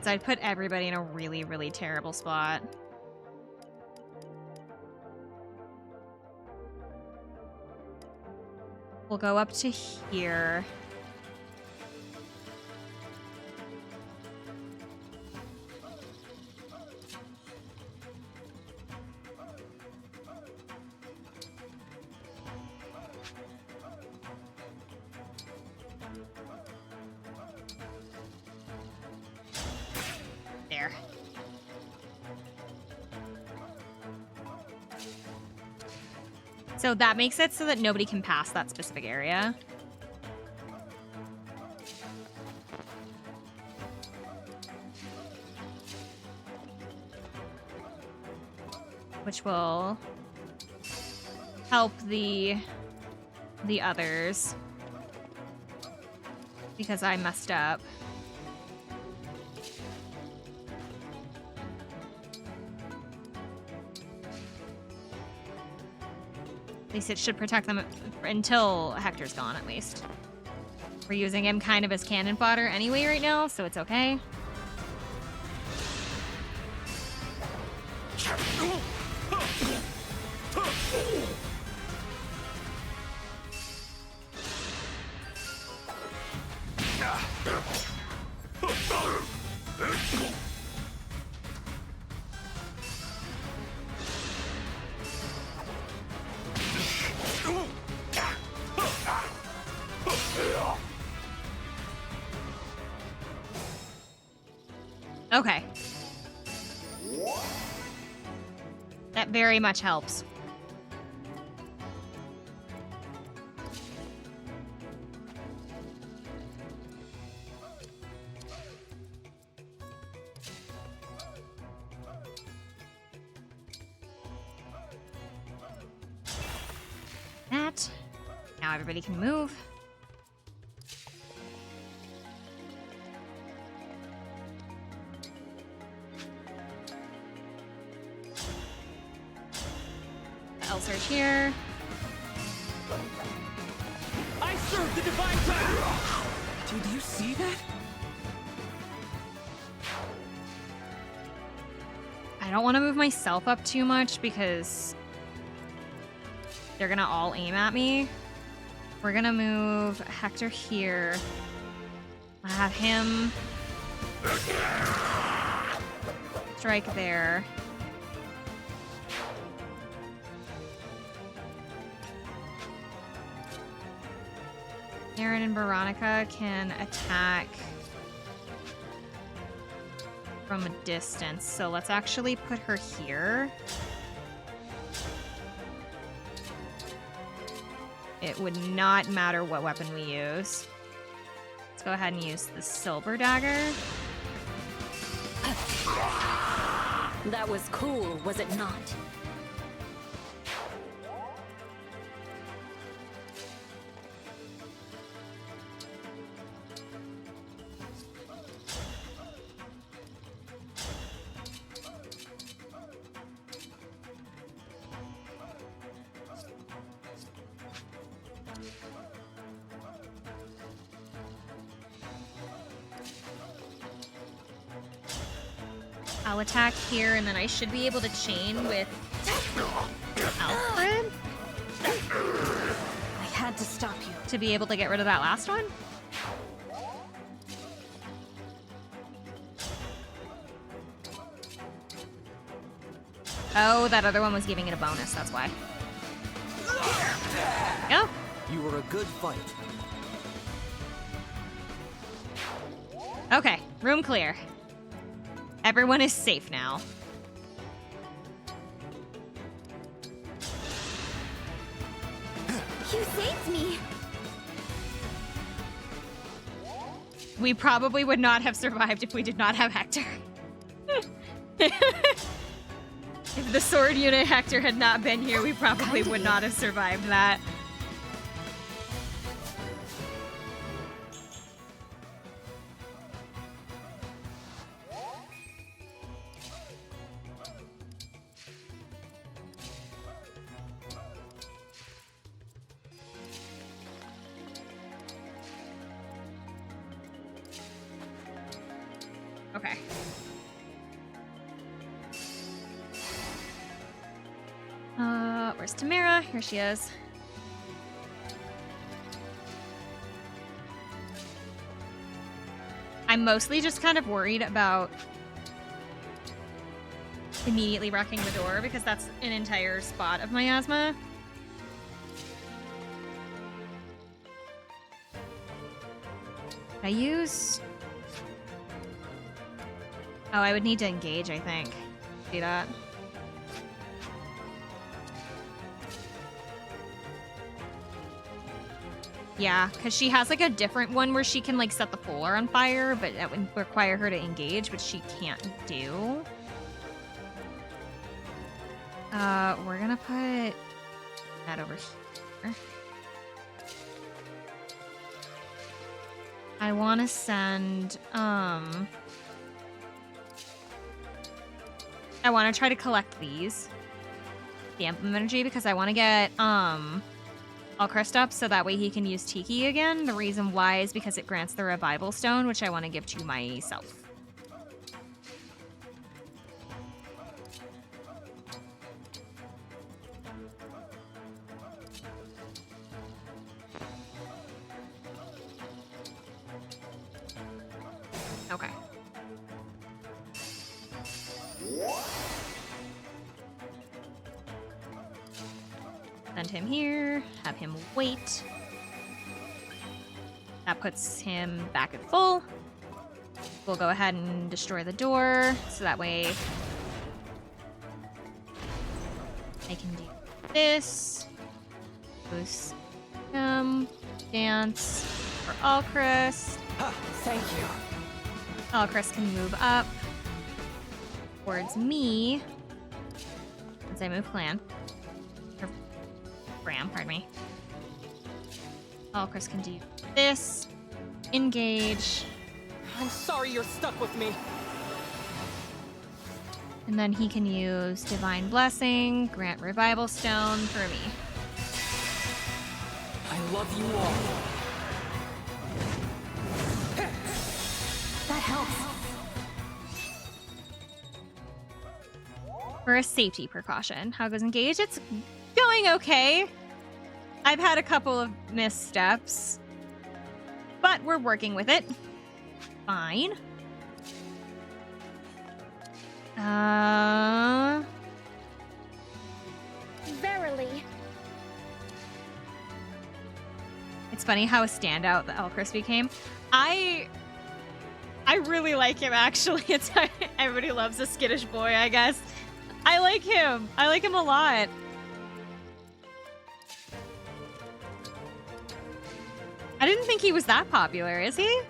So I put everybody in a really, really terrible spot. We'll go up to here. There. So that makes it so that nobody can pass that specific area. Which will help the others because I messed up. At least it should protect them until Hector's gone, at least. We're using him kind of as cannon fodder anyway right now, so it's okay. Okay. That very much helps. That. Now everybody can move. Search here. I serve the divine title. Did you see that? I don't want to move myself up too much because they're gonna all aim at me. We're gonna move Hector here. I have him strike there. Aaron and Veronica can attack from a distance, so let's actually put her here. It would not matter what weapon we use. Let's go ahead and use the silver dagger. That was cool, was it not? I'll attack here, and then I should be able to chain with Alfred. I had to stop you. To be able to get rid of that last one? Oh, that other one was giving it a bonus, that's why. Go. You were a good fight. Okay, room clear. Everyone is safe now. You saved me! We probably would not have survived if we did not have Hector. If the sword unit Hector had not been here, we probably would not have survived that. Okay. Where's Tamara? Here she is. I'm mostly just kind of worried about immediately wrecking the door because that's an entire spot of miasma. I use... Oh, I would need to engage, I think. See that? Yeah, because she has like a different one where she can like set the floor on fire, but that would require her to engage, which she can't do. We're gonna put that over here. I want to send, I want to try to collect these. The emblem energy, because I want to get, Alcrest up so that way he can use Tiki again. The reason why is because it grants the revival stone, which I want to give to myself. Okay. Send him here, have him wait. That puts him back at full. We'll go ahead and destroy the door, so that way I can do this. Boost him, dance for Alcrest. Thank you. Alcrest can move up towards me once I move clan. Bram, pardon me. Alcrest can do this. Engage. I'm sorry you're stuck with me. And then he can use Divine Blessing, grant Revival Stone for me. I love you all. That helps. For a safety precaution, how goes Engage? It's going okay. I've had a couple of missteps, but we're working with it. Fine. Verily. It's funny how a standout the Elcris became. I really like him, actually. It's everybody loves a skittish boy, I guess. I like him. I like him a lot. I didn't think he was that popular, is he?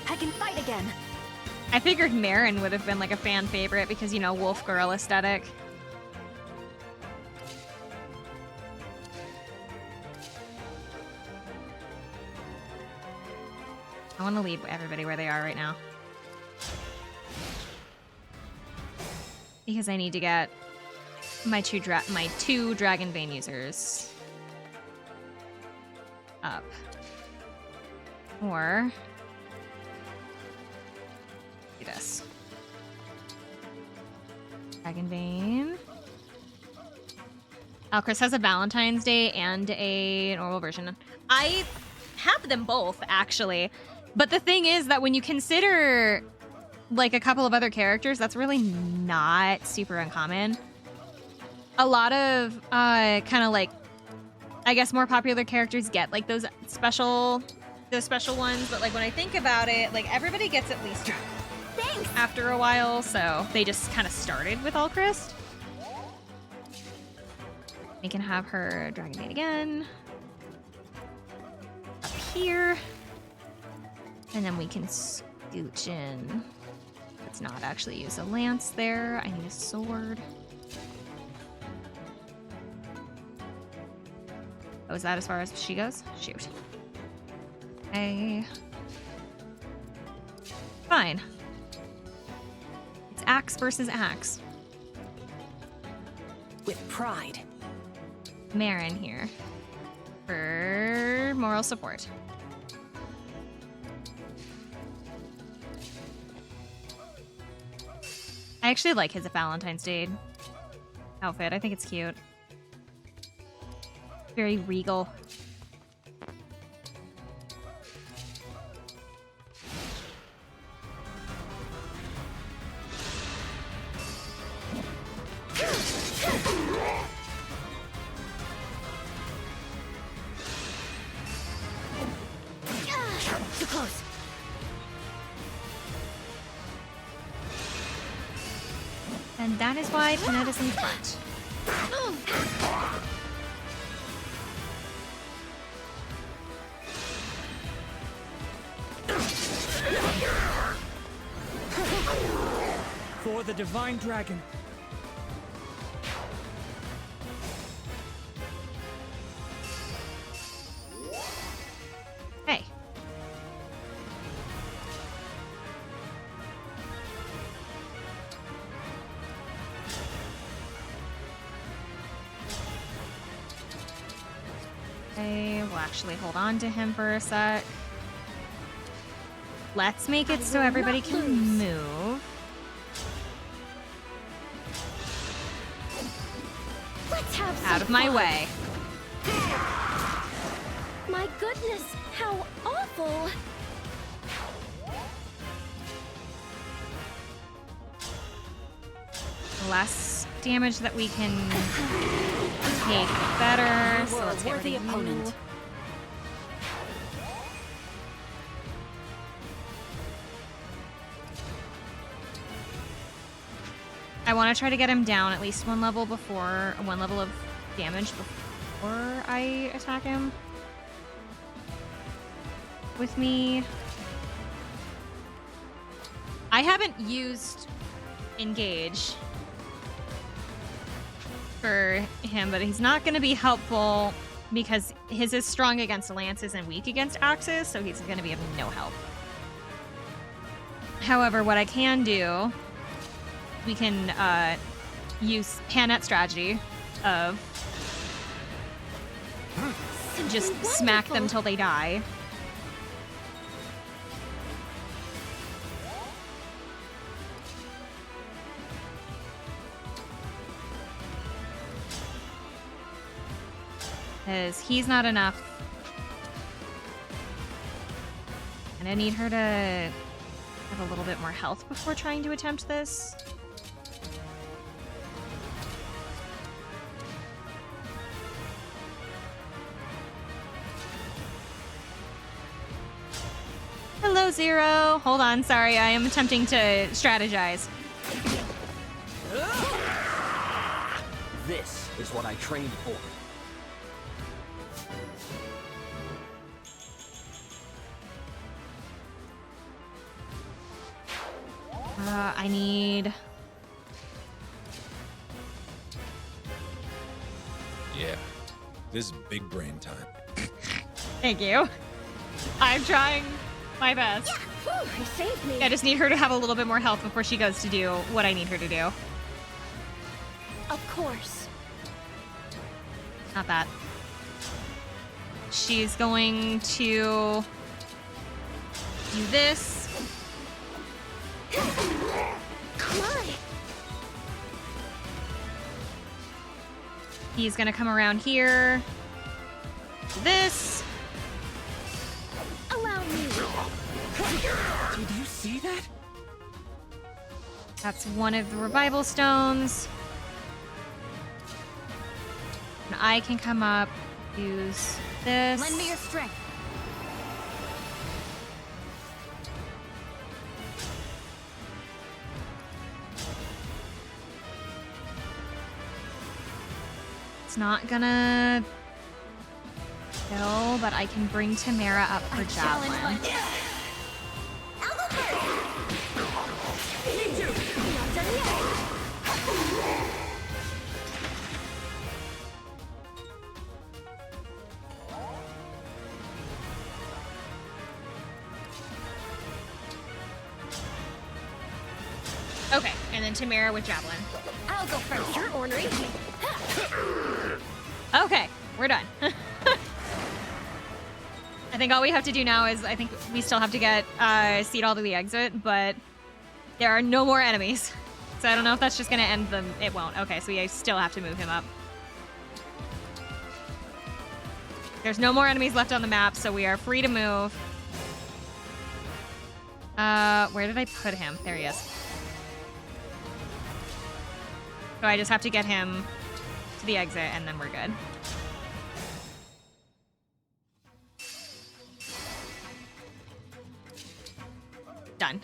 I can fight again. I figured Marin would have been like a fan favorite because, you know, wolf girl aesthetic. I want to leave everybody where they are right now. Because I need to get my two Dragon Vein users up. Or do this. Dragon Vein. Chris has a Valentine's Day and a normal version. I have them both, actually. But the thing is that when you consider like a couple of other characters, that's really not super uncommon. A lot of kind of like, I guess, more popular characters get like those special ones. But like when I think about it, like everybody gets at least after a while. So they just kind of started with Alchrist. We can have her Dragon Maid again up here. And then we can scooch in. Let's not actually use a lance there. I need a sword. Oh, is that as far as she goes? Shoot. Okay. Fine. It's axe versus axe. With pride. Marin here. For moral support. I actually like his Valentine's Day outfit. I think it's cute. Very regal. Too close. And that is why Panette is in front. For the Divine Dragon. Hey. Okay, we'll actually hold on to him for a sec. Let's make it so everybody can move. Let's have some Out of my fun. way. My goodness, how awful! Less damage that we can take, better. So let's get rid of you. Opponent. I want to try to get him down at least one level of damage before I attack him. With me. I haven't used Engage for him, but he's not going to be helpful because his is strong against lances and weak against axes, so he's going to be of no help. However, what I can do, we can use Panette's strategy of just smack them till they die. Because he's not enough. And I need her to have a little bit more health before trying to attempt this. Hello, Zero. Hold on, sorry, I am attempting to strategize. This is what I trained for. I need... Yeah, this is big brain time. Thank you. I'm trying my best. Yeah, you saved me. I just need her to have a little bit more health before she goes to do what I need her to do. Of course. Not that. She's going to do this. Come on. He's gonna come around here. This. Allow me. Did you see that? That's one of the revival stones. And I can come up, use this. Lend me your strength. It's not gonna kill, but I can bring Tamara up for javelin. Okay, and then Tamara with javelin. I'll go first. You're ornery. Okay, we're done. I think all we have to do now is, I think we still have to get Seed all to the exit, but there are no more enemies. So I don't know if that's just gonna end them. It won't. Okay, so we still have to move him up. There's no more enemies left on the map, so we are free to move. Where did I put him? There he is. So I just have to get him to the exit, and then we're good. Done.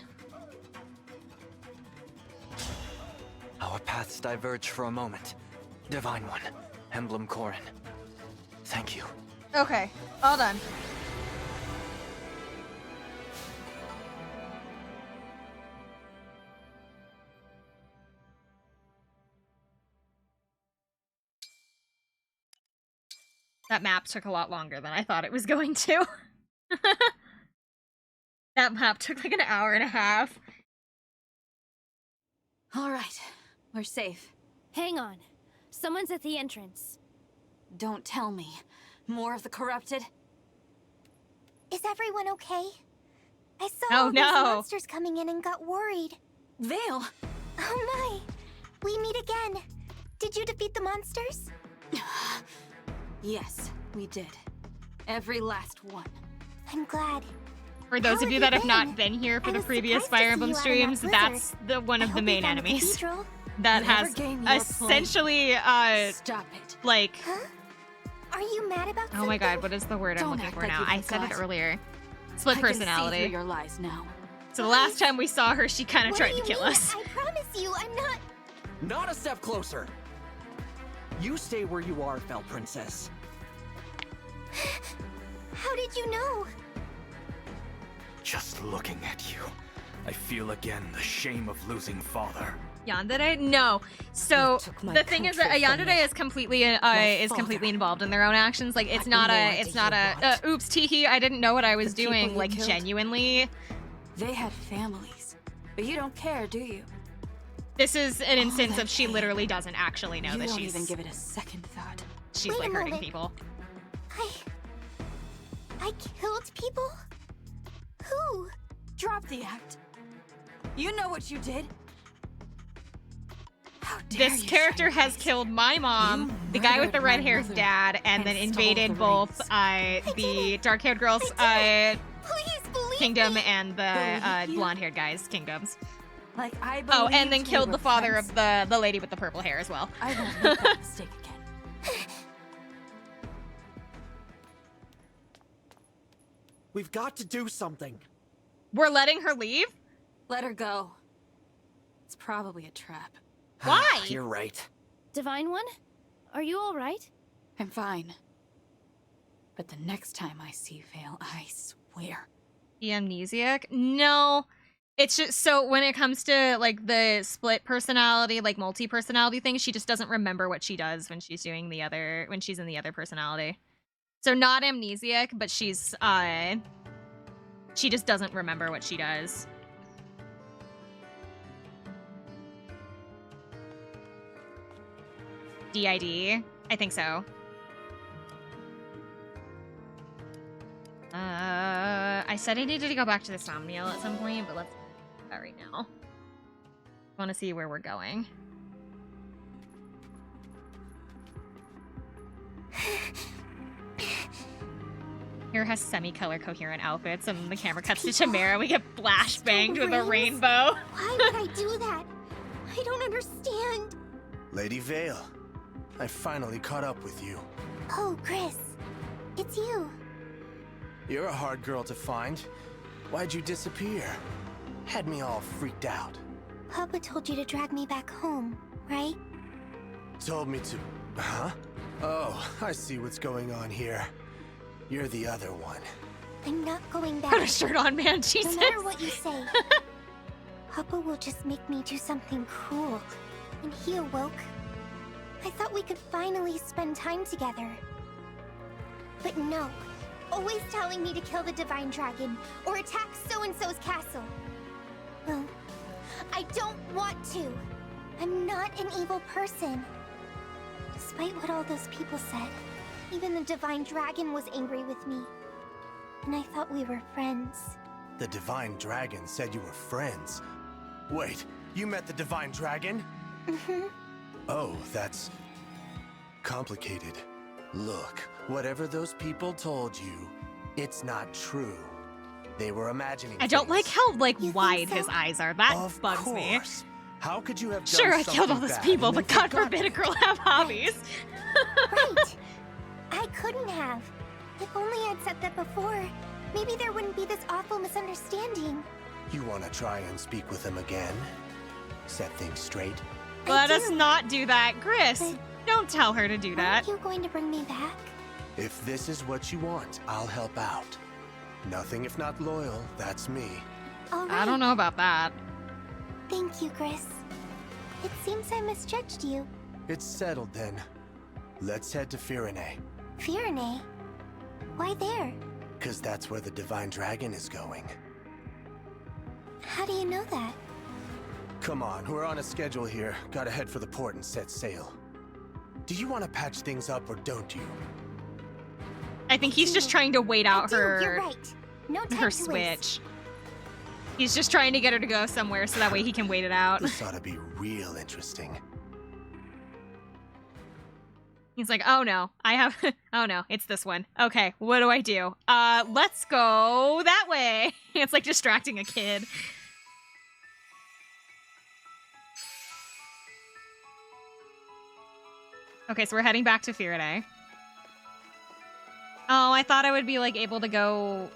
Our paths diverge for a moment. Divine One, Emblem Corrin. Thank you. Okay, all done. That map took a lot longer than I thought it was going to. That map took like an hour and a half. All right, we're safe. Hang on. Someone's at the entrance. Don't tell me. More of the corrupted? Is everyone okay? I saw Oh, all these no. monsters coming in and got worried. Vale! Oh my! We meet again. Did you defeat the monsters? Yes, we did. Every last one. I'm glad. For those How of you have that you have not been? been here for I the was previous surprised to Fire see Emblem you out in streams, that that's one I of the hope main you found the enemies cathedral. that Never has gain your essentially Stop it. like, Huh? Are you mad about something? oh my god, what is the word I'm Don't looking act for like now? you I said it forgot. earlier. Split I can see personality. through your lies now. So the last time we saw her, she kind of What tried do to you kill mean? us. I promise you, I'm not. Not a step closer. You stay where you are, Fell Princess. How did you know? Just looking at you, I feel again the shame of losing father. Yandere? No. So my the thing is that country from Yandere me. is completely involved in their own actions. Like it's not oops teehee, I didn't know what I was The people doing. you Like killed? genuinely. They had families. But you don't care, do you? This is an instance that of she pain. literally doesn't actually know You that don't she's even give it a second thought. she's Wait a like hurting moment. people. I killed people? Who? Drop the act. You know what you did. How dare This you character shine has face. killed my mom, You the guy with the murdered red my hair's mother dad, and and then stole invaded the both rings. the dark-haired girl's Please believe kingdom me. and the Believe you? blonde-haired guy's kingdoms. Like I Oh, and then believed we killed were the father friends. of the lady with the purple hair as well. I won't make that mistake again. We've got to do something. We're letting her leave? Let her go. It's probably a trap. Why? You're right. Divine One? Are you alright? I'm fine. But the next time I see Vale, I swear. The amnesiac? No. It's just, so when it comes to, like, the split personality, like, multi-personality thing, she just doesn't remember what she does when she's doing the other, when she's in the other personality. So not amnesiac, but she's, she just doesn't remember what she does. DID? I think so. I said I needed to go back to the Somniel at some point, but let's do that right now. I want to see where we're going. Here has semi-color coherent outfits, and the camera cuts to Tamara. We get flashbanged with a rainbow. Why would I do that? I don't understand. Lady Vale, I finally caught up with you. Oh, Chris. It's you. You're a hard girl to find. Why'd you disappear? Had me all freaked out. Papa told you to drag me back home, right? Told me to. Huh? Oh, I see what's going on here. You're the other one. I'm not going back. Put a shirt on, man, Jesus. No matter what you say, Papa will just make me do something cruel. When he awoke, I thought we could finally spend time together. But no. Always telling me to kill the Divine Dragon, or attack so-and-so's castle. Well, I don't want to. I'm not an evil person. Despite what all those people said, even the Divine Dragon was angry with me. And I thought we were friends. The Divine Dragon said you were friends. Wait, you met the Divine Dragon? Mm-hmm. Oh, that's complicated. Look, whatever those people told you, it's not true. They were imagining I don't things. like how, like, wide his eyes are. That Of bugs me. course. How could you have done Sure, I killed all something those bad people, and but then God forgot forbid a girl have hobbies. Right. I couldn't have. If only I'd said that before, maybe there wouldn't be this awful misunderstanding. You want to try and speak with them again? Set things straight? Let us not do that. Gris, don't tell her to do that. Aren't you going to bring me back? If this is what you want, I'll help out. Nothing if not loyal, that's me. All right. I don't know about that. Thank you, Gris. It seems I misjudged you. It's settled then. Let's head to Firene. Firene? Why there? 'Cause that's where the Divine Dragon is going. How do you know that? Come on, we're on a schedule here. Gotta head for the port and set sail. Do you want to patch things up or don't you? I think he's just trying to wait out You're her right. No time her to switch. waste. He's just trying to get her to go somewhere so that way he can wait it out. This ought to be real interesting. He's like, oh no, I have, oh no, it's this one. Okay, what do I do? Let's go that way. It's like distracting a kid. Okay, so we're heading back to Firene. Oh, I thought I would be, like, able to go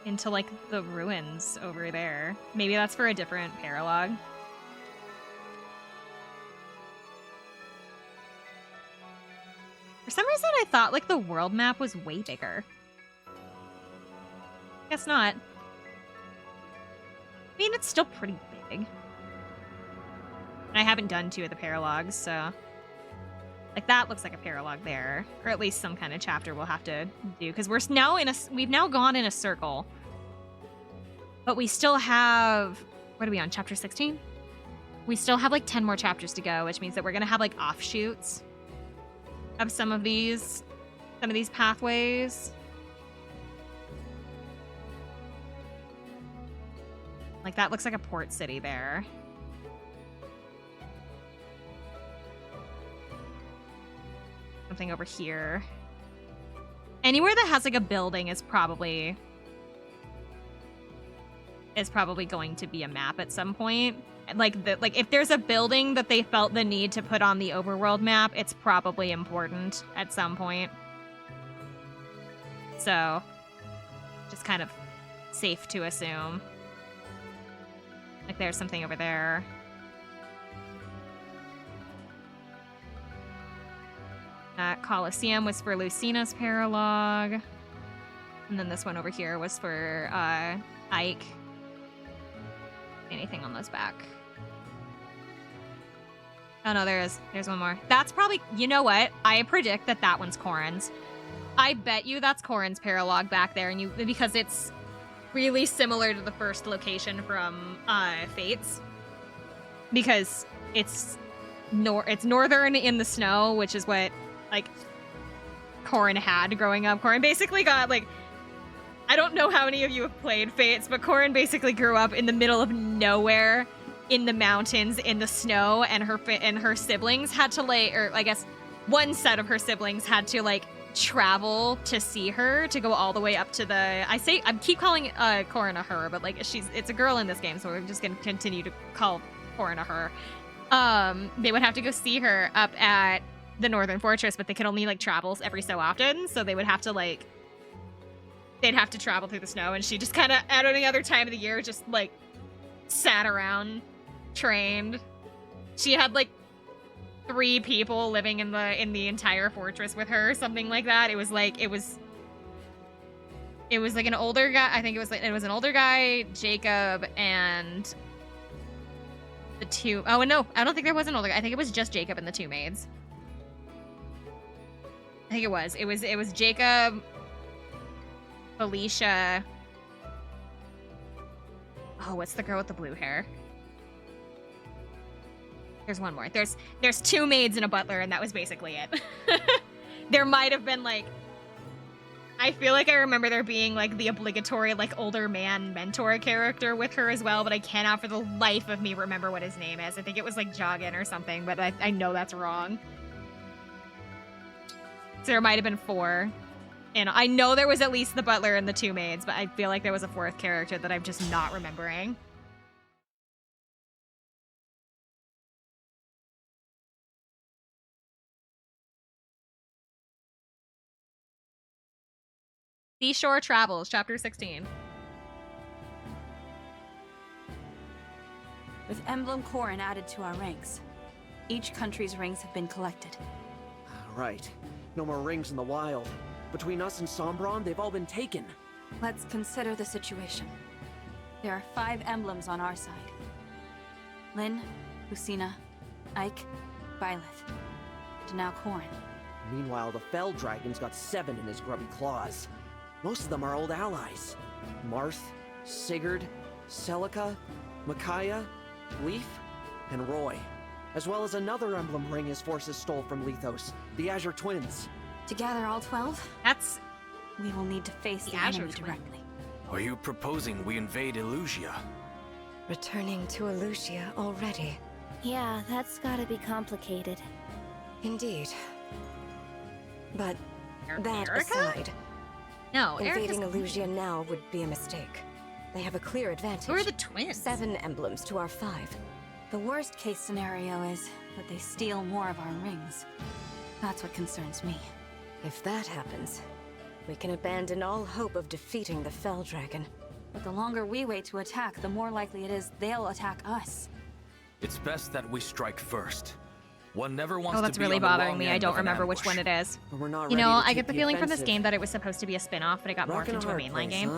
into, like, the ruins over there. Maybe that's for a different paralogue. For some reason, I thought, like, the world map was way bigger. Guess not. I mean, it's still pretty big. I haven't done 2 of the paralogs, so... Like, that looks like a paralogue there. Or at least some kind of chapter we'll have to do. Because we've now gone in a circle. But we still have... What are we on, chapter 16? We still have, like, 10 more chapters to go, which means that we're going to have, like, offshoots of some of these pathways. Like, that looks like a port city there. Something over here. Anywhere that has, like, a building is probably going to be a map at some point. Like, if there's a building that they felt the need to put on the overworld map, it's probably important at some point. So, just kind of safe to assume. Like, there's something over there. That Colosseum was for Lucina's paralogue. And then this one over here was for Ike. Anything on those back? Oh no, there's one more. That's probably, you know what? I predict that one's Corrin's. I bet you that's Corrin's paralogue back there, and because it's really similar to the first location from Fates. Because it's northern in the snow, which is what like Corrin had growing up. Corrin basically got like, I don't know how many of you have played Fates, but Corrin basically grew up in the middle of nowhere, in the mountains, in the snow, and her siblings had to or I guess one set of her siblings had to like travel to see her, to go all the way up to the, I keep calling Corrin a her, but like it's a girl in this game, so we're just gonna continue to call Corrin a her. They would have to go see her up at the Northern Fortress, but they could only like travel every so often, so they would have to like, they'd have to travel through the snow, and she just kind of, at any other time of the year, just like sat around, trained. She had like 3 people living in the entire fortress with her, something like that. It was like an older guy. I think it was an older guy, Jacob, and the 2. Oh no, I don't think there was an older guy. I think it was just Jacob and the 2 maids. I think it was. It was Jacob, Felicia. Oh, what's the girl with the blue hair? There's one more. There's 2 maids and a butler, and that was basically it. There might have been like, I feel like I remember there being like the obligatory like older man mentor character with her as well, but I cannot for the life of me remember what his name is. I think it was like Joggin or something, but I know that's wrong. So there might have been 4. And I know there was at least the butler and the 2 maids, but I feel like there was a 4th character that I'm just not remembering. Seashore Travels, Chapter 16. With Emblem Corrin added to our ranks, each country's rings have been collected. Right. No more rings in the wild. Between us and Sombron, they've all been taken. Let's consider the situation. There are 5 emblems on our side. Lynn, Lucina, Ike, Byleth, and now Corrin. Meanwhile, the Fell Dragon's got 7 in his grubby claws. Most of them are old allies. Marth, Sigurd, Celica, Micaiah, Leaf, and Roy. As well as another emblem ring his forces stole from Lethos, the Azure Twins. To gather all 12? We will need to face the enemy directly. Are you proposing we invade Illusia? Returning to Illusia already. Yeah, that's gotta be complicated. Indeed. But that Erica? aside, No, invading Erica's... Illusia now would be a mistake. They have a clear advantage. Who are the twins? 7 emblems to our 5. The worst case scenario is that they steal more of our rings. That's what concerns me. If that happens, we can abandon all hope of defeating the Fell Dragon. But the longer we wait to attack, the more likely it is they'll attack us. It's best that we strike first. One never wants Oh, that's to be really on the bothering wrong me. I end don't of an remember which ambush. one it is. We're not You ready know, to I take get the the feeling from this offensive. game that it was supposed to be a spin-off, but it got Rock morphed in a into a hard mainline place, game.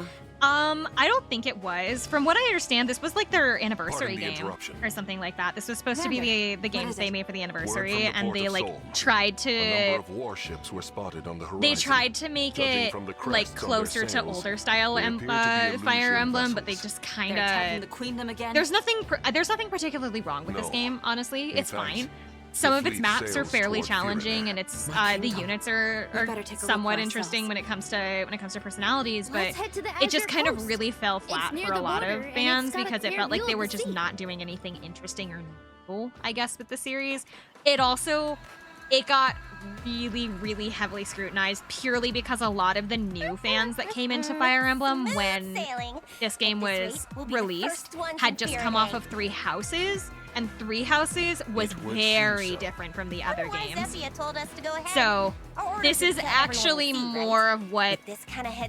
huh? I don't think it was. From what I understand, this was like their anniversary Pardon the game interruption. or something like that. This was supposed to be the games they made for the Word from anniversary, the and port they of like Solm. tried A number to of warships were spotted on the horizon. they tried to make Judging it from the like crests on their closer to sails, older style they appear to be Fire Elysian Emblem, but they vessels. just kind They're attacking of the Queendom again? there's nothing particularly wrong with this No. game, honestly. In It's fact, fine. Some the of its fleet maps are sails fairly toward challenging, Firenze. and it's My the kingdom. units We are better take a look somewhat for interesting ourselves. when it comes to personalities, but Let's head to the it just Azure kind of Coast. really fell flat near for a the lot border, of and fans it's got a because it clear felt like view they of were the just sea. not doing anything interesting or new, I guess, with the series. It also got really, really heavily scrutinized purely because a lot of the new fans that came into Fire Emblem when sailing. this game At this was rate, we'll be the released first ones had in just come off Firenze. of 3 Houses, and 3 Houses was It would seem very so. different from the other Otherwise, games. Zevia told us to go ahead. So This is actually more of what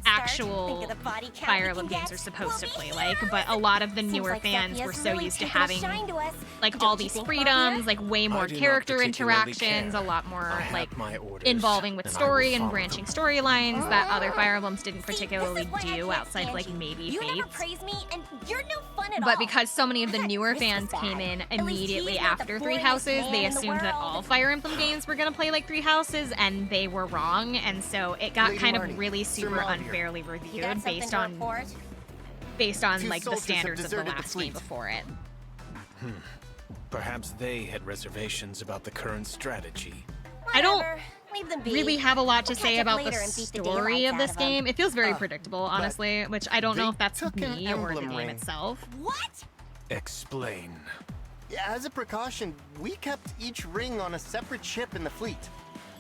actual think of the body count Fire we Emblem can games get. are supposed to play like, but a lot of the Seems newer like fans Sephia's were so really used to taken a having shine to us. like Don't all you these think, freedoms, Flavia? like way more do not character particularly interactions, care. a lot more I have like my orders, involving with and I will story and follow branching them. storylines that other Fire Emblems didn't See, this particularly is why I do can't outside stand like you. maybe You never Fates. praise me, and you're no fun at all. But because so many of the newer Chris was fans came bad. in At least immediately he's not the after Three boringest Houses, man they in the assumed that world. all Fire Emblem games were gonna play like Three Houses, and they were wrong, and so it got Lady kind Marnie, of really Sir super Malvier. unfairly You got reviewed something based to on report? like the soldiers have standards of the deserted the last game fleet. before it. Perhaps they had reservations about the current strategy. I don't Whatever. Leave them be. really have a lot to We'll say catch up about the later and beat the story daylights of out this of 'em. game. It feels very predictable, honestly, which I don't know they if that's took an me or the emblem game ring. itself. What? Explain. As a precaution, we kept each ring on a separate ship in the fleet.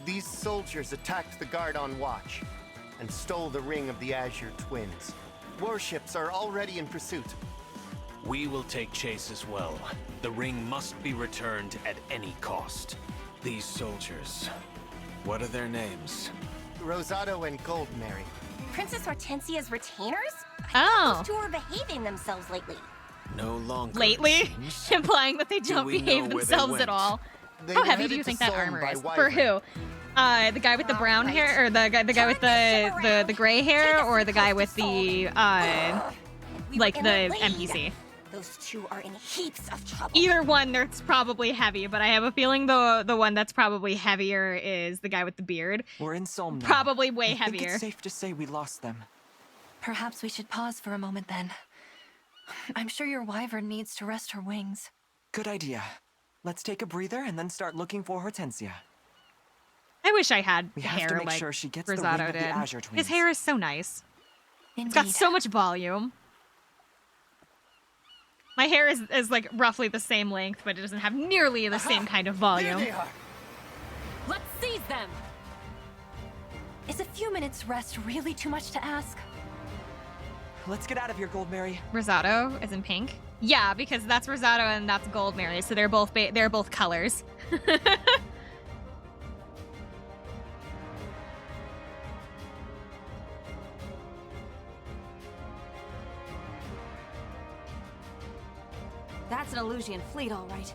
These soldiers attacked the guard on watch and stole the ring of the Azure Twins. Warships are already in pursuit. We will take chase as well. The ring must be returned at any cost. These soldiers, what are their names? Rosado and Goldmary. Princess Hortensia's retainers? Oh. Those two are behaving themselves lately. No longer. Lately, implying that they Do don't we behave know where they themselves at went? all. They How were heavy do headed you to think that Solm armor by is? For Wyvern. who? The guy with the brown hair, or the guy with the gray hair, or the guy with the like the NPC? Those two are in heaps of trouble. Either one, that's probably heavy, but I have a feeling the one that's probably heavier is the guy with the beard. We're in Solm now. Probably way I think heavier. it's safe to say we lost them. Perhaps we should pause for a moment then. I'm sure your wyvern needs to rest her wings. Good idea. Let's take a breather and then start looking for Hortensia. I wish I had We have hair to make like sure she gets the ring Rosado of the did. Azure Twins. His hair is so nice. It's got so much volume. My hair is like roughly the same length, but it doesn't have nearly the same kind of volume. There they are. Let's seize them! Is a few minutes rest really too much to ask? Let's get out of here, Goldmary. Rosado is in pink. Yeah, because that's Rosado and that's Goldmary, so they're both colors. That's an Illusian fleet, all right.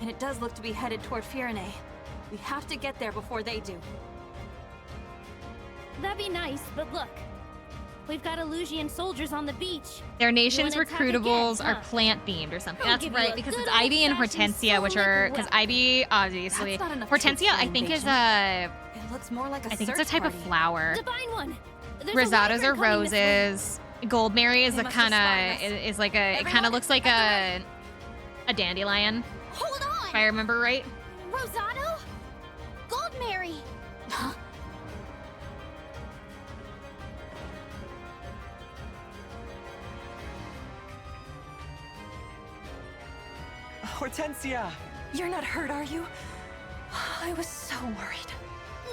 And it does look to be headed toward Firene. We have to get there before they do. That'd be nice, but look. We've got Illusian soldiers on the beach. Their nation's You wanna attack recruitables again, are plant themed or something. I'll That's give you right, a because good it's Ivy and old-fashioned Hortensia, which are because Ivy obviously That's not enough Hortensia troops for I think is invasion. a It looks more like a I think it's a search type of party. flower. Divine one. There's a Rosados are wyvern coming this way. roses. Goldmary is They a must have kind spotted of us. is like a it kind of looks like a dandelion. Hold on! If I remember right. Rosado? Goldmary! Hortensia! You're not hurt, are you? I was so worried.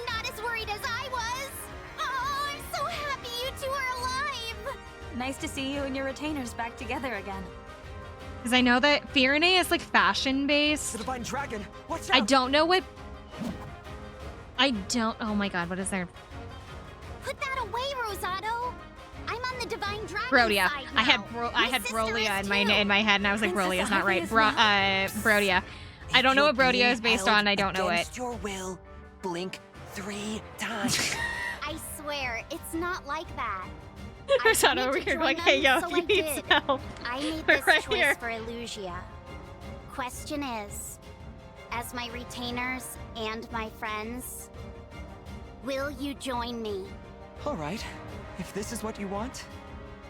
Not as worried as I was! Oh, I'm so happy you two are alive! Nice to see you and your retainers back together again. Because I know that Firene is like fashion based. The Divine Dragon! Watch out! I don't know what. Oh my god, what is there? Put that away, Rosado! I'm on the Divine Dragon Brodia. side I had now. I had sister Brolia is in my head, and I was like, Princess Brolia's not Ivy right. is not. Brodia. I don't know what Brodia is based on. I don't know it. Against your will, blink 3 times. I swear, it's not like that. Rosado wanted over to here join going, them, hey yo, so you I need did. help. I made We're this right choice here. for Illusia. Question is, as my retainers and my friends, will you join me? All right. If this is what you want,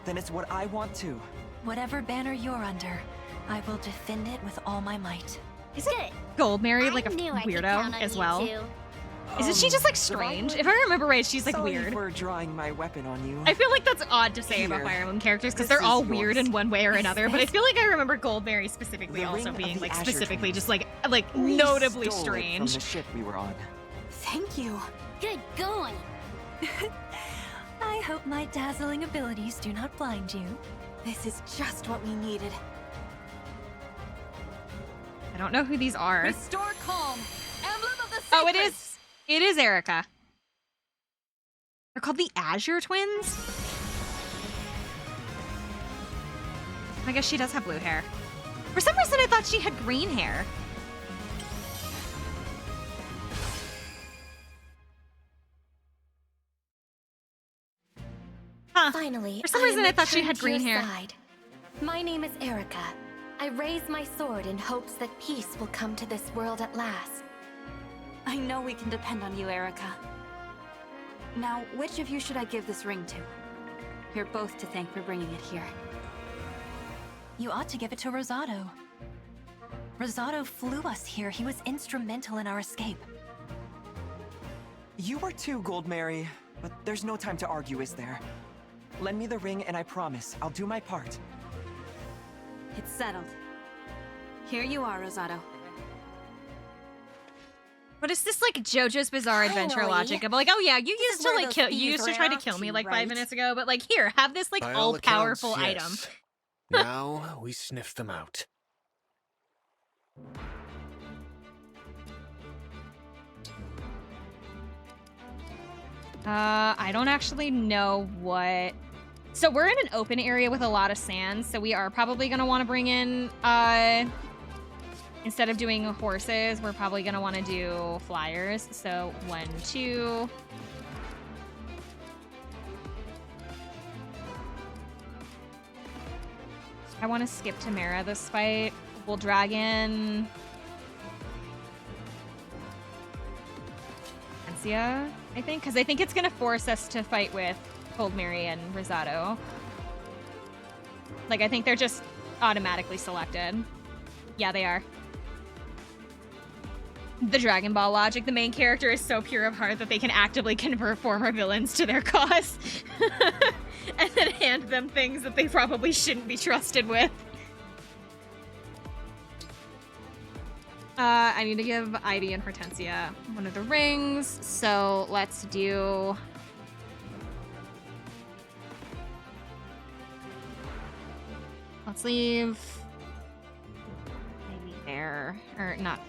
then it's what I want too. Whatever banner you're under, I will defend it with all my might. Isn't Goldmary like a knew I could weirdo count on as you well? two. Isn't she just like strange? If I remember right, she's like Sorry weird. for drawing my weapon on you. I feel like that's odd to say about Here. Fire Emblem characters because This they're all is weird yours. in one way or another. But I feel like I remember Goldmary specifically The also ring of being the like Azure specifically Twins. just like We notably stole it strange. from the ship we were on. Thank you. Good going. I hope my dazzling abilities do not blind you. This is just what we needed. I don't know who these are. Restore calm! Emblem of the Oh, it Sacred! is Erica. They're called the Azure Twins? I guess she does have blue hair. For some reason, I thought she had green hair. Huh. Finally, For some reason, I thought she had green hair. Side. My name is Erica. I raise my sword in hopes that peace will come to this world at last. I know we can depend on you, Erica. Now, which of you should I give this ring to? You're both to thank for bringing it here. You ought to give it to Rosado. Rosado flew us here. He was instrumental in our escape. You were too, Goldmary, but there's no time to argue, is there? Lend me the ring and I promise I'll do my part. It's settled. Here you are, Rosado. What is this, like, JoJo's Bizarre Adventure logic of, like, oh yeah, you used to, like, kill, you used to try to kill me, like, 5 minutes ago, but, like, here, have this, like, By all all-powerful accounts, item. yes. Now we sniff them out. I don't actually know what... So we're in an open area with a lot of sand, so we are probably going to want to bring in, instead of doing horses, we're probably going to want to do flyers. So 1, 2... I want to skip Tamara this fight. We'll drag in... Ansia, I think, because I think it's going to force us to fight with Goldmary and Rosado. Like, I think they're just automatically selected. Yeah, they are. The Dragon Ball logic. The main character is so pure of heart that they can actively convert former villains to their cause. And then hand them things that they probably shouldn't be trusted with. I need to give Ivy and Hortensia one of the rings, so let's do... Let's leave... maybe there, or not...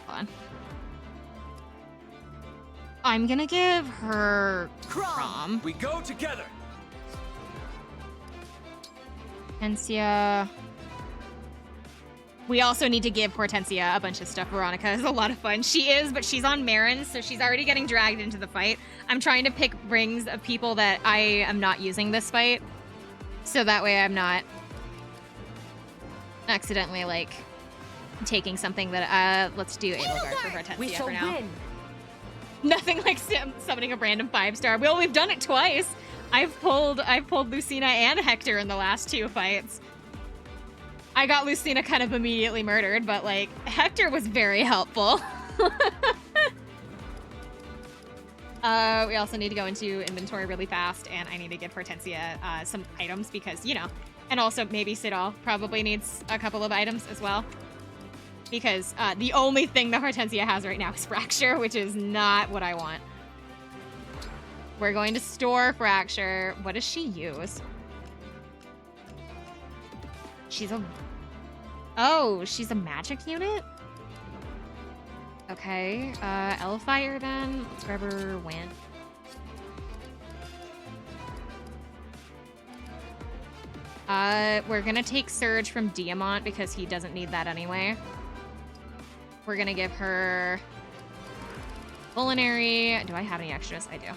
Hold on. I'm gonna give her Crom. We go together! Hortensia. We also need to give Hortensia a bunch of stuff. Veronica is a lot of fun. She is, but she's on Marin, so she's already getting dragged into the fight. I'm trying to pick rings of people that I am not using this fight, so that way I'm not accidentally, like, taking something that, let's do Edelgard for Hortensia for now. Win. Nothing like summoning a random 5-star. Well, we've done it twice. I've pulled Lucina and Hector in the last 2 fights. I got Lucina kind of immediately murdered, but, like, Hector was very helpful. We also need to go into inventory really fast, and I need to give Hortensia some items because, you know, and also maybe Sidal probably needs a couple of items as well. Because the only thing that Hortensia has right now is Fracture, which is not what I want. We're going to store Fracture. What does she use? She's a... Oh, she's a magic unit? Okay, Elfire then. Let's grab her Wind. We're gonna take Surge from Diamant because he doesn't need that anyway. We're gonna give her Culinary. Do I have any extras? I do.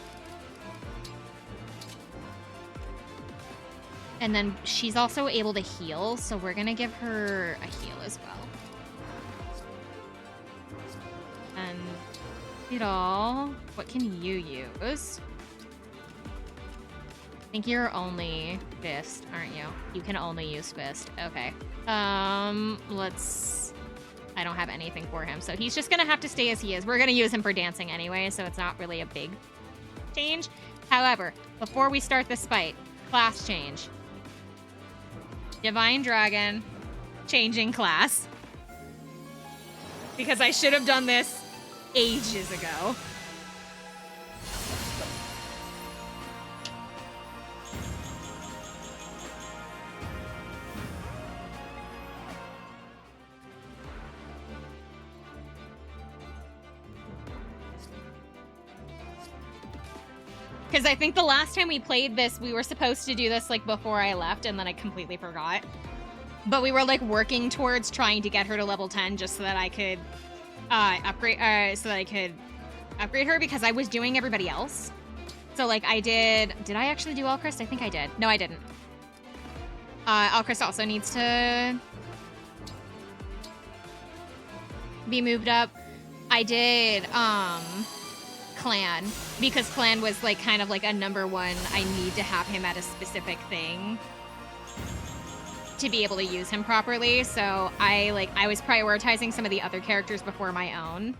And then she's also able to heal, so we're gonna give her a heal as well. And Sidal, what can you use? I think you're only Fist, aren't you? You can only use Fist. Okay. Let's... I don't have anything for him, so he's just gonna have to stay as he is. We're gonna use him for dancing anyway, so it's not really a big change. However, before we start this fight, class change. Divine Dragon, changing class. Because I should have done this ages ago. Because I think the last time we played this, we were supposed to do this like before I left, and then I completely forgot. But we were like working towards trying to get her to level 10 just so that I could upgrade her because I was doing everybody else. So like I did I actually do Elchrist? I think I did. No, I didn't. Elchrist also needs to be moved up. I did Clan, because Clan was like kind of like a number one. I need to have him at a specific thing to be able to use him properly. So I was prioritizing some of the other characters before my own.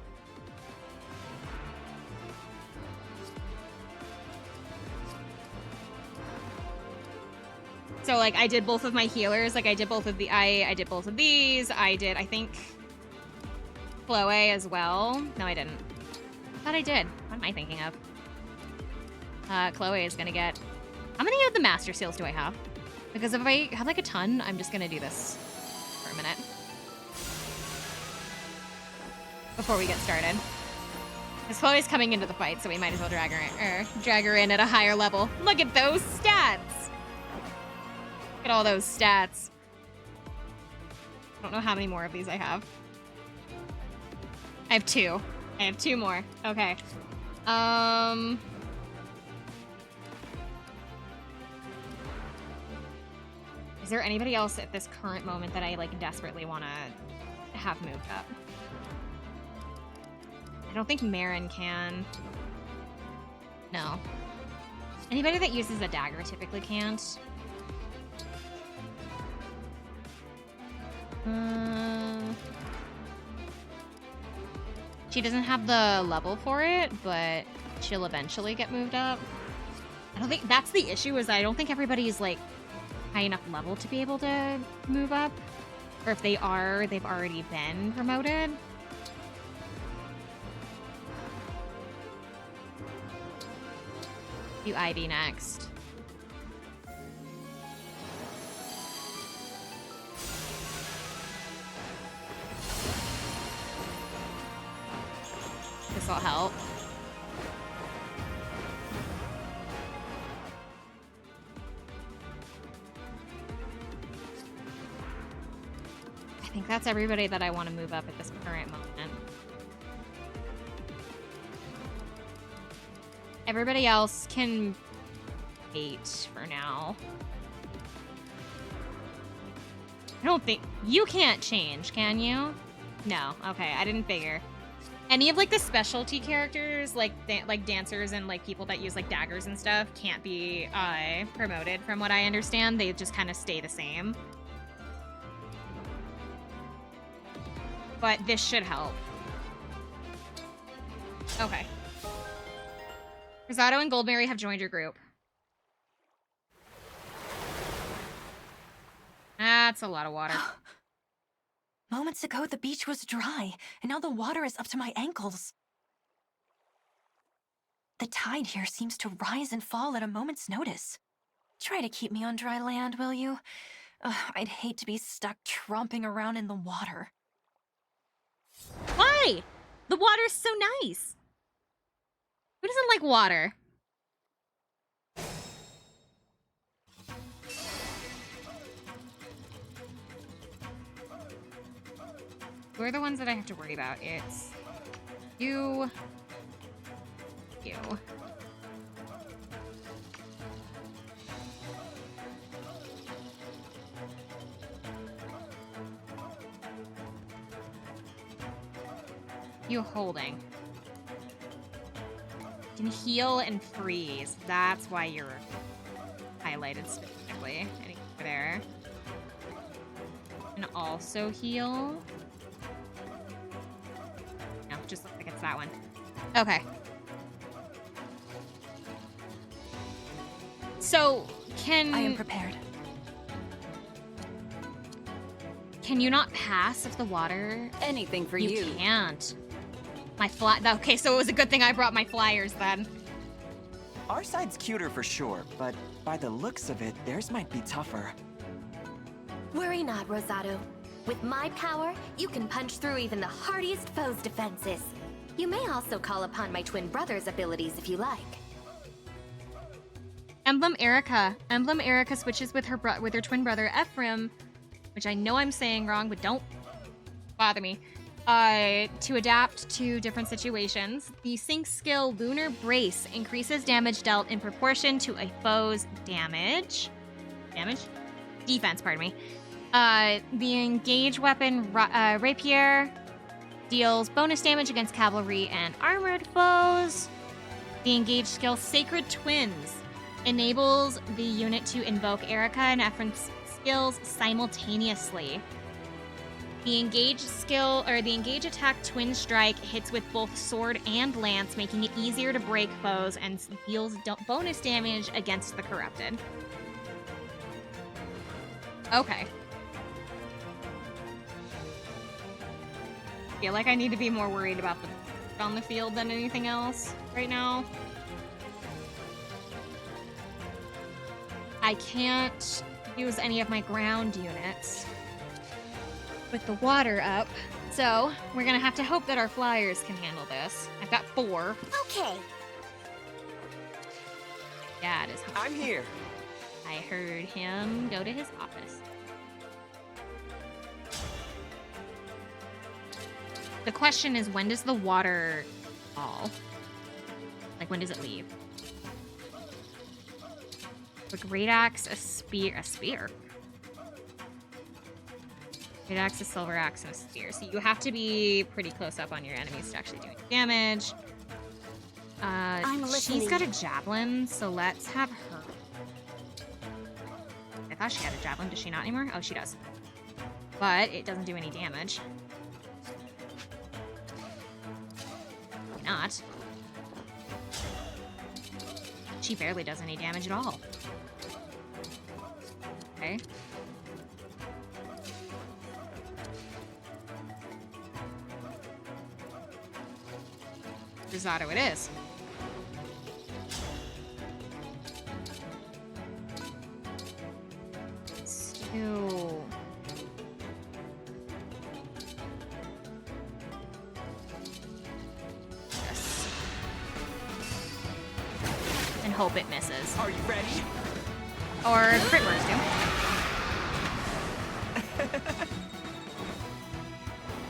So like I did both of my healers, like I did both of these. I did, I think, Chloe as well. No, I didn't. I thought I did. What am I thinking of? Chloe is gonna get... How many of the Master Seals do I have? Because if I have like a ton, I'm just gonna do this for a minute. Before we get started. Because Chloe's coming into the fight, so we might as well drag her in at a higher level. Look at those stats! Look at all those stats. I don't know how many more of these I have. I have 2. I have 2 more. Okay. Is there anybody else at this current moment that I like desperately want to have moved up? I don't think Marin can. No. Anybody that uses a dagger typically can't. She doesn't have the level for it, but she'll eventually get moved up. I don't think that's the issue, is I don't think everybody's like high enough level to be able to move up. Or if they are, they've already been promoted. Do Ivy next. This will help. I think that's everybody that I want to move up at this current moment. Everybody else can wait for now. I don't think... You can't change, can you? No. Okay, I didn't figure. Any of like the specialty characters, like dancers and like people that use like daggers and stuff, can't be promoted from what I understand. They just kind of stay the same. But this should help. Okay. Rosado and Goldberry have joined your group. That's a lot of water. Moments ago, the beach was dry, and now the water is up to my ankles. The tide here seems to rise and fall at a moment's notice. Try to keep me on dry land, will you? I'd hate to be stuck tromping around in the water. Why? The water's so nice. Who doesn't like water? Who are the ones that I have to worry about? It's you. You. You holding. You can heal and freeze. That's why you're highlighted specifically. And there. And also heal. No, just looks like it's that one. Okay. So, I am prepared. Can you not pass if the water... Anything for you. You can't. My okay, so it was a good thing I brought my flyers then. Our side's cuter for sure, but by the looks of it, theirs might be tougher. Worry not, Rosado. With my power, you can punch through even the hardiest foe's defenses. You may also call upon my twin brother's abilities if you like. Emblem Erica. Emblem Erica switches with her twin brother Ephraim, which I know I'm saying wrong, but don't bother me. To adapt to different situations. The sync skill Lunar Brace increases damage dealt in proportion to a foe's defense, pardon me. The Engage weapon Rapier deals bonus damage against cavalry and armored foes. The Engage skill Sacred Twins enables the unit to invoke Erica and Ephraim's skills simultaneously. The Engage skill, or the Engage attack Twin Strike hits with both sword and lance, making it easier to break foes and deals bonus damage against the corrupted. Okay. I feel like I need to be more worried about the on the field than anything else right now. I can't use any of my ground units with the water up, so we're gonna have to hope that our flyers can handle this. I've got 4. Okay. Yeah, it is. I'm here. I heard him go to his office. The question is, when does the water fall? Like, when does it leave? A great axe, a spear. Great axe, a silver axe, and a spear. So you have to be pretty close up on your enemies to actually do any damage. She's got a javelin, so let's have her. I thought she had a javelin. Does she not anymore? Oh, she does. But it doesn't do any damage. Not. She barely does any damage at all. Okay. Risotto it is. Stew. And hope it misses. Are you ready? Or crit works do.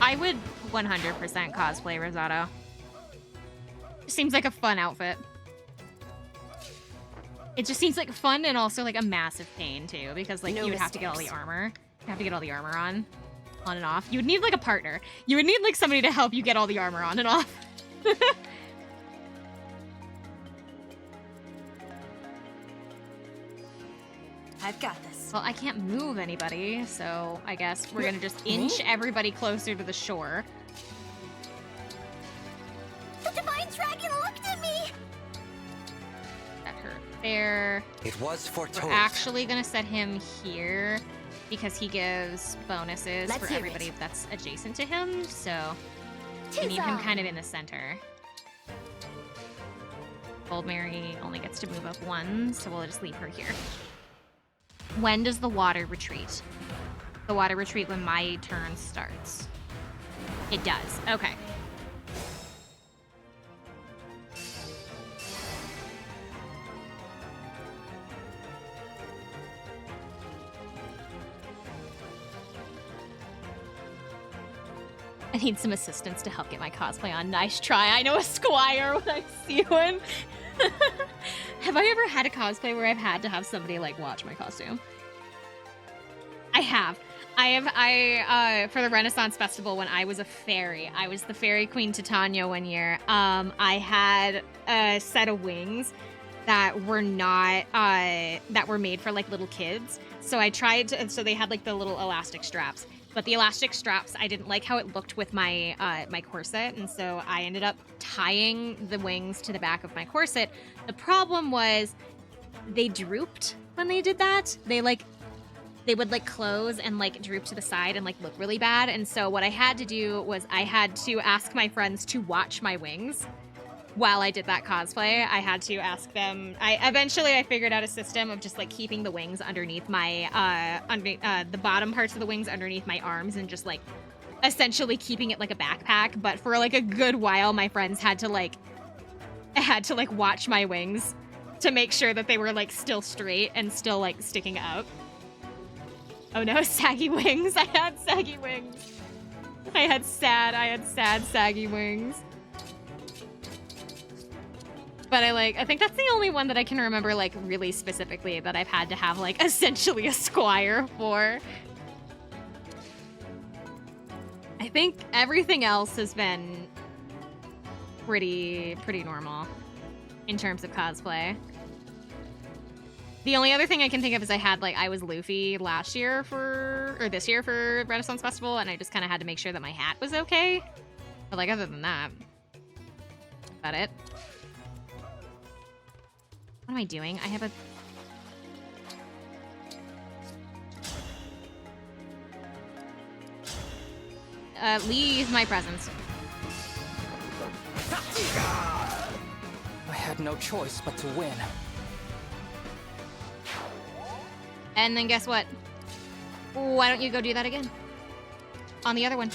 I would 100% cosplay Risotto. Seems like a fun outfit. It just seems like fun and also like a massive pain too, because like you would have to get all the armor. You have to get all the armor on and off. You would need like a partner. You would need like somebody to help you get all the armor on and off. I've got this. Well, I can't move anybody, so I guess we're gonna just inch everybody closer to the shore. The Divine Dragon looked at me! That hurt there. It was foretold. We're actually gonna set him here because he gives bonuses for everybody that's adjacent to him, so we need him kind of in the center. Gold Mary only gets to move up 1, so we'll just leave her here. When does the water retreat? The water retreat when my turn starts. It does. Okay. I need some assistance to help get my cosplay on. Nice try. I know a squire when I see one. Have I ever had a cosplay where I've had to have somebody like watch my costume? I have. For the Renaissance Festival when I was a fairy, I was the fairy queen Titania one year. I had a set of wings that were not, that were made for like little kids. So I tried to, so they had like the little elastic straps. But the elastic straps, I didn't like how it looked with my my corset, and so I ended up tying the wings to the back of my corset. The problem was they drooped when they did that. They would like close and like droop to the side and like look really bad. And so what I had to do was I had to ask my friends to watch my wings while I did that cosplay. I had to ask them. Eventually I figured out a system of just like keeping the wings underneath my the bottom parts of the wings underneath my arms and just like essentially keeping it like a backpack. But for like a good while, my friends had to like watch my wings to make sure that they were like still straight and still like sticking up. Oh no, saggy wings. I had saggy wings. I had sad saggy wings. But I think that's the only one that I can remember like really specifically that I've had to have like essentially a squire for. I think everything else has been pretty normal in terms of cosplay. The only other thing I can think of is I was Luffy this year for Renaissance Festival, and I just kind of had to make sure that my hat was okay. But like other than that, about it. What am I doing? I have a... leave my presence. I had no choice but to win. And then guess what? Why don't you go do that again? On the other one.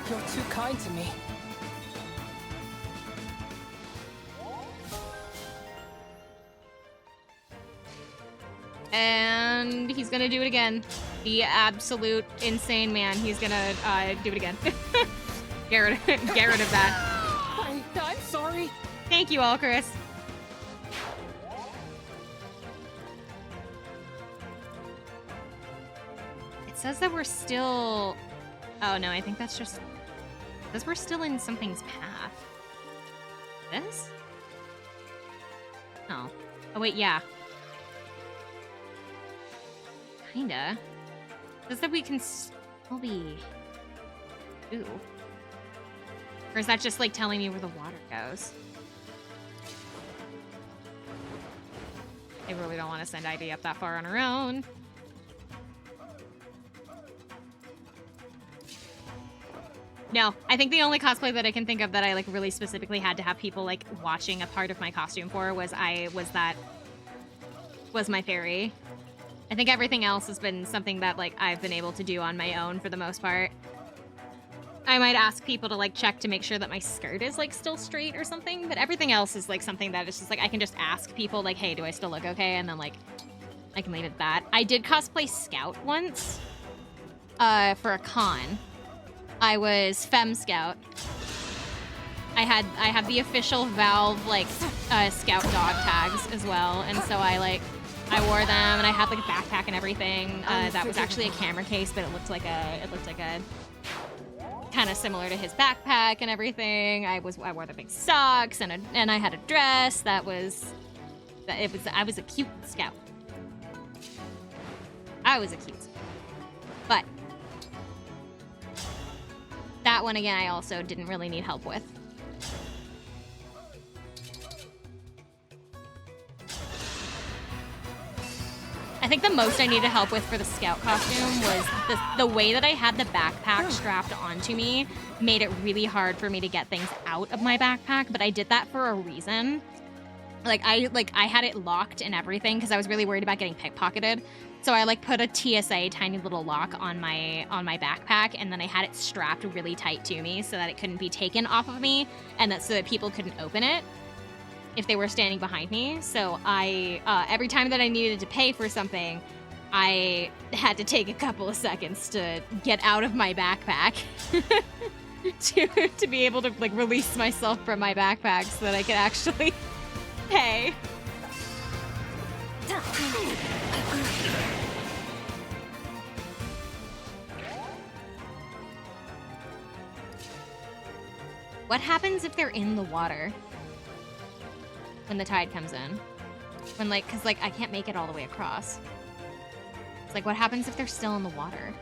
You're too kind to me. And he's gonna do it again. The absolute insane man. He's gonna do it again. get rid of that. I'm sorry. Thank you all, Chris. It says that we're still... Oh no, I think that's just... It says we're still in something's path. This? Oh. Oh wait, yeah. Kinda. It says that we can still be... Ooh. Or is that just like telling me where the water goes? I really don't want to send ID up that far on her own. No, I think the only cosplay that I can think of that I like really specifically had to have people like watching a part of my costume for was my fairy. I think everything else has been something that like I've been able to do on my own for the most part. I might ask people to like check to make sure that my skirt is like still straight or something, but everything else is like something that is just like I can just ask people like, hey, do I still look okay? And then like I can leave it at that. I did cosplay Scout once for a con. I was Femme Scout. I have the official Valve like Scout dog tags as well, and so I wore them, and I had like a backpack and everything. That was actually a camera case, but it looked like a kind of similar to his backpack and everything. I wore the big socks and I had a dress I was a cute Scout. I was a cute Scout. But that one again I also didn't really need help with. I think the most I needed help with for the Scout costume was the way that I had the backpack strapped onto me made it really hard for me to get things out of my backpack, but I did that for a reason. I had it locked and everything because I was really worried about getting pickpocketed. So I put a TSA tiny little lock on my backpack, and then I had it strapped really tight to me so that it couldn't be taken off of me, and so that people couldn't open it if they were standing behind me. So I, every time that I needed to pay for something, I had to take a couple of seconds to get out of my backpack to be able to release myself from my backpack so that I could actually pay. What happens if they're in the water when the tide comes in? When cause I can't make it all the way across. It's what happens if they're still in the water?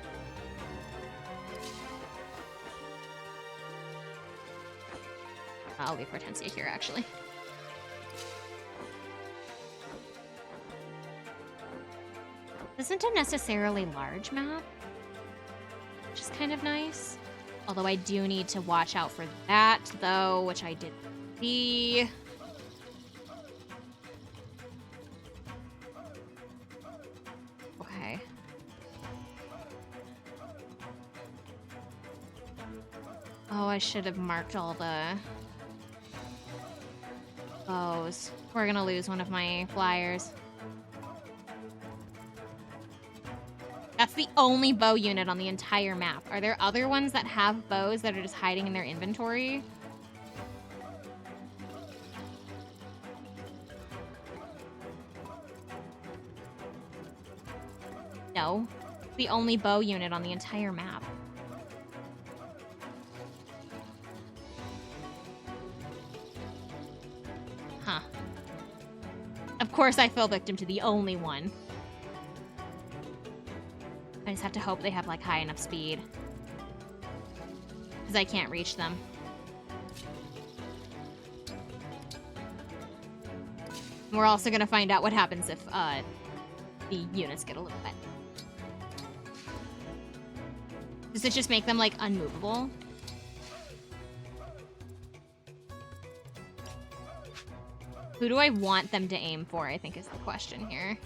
I'll leave Hortensia here, actually. This isn't a necessarily large map, which is kind of nice. Although I do need to watch out for that, though, which I did see. Okay. Oh, I should have marked all bows. We're gonna lose one of my flyers. That's the only bow unit on the entire map. Are there other ones that have bows that are just hiding in their inventory? No. It's the only bow unit on the entire map. Huh. Of course I fell victim to the only one. I just have to hope they have, like, high enough speed. Because I can't reach them. We're also gonna find out what happens if, the units get a little wet. Does it just make them, like, unmovable? Who do I want them to aim for, I think is the question here.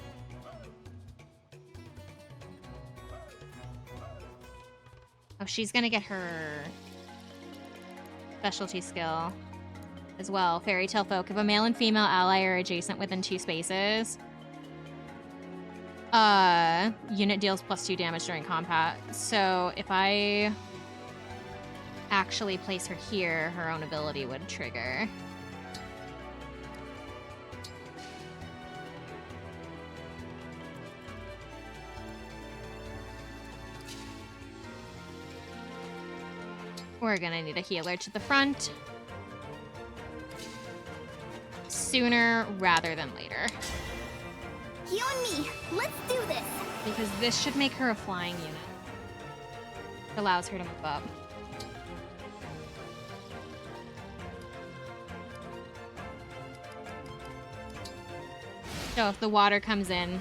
Oh, she's gonna get her specialty skill as well. Fairy Tale Folk. If a male and female ally are adjacent within 2 spaces, unit deals +2 damage during combat. So if I actually place her here, her own ability would trigger. We're gonna need a healer to the front. Sooner rather than later. You and me, let's do this! Because this should make her a flying unit. It allows her to move up. So if the water comes in, it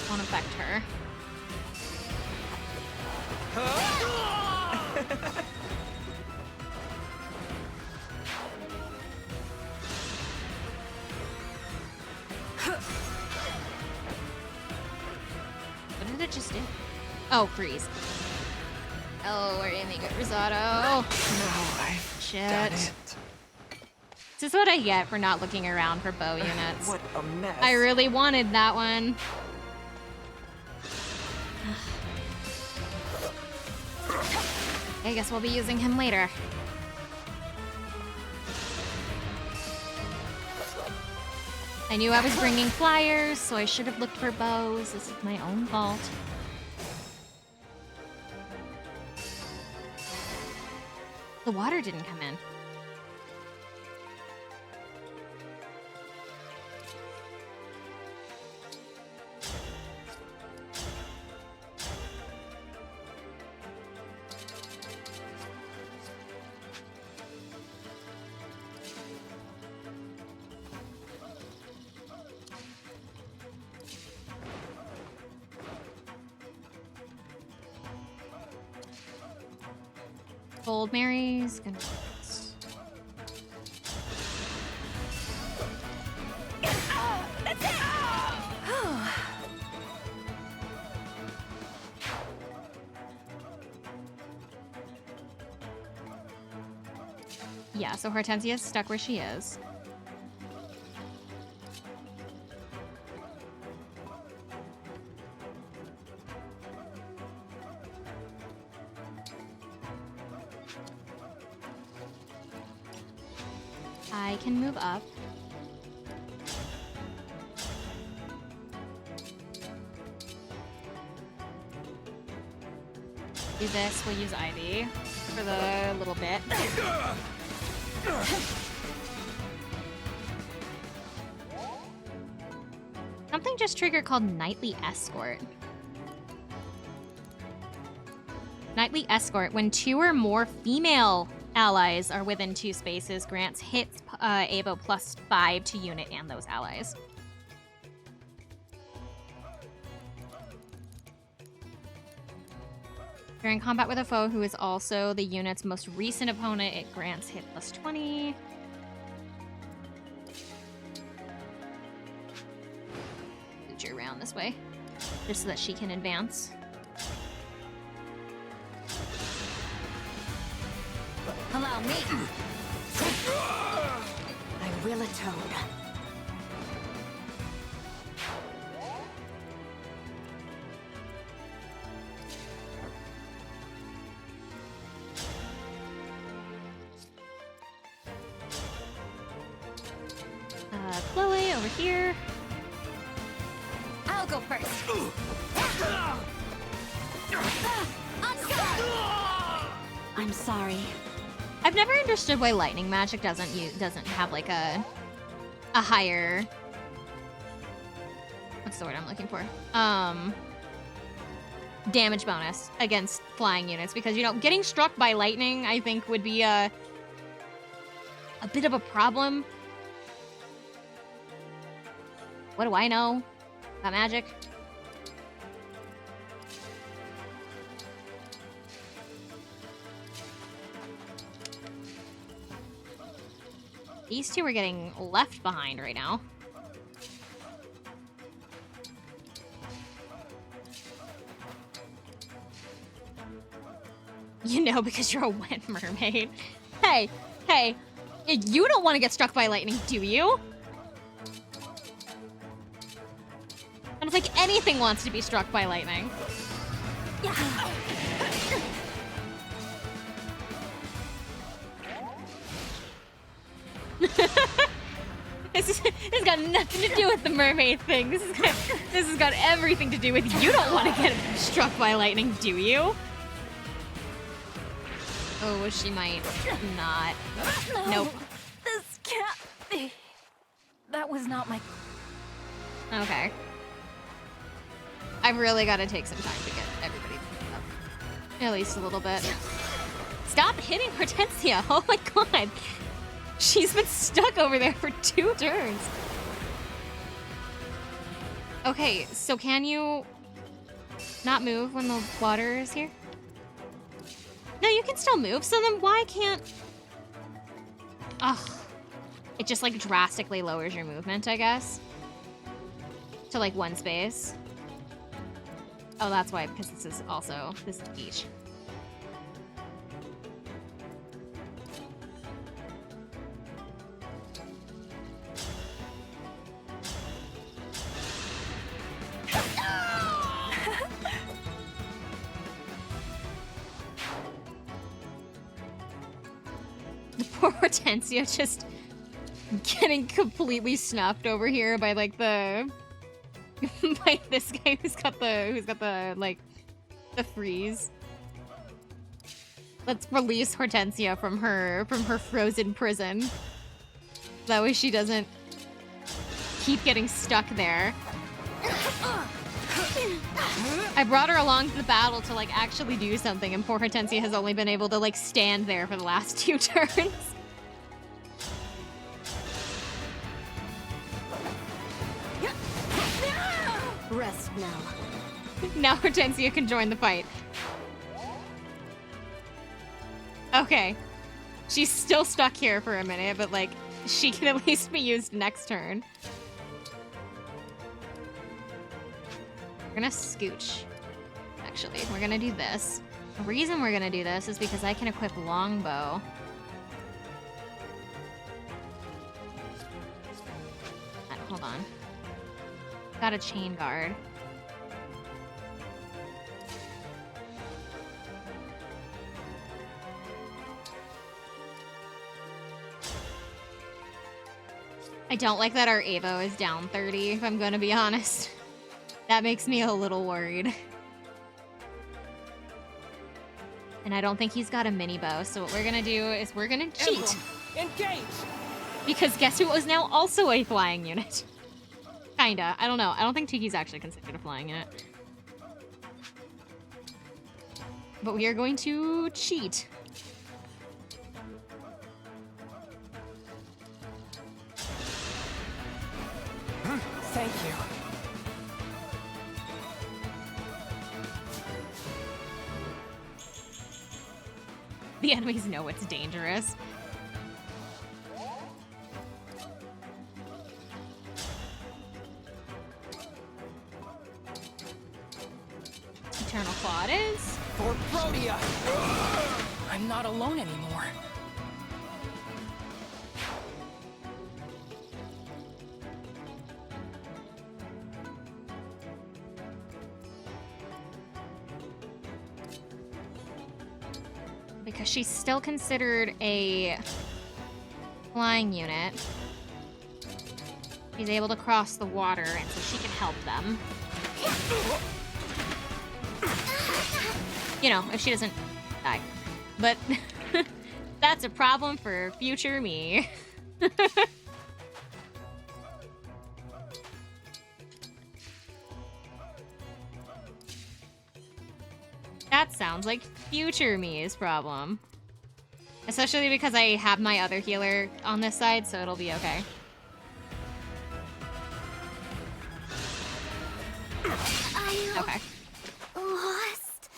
won't affect her. What did it just do? Oh, freeze. Oh, we're aiming at risotto. No, Shit. done it. This is what I get for not looking around for bow units. What a mess. I really wanted that one. I guess we'll be using him later. I knew I was bringing flyers, so I should have looked for bows. This is my own fault. The water didn't come in. Gold Mary's gonna. Yeah, so Hortensia's stuck where she is. I can move up. Do this, we'll use Ivy for the little bit. Something just triggered called Nightly Escort. Nightly Escort. When 2 or more female allies are within 2 spaces, grants hits ABO +5 to unit and those allies. During combat with a foe who is also the unit's most recent opponent, it grants hit +20. Move you around this way, just so that she can advance. Allow me. will atone. Chloe over here. I'll go first. I'm sorry. I've never understood why lightning magic doesn't have like a higher, what's the word I'm looking for? Damage bonus against flying units, because you know, getting struck by lightning I think would be a bit of a problem. What do I know about magic? These two are getting left behind right now. You know, because you're a wet mermaid. Hey, you don't want to get struck by lightning, do you? I don't think anything wants to be struck by lightning. This has got nothing to do with the mermaid thing. This has got everything to do with you don't want to get struck by lightning, do you? Oh, she might not. Nope. This can't be. That was not my... Okay. I've really got to take some time to get everybody up. At least a little bit. Stop hitting Hortensia! Oh my god! She's been stuck over there for 2 turns. Okay, so can you not move when the water is here? No, you can still move, so then why can't... Ugh. It just like drastically lowers your movement, I guess. To like 1 space. Oh, that's why, because this is the beach. Poor Hortensia just getting completely snuffed over here by like the by this guy who's got the like the freeze. Let's release Hortensia from her frozen prison. That way she doesn't keep getting stuck there. I brought her along to the battle to like actually do something, and poor Hortensia has only been able to like stand there for the last 2 turns. Rest now. Now Hortensia can join the fight. Okay. She's still stuck here for a minute, but like she can at least be used next turn. We're gonna scooch. Actually, we're gonna do this. The reason we're gonna do this is because I can equip longbow. Hold on. Got a chain guard. I don't like that our Avo is down 30, if I'm gonna be honest. That makes me a little worried. And I don't think he's got a mini bow, so what we're gonna do is we're gonna cheat. Engage! Because guess who is now also a flying unit? Kinda. I don't know. I don't think Tiki's actually considered a flying unit. But we are going to cheat. Thank you. The enemies know it's dangerous. Eternal Claw it is. For Protea! I'm not alone anymore. because she's still considered a flying unit. She's able to cross the water, and so she can help them. You know, if she doesn't die. But that's a problem for future me. That sounds like future me's problem. Especially because I have my other healer on this side, so it'll be okay. Okay. Lost.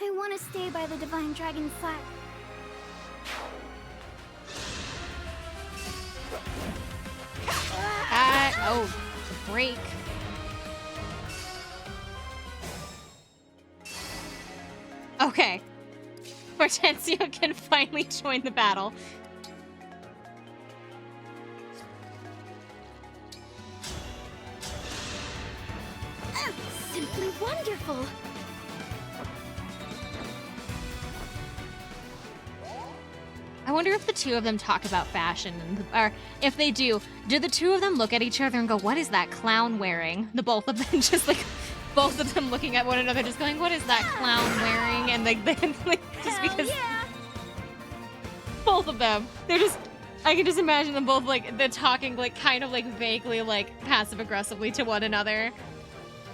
I want to stay by the Divine Dragon's side. Oh, the break. Okay. Hortensio can finally join the battle. Simply wonderful. I wonder if the two of them talk about fashion, or if they do the two of them look at each other and go, "What is that clown wearing?" The both of them just like, both of them looking at one another, just going, "What is that clown wearing?" And like, then like, just because both of them, they're just, I can just imagine them both like, they're talking like kind of like vaguely like passive aggressively to one another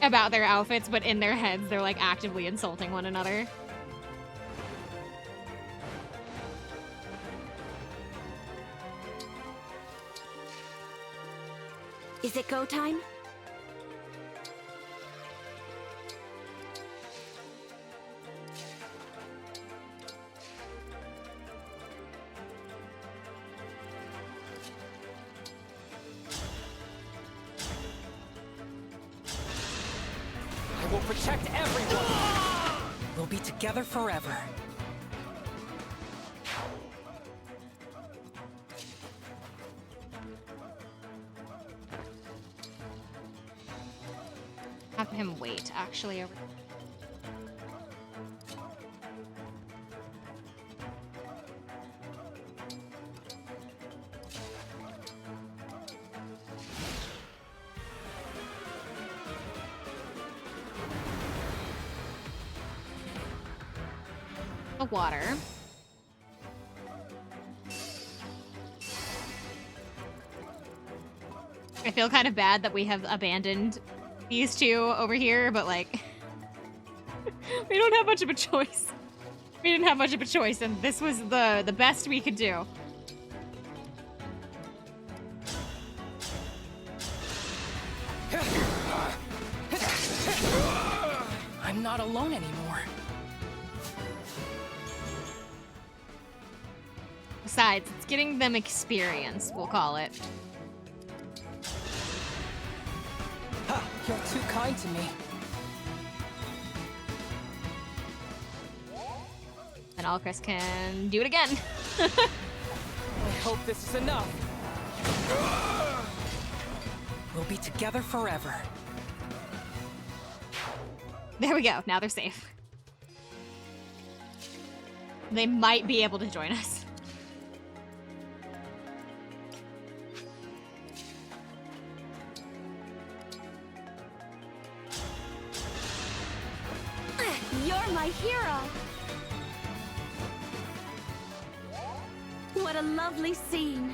about their outfits, but in their heads they're like actively insulting one another. Is it go time? I will protect everyone. We'll be together forever. Have him wait, actually, over. The water. I feel kind of bad that we have abandoned these two over here, but like we don't have much of a choice. We didn't have much of a choice, and this was the best we could do. I'm not alone anymore. Besides, it's getting them experience, we'll call it. You're too kind to me. And Alcris can do it again. I hope this is enough. We'll be together forever. There we go. Now they're safe. They might be able to join us. You're my hero. What a lovely scene.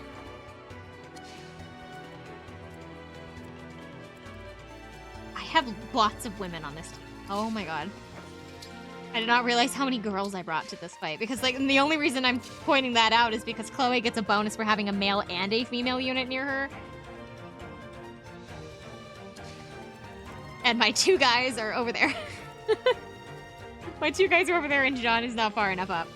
I have lots of women on this team. Oh my god. I did not realize how many girls I brought to this fight, because like the only reason I'm pointing that out is because Chloe gets a bonus for having a male and a female unit near her. And my two guys are over there. My two guys are over there and John is not far enough up.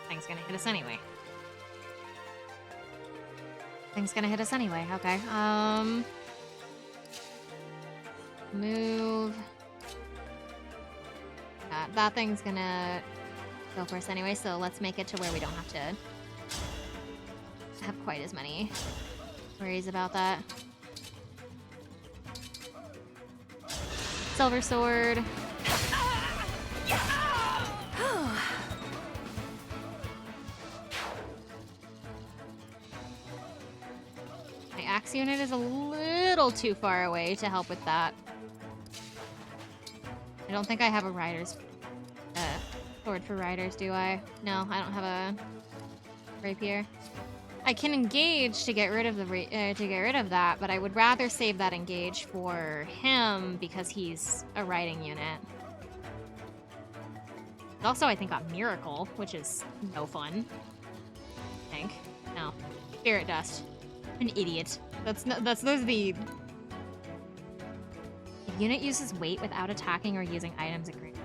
Thing's gonna hit us anyway. Thing's gonna hit us anyway, okay. Move. That thing's gonna go for us anyway, so let's make it to where we don't have to have quite as many Worries about that. Silver sword. My axe unit is a little too far away to help with that. I don't think I have a rider's sword for riders, do I? No, I don't have a rapier. I can engage to get rid of that, but I would rather save that engage for him because he's a riding unit. Also, I think got Miracle, which is no fun. I think. No. Spirit Dust. An idiot. Those are the... If unit uses weight without attacking or using items at great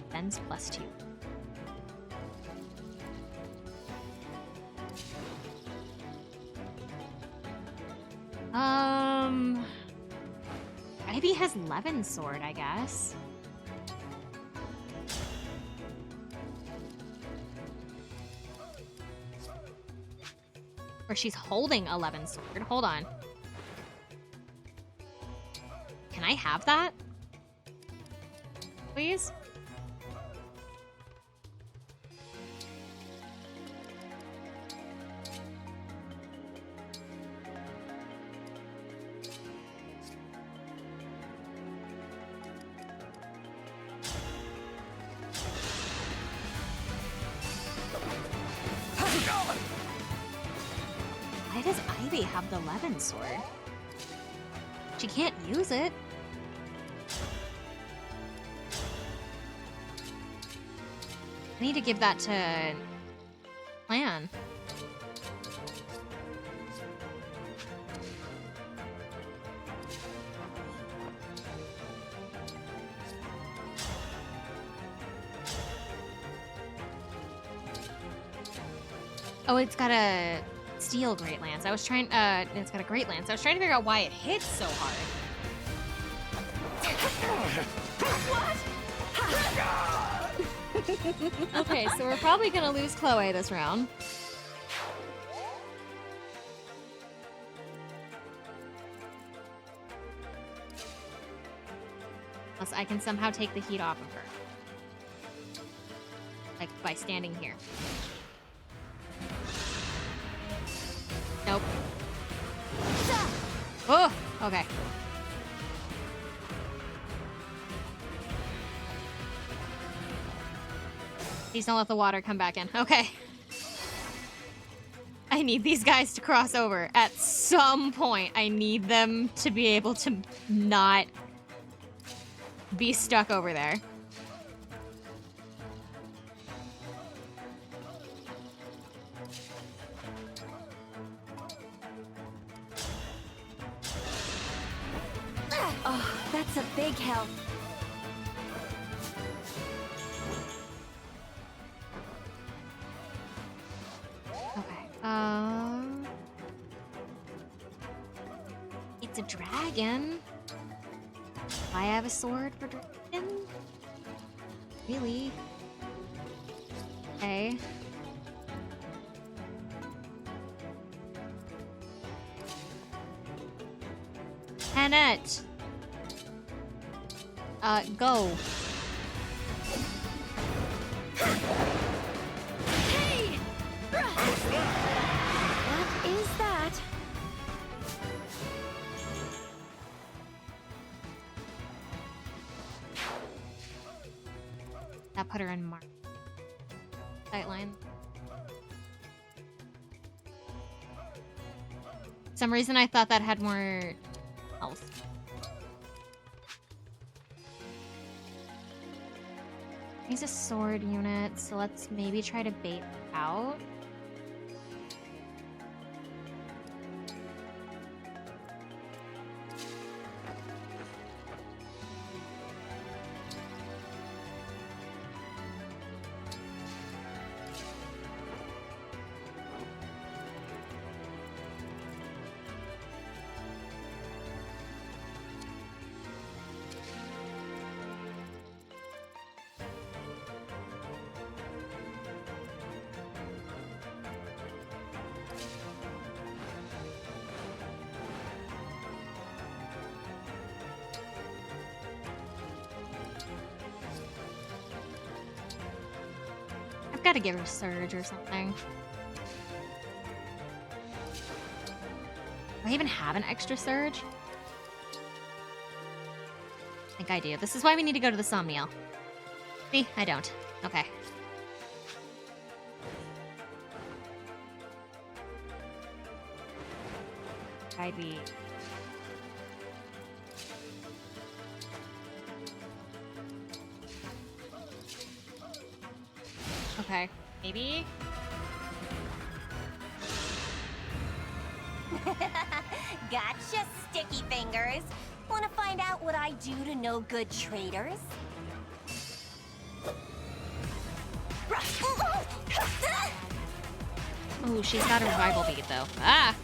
defense +2. Maybe has Levin's sword, I guess. Or she's holding a Levin's sword. Hold on. Can I have that? Please? Why does Ivy have the Levin sword? She can't use it. I need to give that to Plan. Oh, it's got a steel Great Lance. I was trying, it's got a Great Lance. I was trying to figure out why it hits so hard. Okay, so we're probably gonna lose Chloe this round. Unless I can somehow take the heat off of her. Like, by standing here. Nope. Oh, okay. Please don't let the water come back in. Okay. I need these guys to cross over. At some point, I need them to be able to not be stuck over there. Oh, that's a big help. It's a dragon. I have a sword for dragon? Really? Okay. Annette! Go. Hey! What is that? That put her in mark. Sightline. For some reason I thought that had more health. He's a sword unit, so let's maybe try to bait out. I've got to give her Surge or something. Do I even have an extra Surge? I think I do. This is why we need to go to the Somniel. See? I don't. Okay. I'd be... Okay, maybe? Gotcha, sticky fingers. Want to find out what I do to no good traders? Oh, she's got a revival bead though. Ah!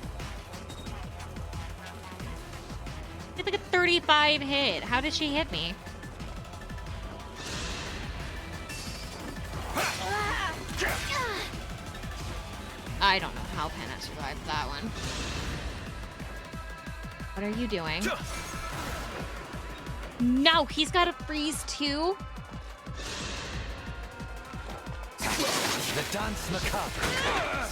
It's like a 35 hit. How did she hit me? I don't know how Penna survived that one. What are you doing? No, he's got a freeze too. The dance macabre.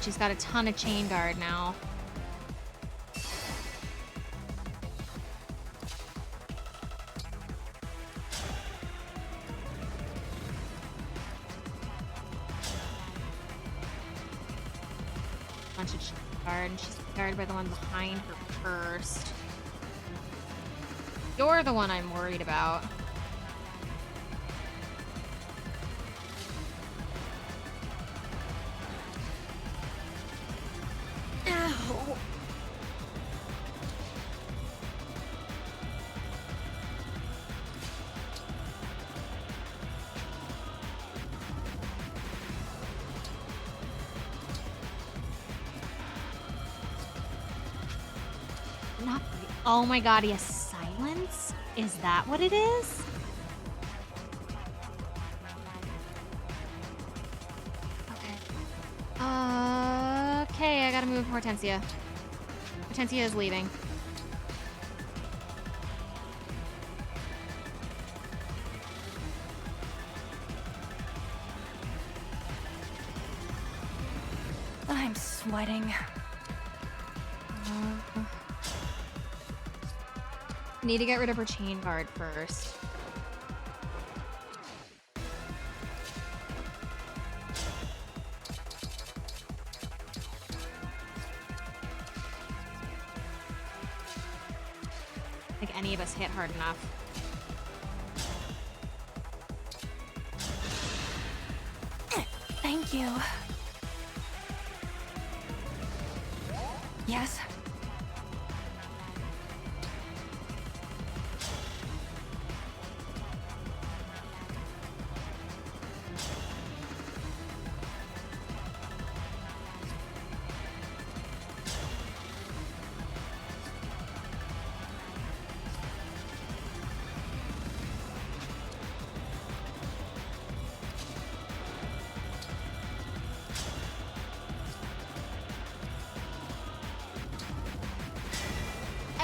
She's got a ton of chain guard now. Bunch of chain guard, and she's guarded by the one behind her first. You're the one I'm worried about. Ow. Not really. Oh my god, he has silence? Is that what it is? Okay, I gotta move Hortensia. Hortensia is leaving. I'm sweating. Need to get rid of her chain guard first. I think any of us hit hard enough. Thank you. Yes?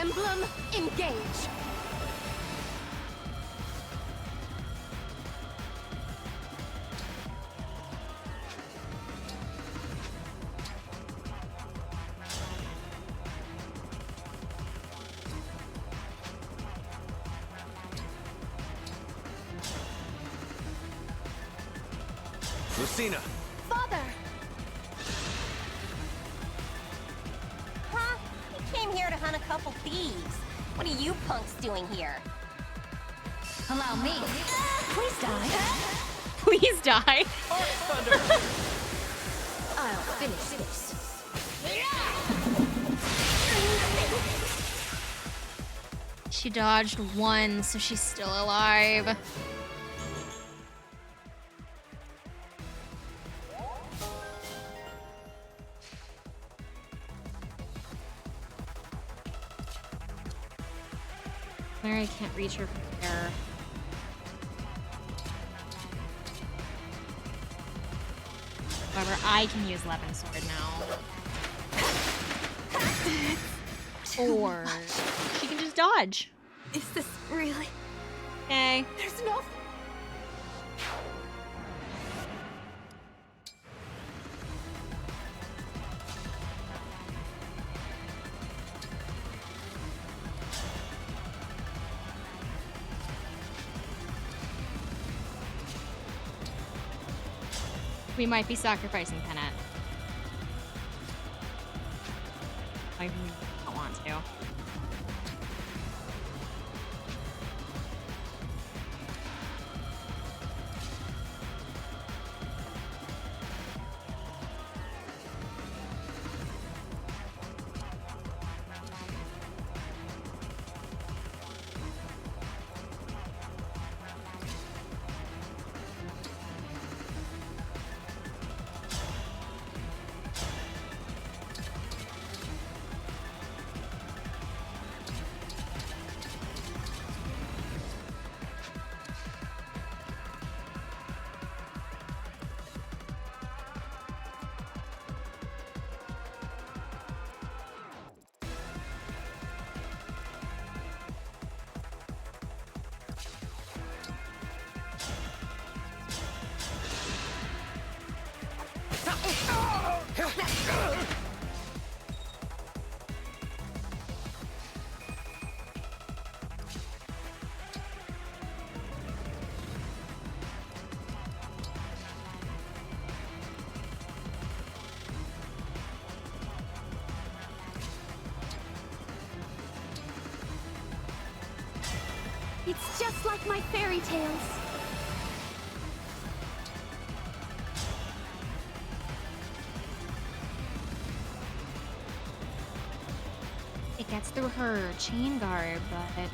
Emblem Engage. Lucina! Father! Huh? You came here to hunt a couple thieves. What are you punks doing here? Allow me. Please die. Please die. I'll finish this. She dodged one, so she's still alive. I can't reach her from there. However, I can use Levin Sword now. Or she can just dodge. Is this really? Okay. There's no. We might be sacrificing Penet. I don't want to. It's just like my fairy tales. It gets through her chain guard, but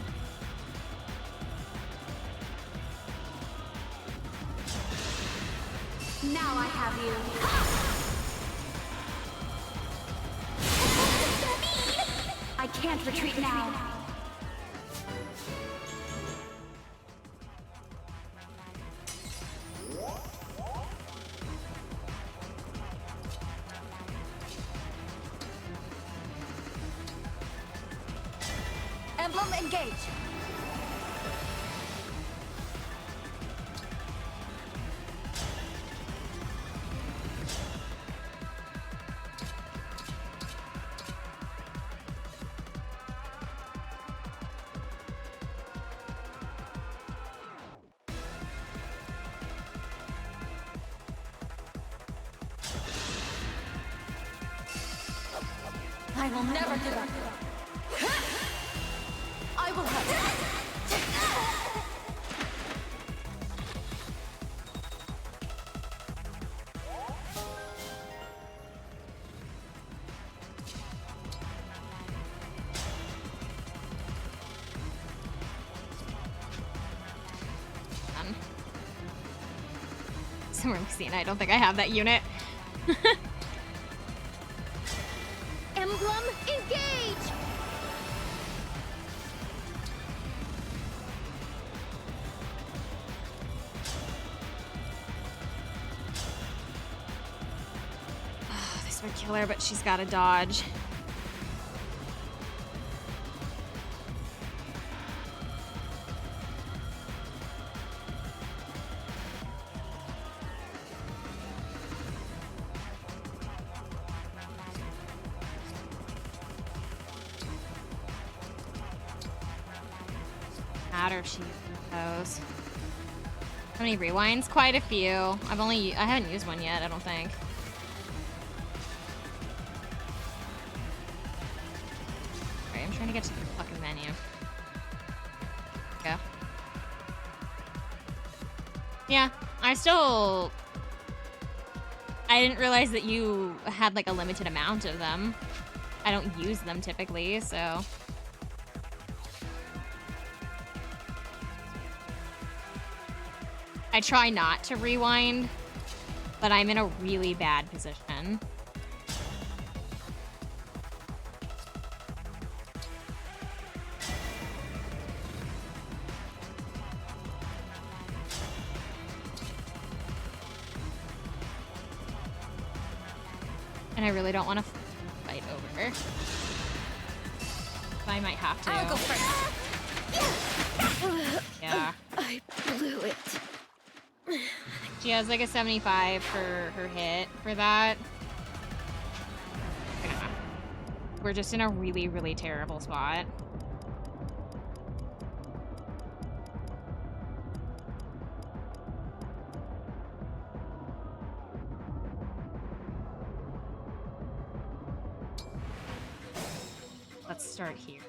now I have you. I can't retreat now. Emblem Engage. I will never give up. I will help. Somewhere in Xena, I don't think I have that unit. Emblem Engage! This would kill her, but she's got to dodge. Matter if she goes. How many rewinds? Quite a few. I haven't used one yet, I don't think. Alright, I'm trying to get to the fucking menu. Go. Yeah, I didn't realize that you had like a limited amount of them. I don't use them typically, so. I try not to rewind, but I'm in a really bad position. And I really don't want to fight over her. I might have to. I'll go first. Yeah. I blew it. She has like a 75 for her hit for that. Yeah. We're just in a really, really terrible spot. Let's start here.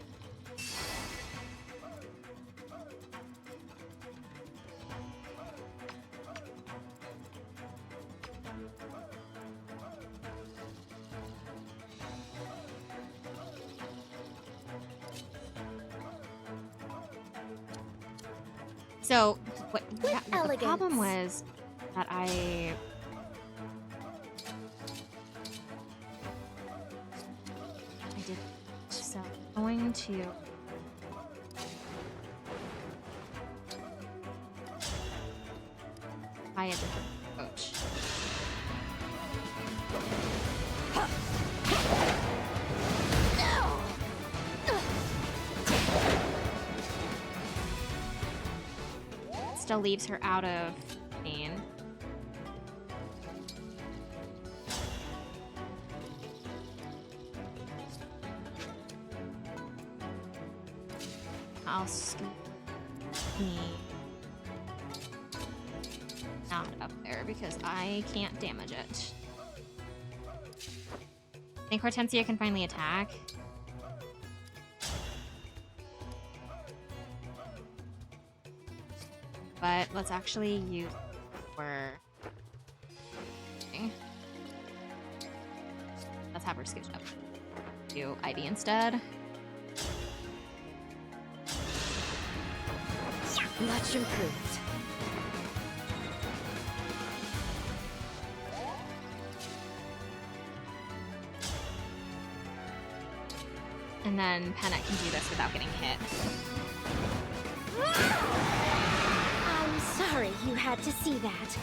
So, the problem was that I did, so I'm going to try a different approach. Still leaves her out of pain. I'll scoop me not up there because I can't damage it. I think Hortensia can finally attack. But let's actually use for. Okay. Let's have her scoot up. Do Ivy instead. Much improved. And then Pennant can do this without getting hit. I'm sorry you had to see that.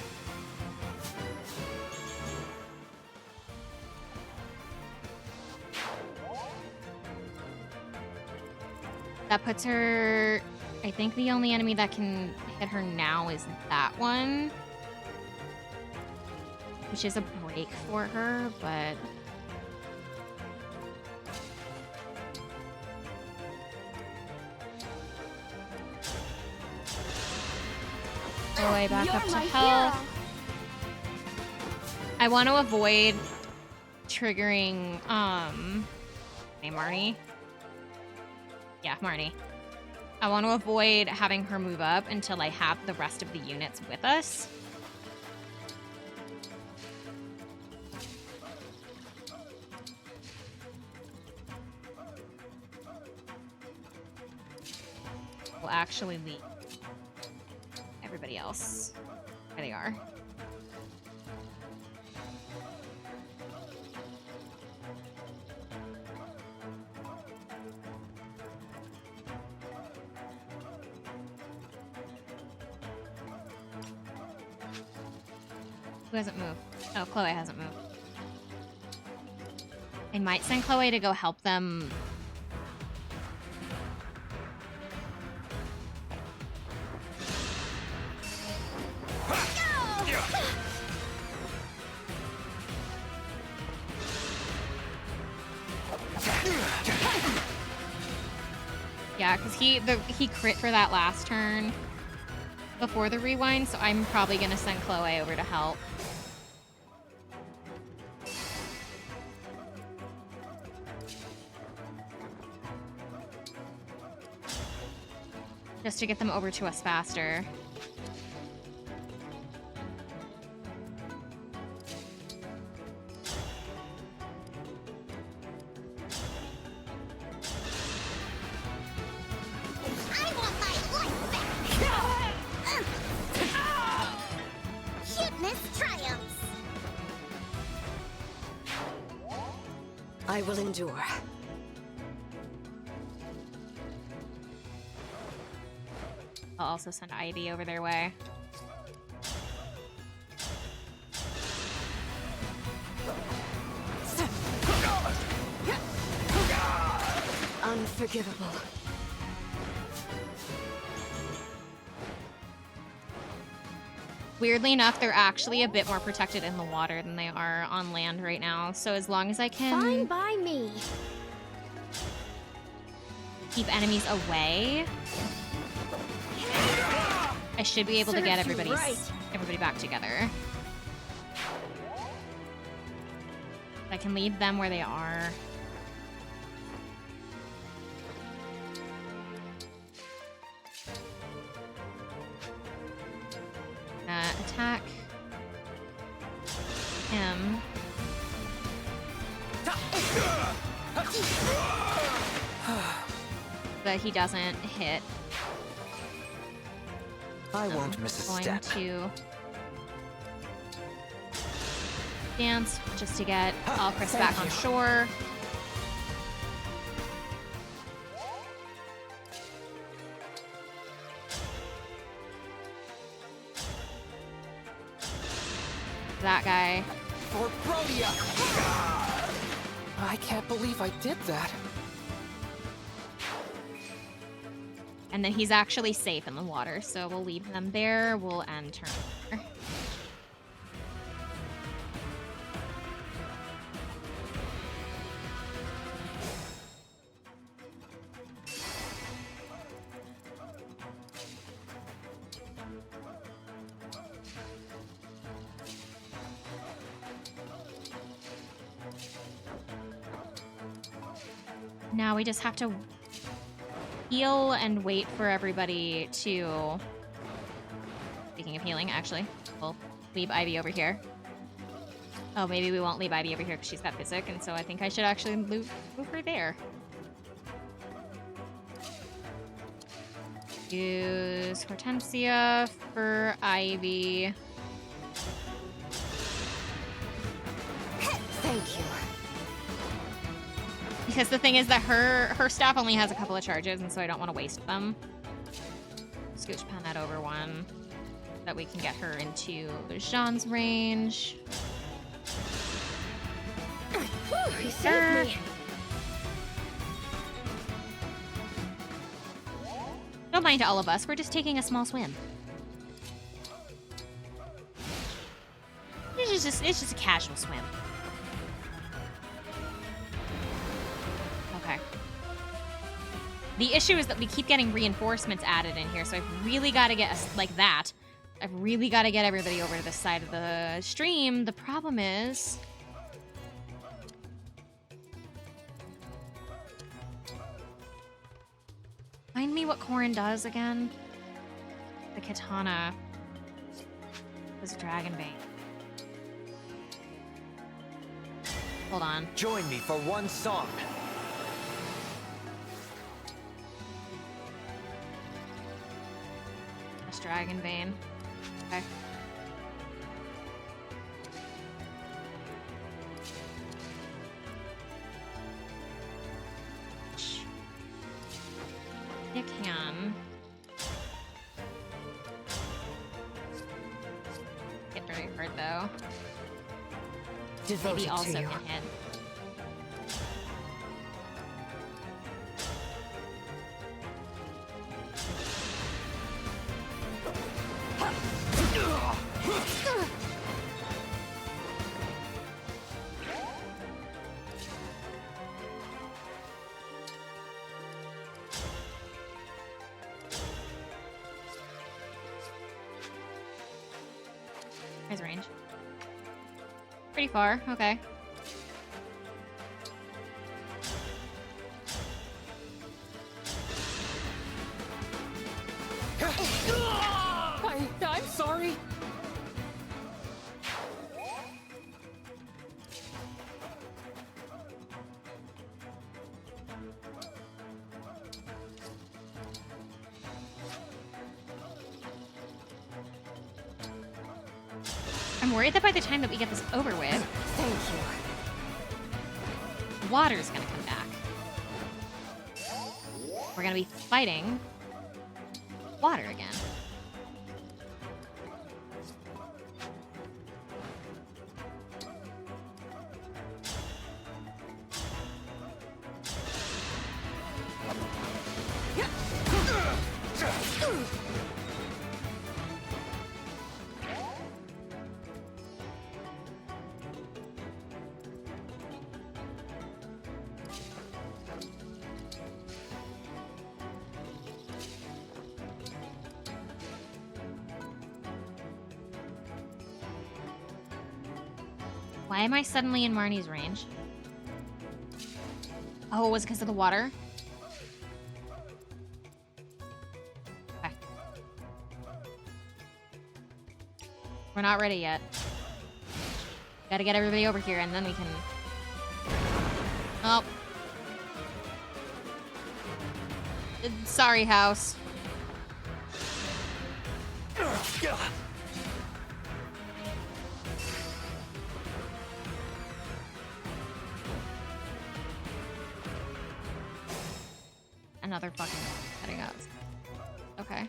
That puts her... I think the only enemy that can hit her now is that one. Which is a break for her, but... Go way back up to health. I want to avoid triggering, hey, Marnie? Yeah, Marnie. I want to avoid having her move up until I have the rest of the units with us. We'll actually leave everybody else where they are. Who hasn't moved? Oh, Chloe hasn't moved. I might send Chloe to go help them. Yeah, because he crit for that last turn before the rewind, so I'm probably gonna send Chloe over to help. Just to get them over to us faster. I want my life back! Cuteness triumphs! I will endure. I'll also send Ivy over their way. Unfair. Unforgivable. Weirdly enough, they're actually a bit more protected in the water than they are on land right now. So as long as I can Fine by me. keep enemies away, I should be able to get everybody back together. I can leave them where they are. Attack him. But he doesn't hit. I won't miss a Going step. to dance just to get Alcris back on shore. That guy. For Protea! I can't believe I did that. And then he's actually safe in the water, so we'll leave them there. We'll end turn. Now we just have to heal and wait for everybody to... Speaking of healing, actually, we'll leave Ivy over here. Oh, maybe we won't leave Ivy over here because she's got Physic, and so I think I should actually move her there. Use Hortensia for Ivy. Thank you. Because the thing is that her staff only has a couple of charges, and so I don't want to waste them. Scooch pen that over one, so that we can get her into Jean's range. He saved me. Don't mind all of us. We're just taking a small swim. It's just a casual swim. Okay. The issue is that we keep getting reinforcements added in here, so I've really got to get us like that. I've really got to get everybody over to this side of the stream. The problem is... Remind me what Corrin does again? The katana was Dragonbane. Hold on. Join me for one song. That's Dragonbane. Okay. You can. Hit very hard though. Maybe also can hit. His range. Pretty far, okay. I'm sorry. I'm worried that by the time that we get this over with, Thank you. the water's gonna come back. We're gonna be fighting water again. Why am I suddenly in Marnie's range? Oh, it was because of the water? Okay. We're not ready yet. Gotta get everybody over here and then we can... Oh. Sorry, house. Another fucking heading up. Okay.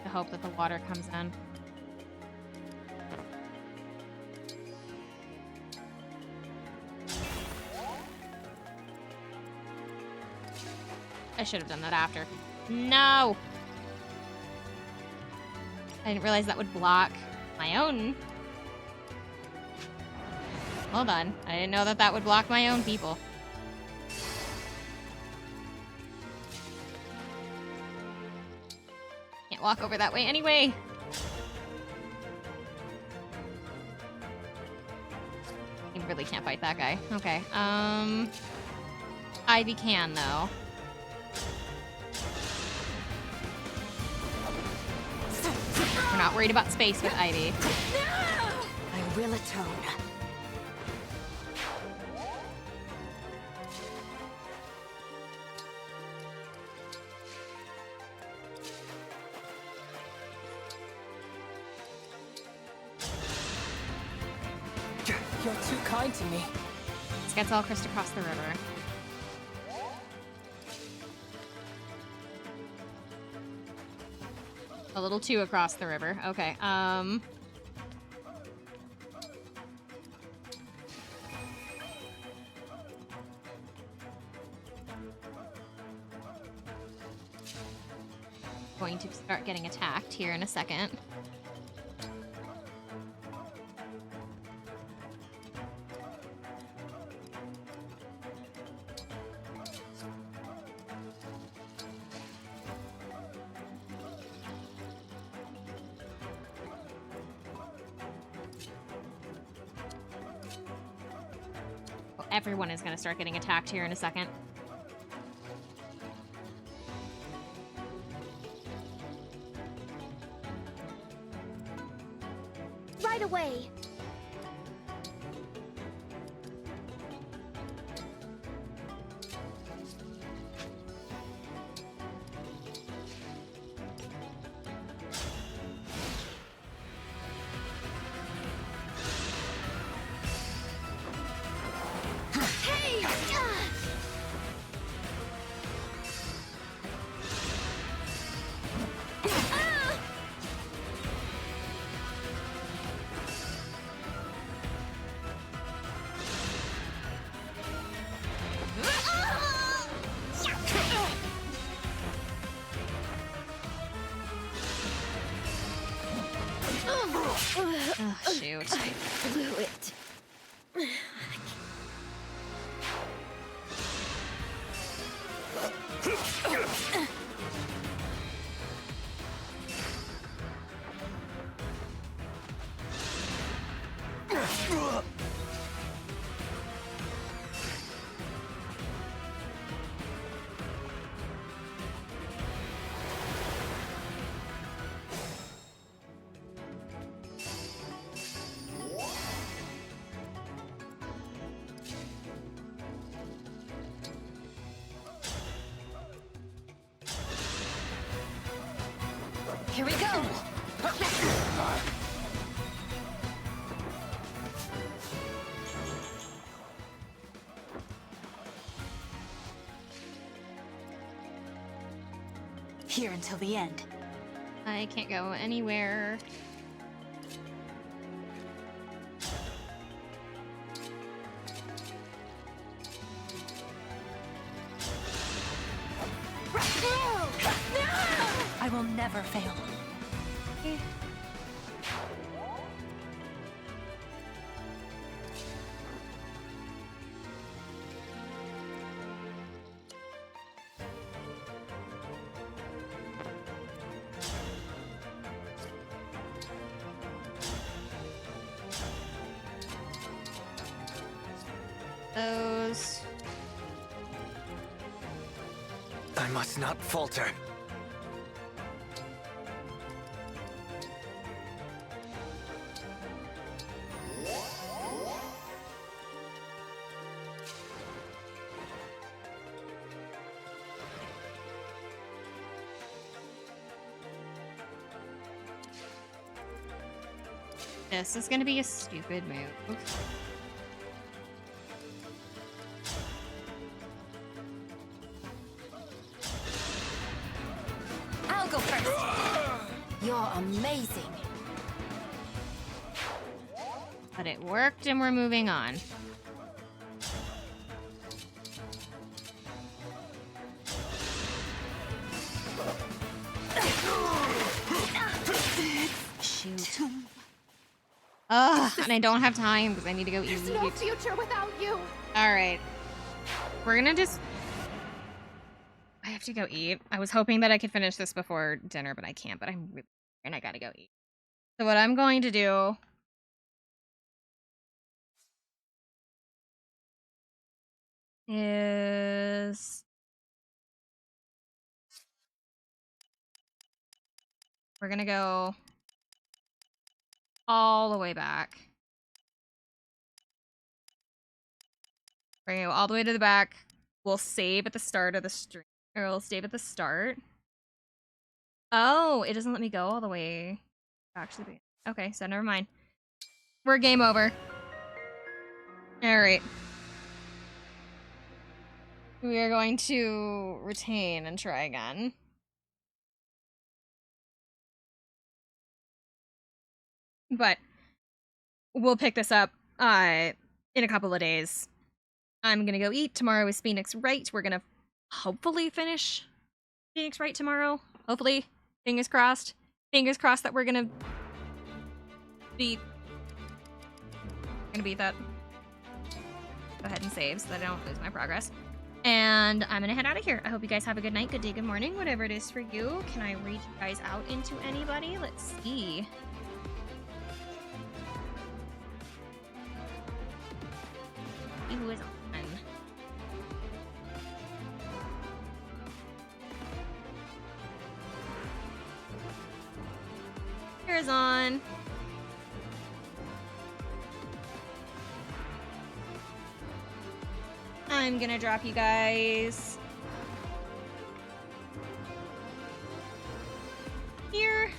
I hope that the water comes in. I should have done that after. No! I didn't realize that would block my own. Hold on. I didn't know that that would block my own people. Can't walk over that way anyway. You really can't fight that guy. Okay. Ivy can, though. We're not worried about space with Ivy. I will atone. You're too kind to me. This gets all Chris across the river. A little too across the river. Okay, going to start getting attacked here in a second. Everyone is going to start getting attacked here in a second. Right away. Oh, shoot. I blew it. Here we go! Here until the end. I can't go anywhere. I will never fail. those. I must not falter. This is gonna be a stupid move. I'll go first. You're amazing. But it worked and we're moving on. Shoot. Ugh, and I don't have time because I need to go eat. There's no future without you. Alright. We're gonna just... I have to go eat. I was hoping that I could finish this before dinner, but I can't. But I'm really... and I gotta go eat. So what I'm going to do... is... we're gonna go all the way back. We're gonna go all the way to the back. We'll save at the start of the stream. Or we'll save at the start. Oh, it doesn't let me go all the way. Actually, okay, so never mind. We're game over. Alright. We are going to retain and try again. But we'll pick this up in a couple of days. I'm gonna go eat. Tomorrow is Phoenix Wright. We're gonna hopefully finish Phoenix Wright tomorrow. Hopefully. Fingers crossed. Fingers crossed that we're gonna beat... that. Go ahead and save so that I don't lose my progress. And I'm gonna head out of here. I hope you guys have a good night, good day, good morning, whatever it is for you. Can I read you guys out into anybody? Let's see. See who is on. Here's on. I'm gonna drop you guys here.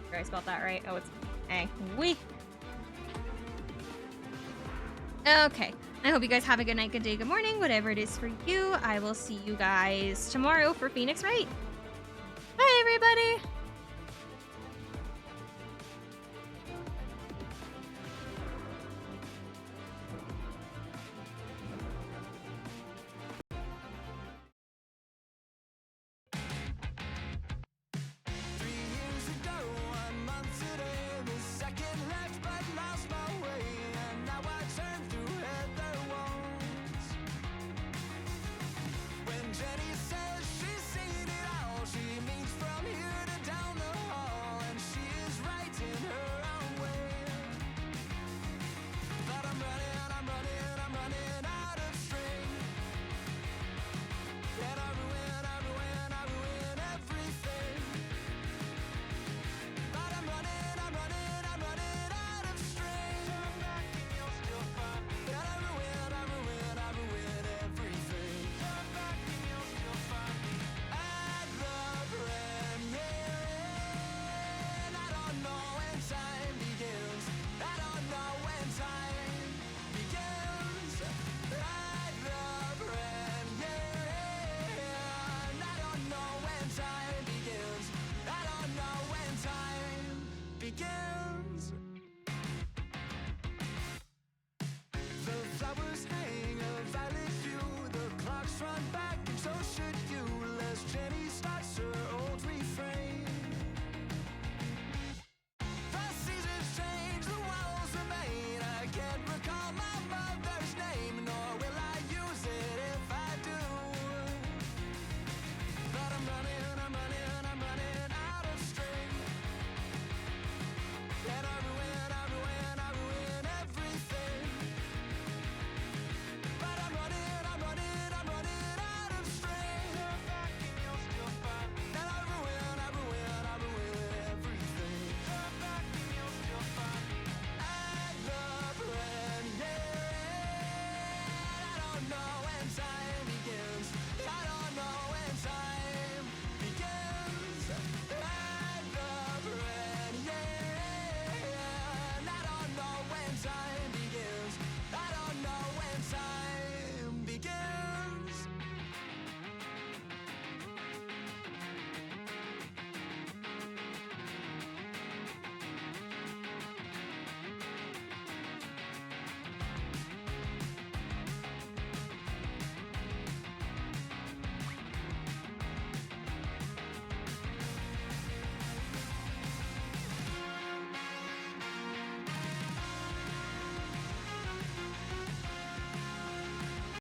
Sure I spelled that right. Oh, it's we. Okay. I hope you guys have a good night, good day, good morning, whatever it is for you. I will see you guys tomorrow for Phoenix Wright. Bye, everybody.